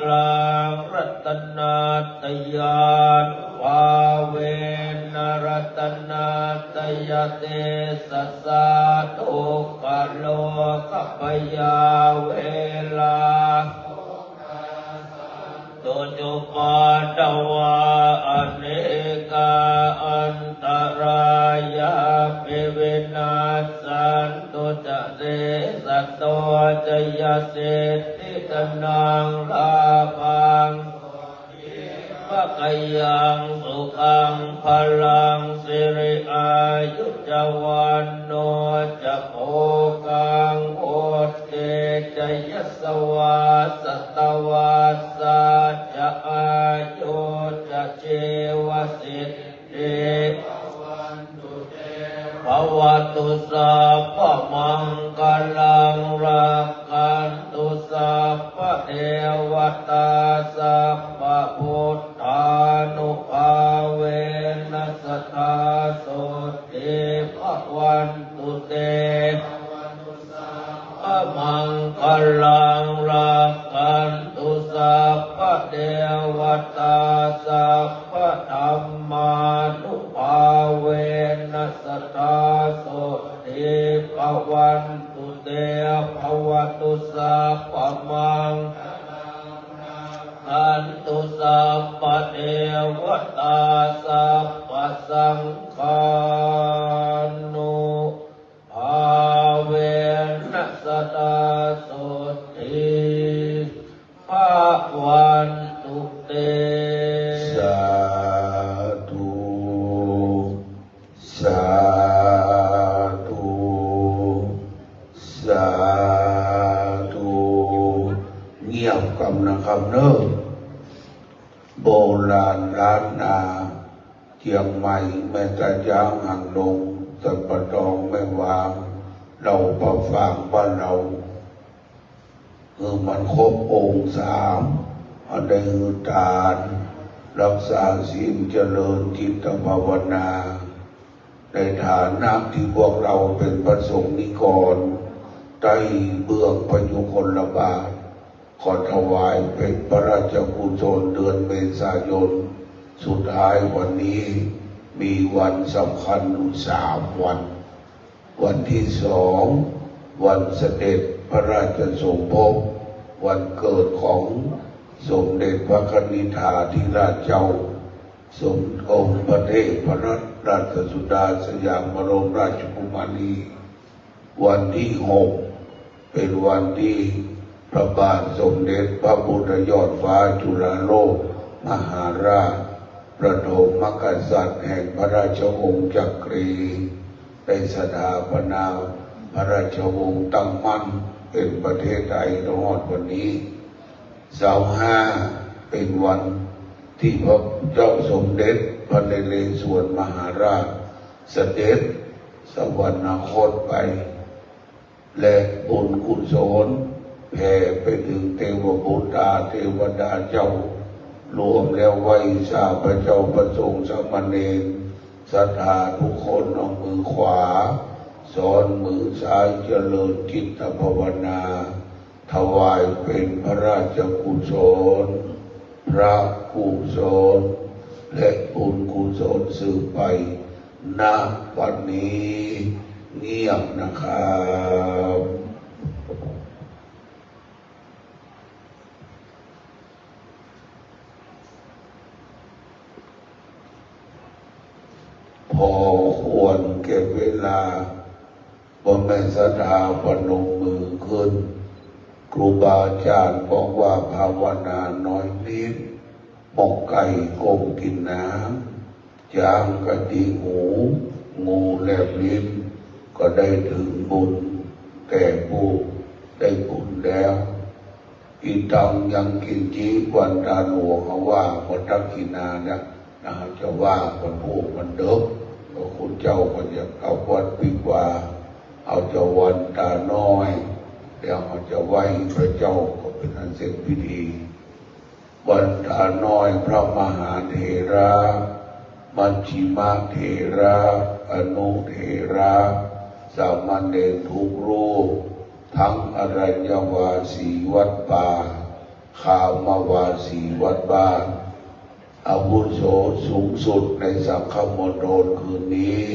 ลังรัตนาตยานภาเวนรัตนาตยเตสัสสะทุกขโลกปยาเวลาตุจุปาตวาอเนกาอันตรายาปิวินาสันตุจะเตสัตโตจะยเสติตนังลาภังภะกยังสุขังพลังสิริอายุจวันโนจะโภกังโอเตจะยัสสวาสตวาสาจะอายุจะเจวสิทธิภวตุสัพพมังคลังรักขันตุสัพพเทวตาสัพพพุทธานุภาเวนัสสทาโสติภวันตุเตมังคลังรักขันตุสัพพเทวตาสัพพธัมมานุภาเวนัสสทาโสติภวันตุเตภวตุสัพพมังคันตุสัพพเทวตาสัพพสังฆานุภาเวนัสสทาโสติภวันตุเตสาธุสาธุ สาธุเงียบกำนะครับเนอะโบราณล้านนาเชียงใหม่แม่ตะยางห่างลงสัปดองแม่วางเราประฟางบ้านเรามันครบองค์สามอันใดทานรักษาศีลเจริญจิตภาวนาในฐานะที่พวกเราเป็นพระสงฆ์นิกรใต้เบื้องพยุคลบาทขอถวายเป็นพระราชกุศลเดือนเมษายนสุดท้ายวันนี้มีวันสำคัญอยู่3 วันวันที่2วันเสด็จพระราชสมภพวันเกิดของสมเด็จพระกนิษฐาธิราชเจ้าสมองค์พระเทพรัตนราชสุดาสยามบรมราชกุมารีวันที่6เป็นวันที่พระบาทสมเด็จพระพุทธยอดฟ้าจุฬาโลกมหาราชประถมกษัตริย์แห่งพระราชวงศ์จักรีได้สถาปนาพระราชวงศ์ตั้งมั่นเป็นประเทศไทยทั้งหมดวันนี้25เป็นวันที่พระเจ้าสมเด็จพระนเรศวรมหาราชเสด็จสวรรคตไปและบุญกุศลแผ่ไปถึงเทวบุตรเทวดาเจ้ารวมแล้วไว้ชาพระเจ้าประสงค์สามเณรศรัทธาทุกคนเอามือขวาสอนมือซ้ายเจริญจิตภาวนาถวายเป็นพระราชกุศลพระกุศลและบุญกุศลสืบไปณวันนี้เงียบนะครับพอควรเก็บเวลาบ่แม่นศรัทธาพนมมือขึ้นครูบาอาจารย์บอกว่าภาวนาน้อยนิดหมกไก่ก้มกินน้ำจามกะทิหูงูแลบลิ้นก็ได้ถึงบุญแต่ผู้ได้บุญแล้วอีตังยังกินจีวันดาหลวงเขาว่าคนทักกินาเนี่ยจะว่าคนพูดมันเดิมก็คุณเจ้าก็จะเอาวันปีกว่าเอาเจ้าวันตาน้อยเดี๋ยวเขาจะไหว้พระเจ้าก็เป็นอันเสร็จพิธีวันตาน้อยพระมหาเถระมัชฌิมาเถระอนุเถระสามเณรทุกรูปทั้งอรัญญวาสีวัดป่าคามวาสีวัดบ้านอาวุโสสูงสุดในสังฆมณฑลคืนนี้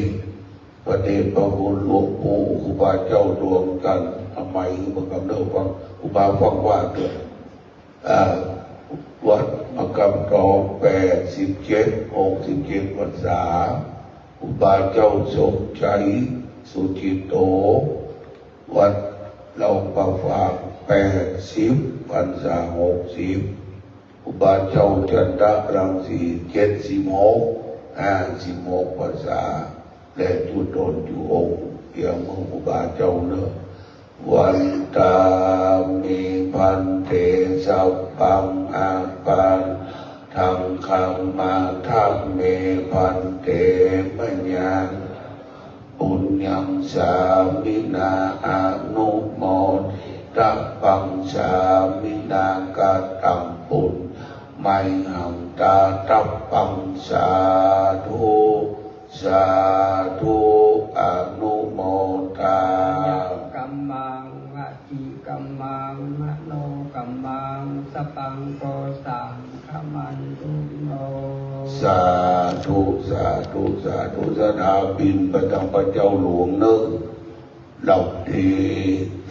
พระเดชพระคุณหลวงปู่ครูบาเจ้าดวงกันทำไมมันกำเนิดฟังครูบาฟังว่าเกิดวัดมกำตอง67 พรรษาครูบาเจ้าสมใจสุจิตโตวัดเราประฝาก80 พรรษา60ครูบาเจ้าจันทรังสี56 พรรษาและจุดนอยู่องค์เพียงมือครูบาเจ้าเนอะวันตามีพันเตสัพพังอาปันทังคังมาทังเมพันเตมะยังปุญญังสามินาอนุโมทปังสามินากาตังปุญไมหังตาตัปปังสาธุสาธุอนุโมทากัมมังวจีกัมมังมโนกัมมังสปังโกสังขมันตุโนสาธุสาธุสาธุสถาบินประจำพระเจ้าหลวงเนอะหลับดี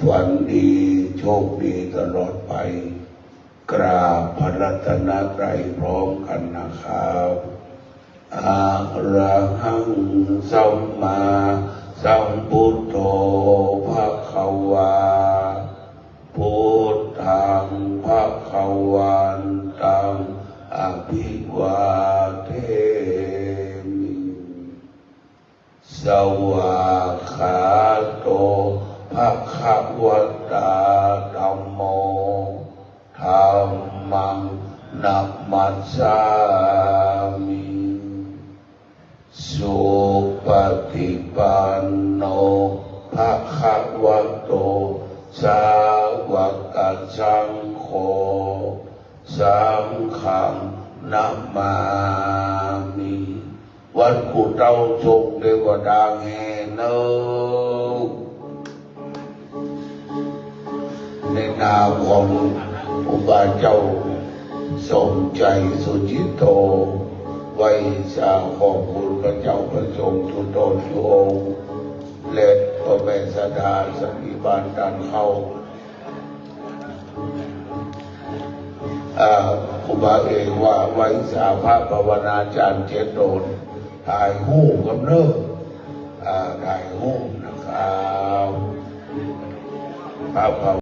ฝันดีโชคดีตลอดไปกราบพระรัตนตรัยพร้อมกันนะครับอะระหังสัมมาสัมพุทโธภคะวาพุทธังภคะวันตังอภิวาเทมิสวากขาโตภคะ วตาธัมโมธัมมังนัมมัสสามิสุปฏิปันโนภะคะวะโตสาวกสังโฆสังฆังนามามิวัดกุเต้าทรงเทวดาแห่เนอในนามของอุบาเจ้าสมใจสุจิตโตไว้ชาขอบคุณพระเจ้าประสงค์ทุกตนทุกองค์และพระแม่สดาสันติบาลดันเข้าครูบาเองว่าไว้สาพระภาวนาจารย์เจตโดนถ่ายหูปกับเนอะถ่ายหูปนะครับพระ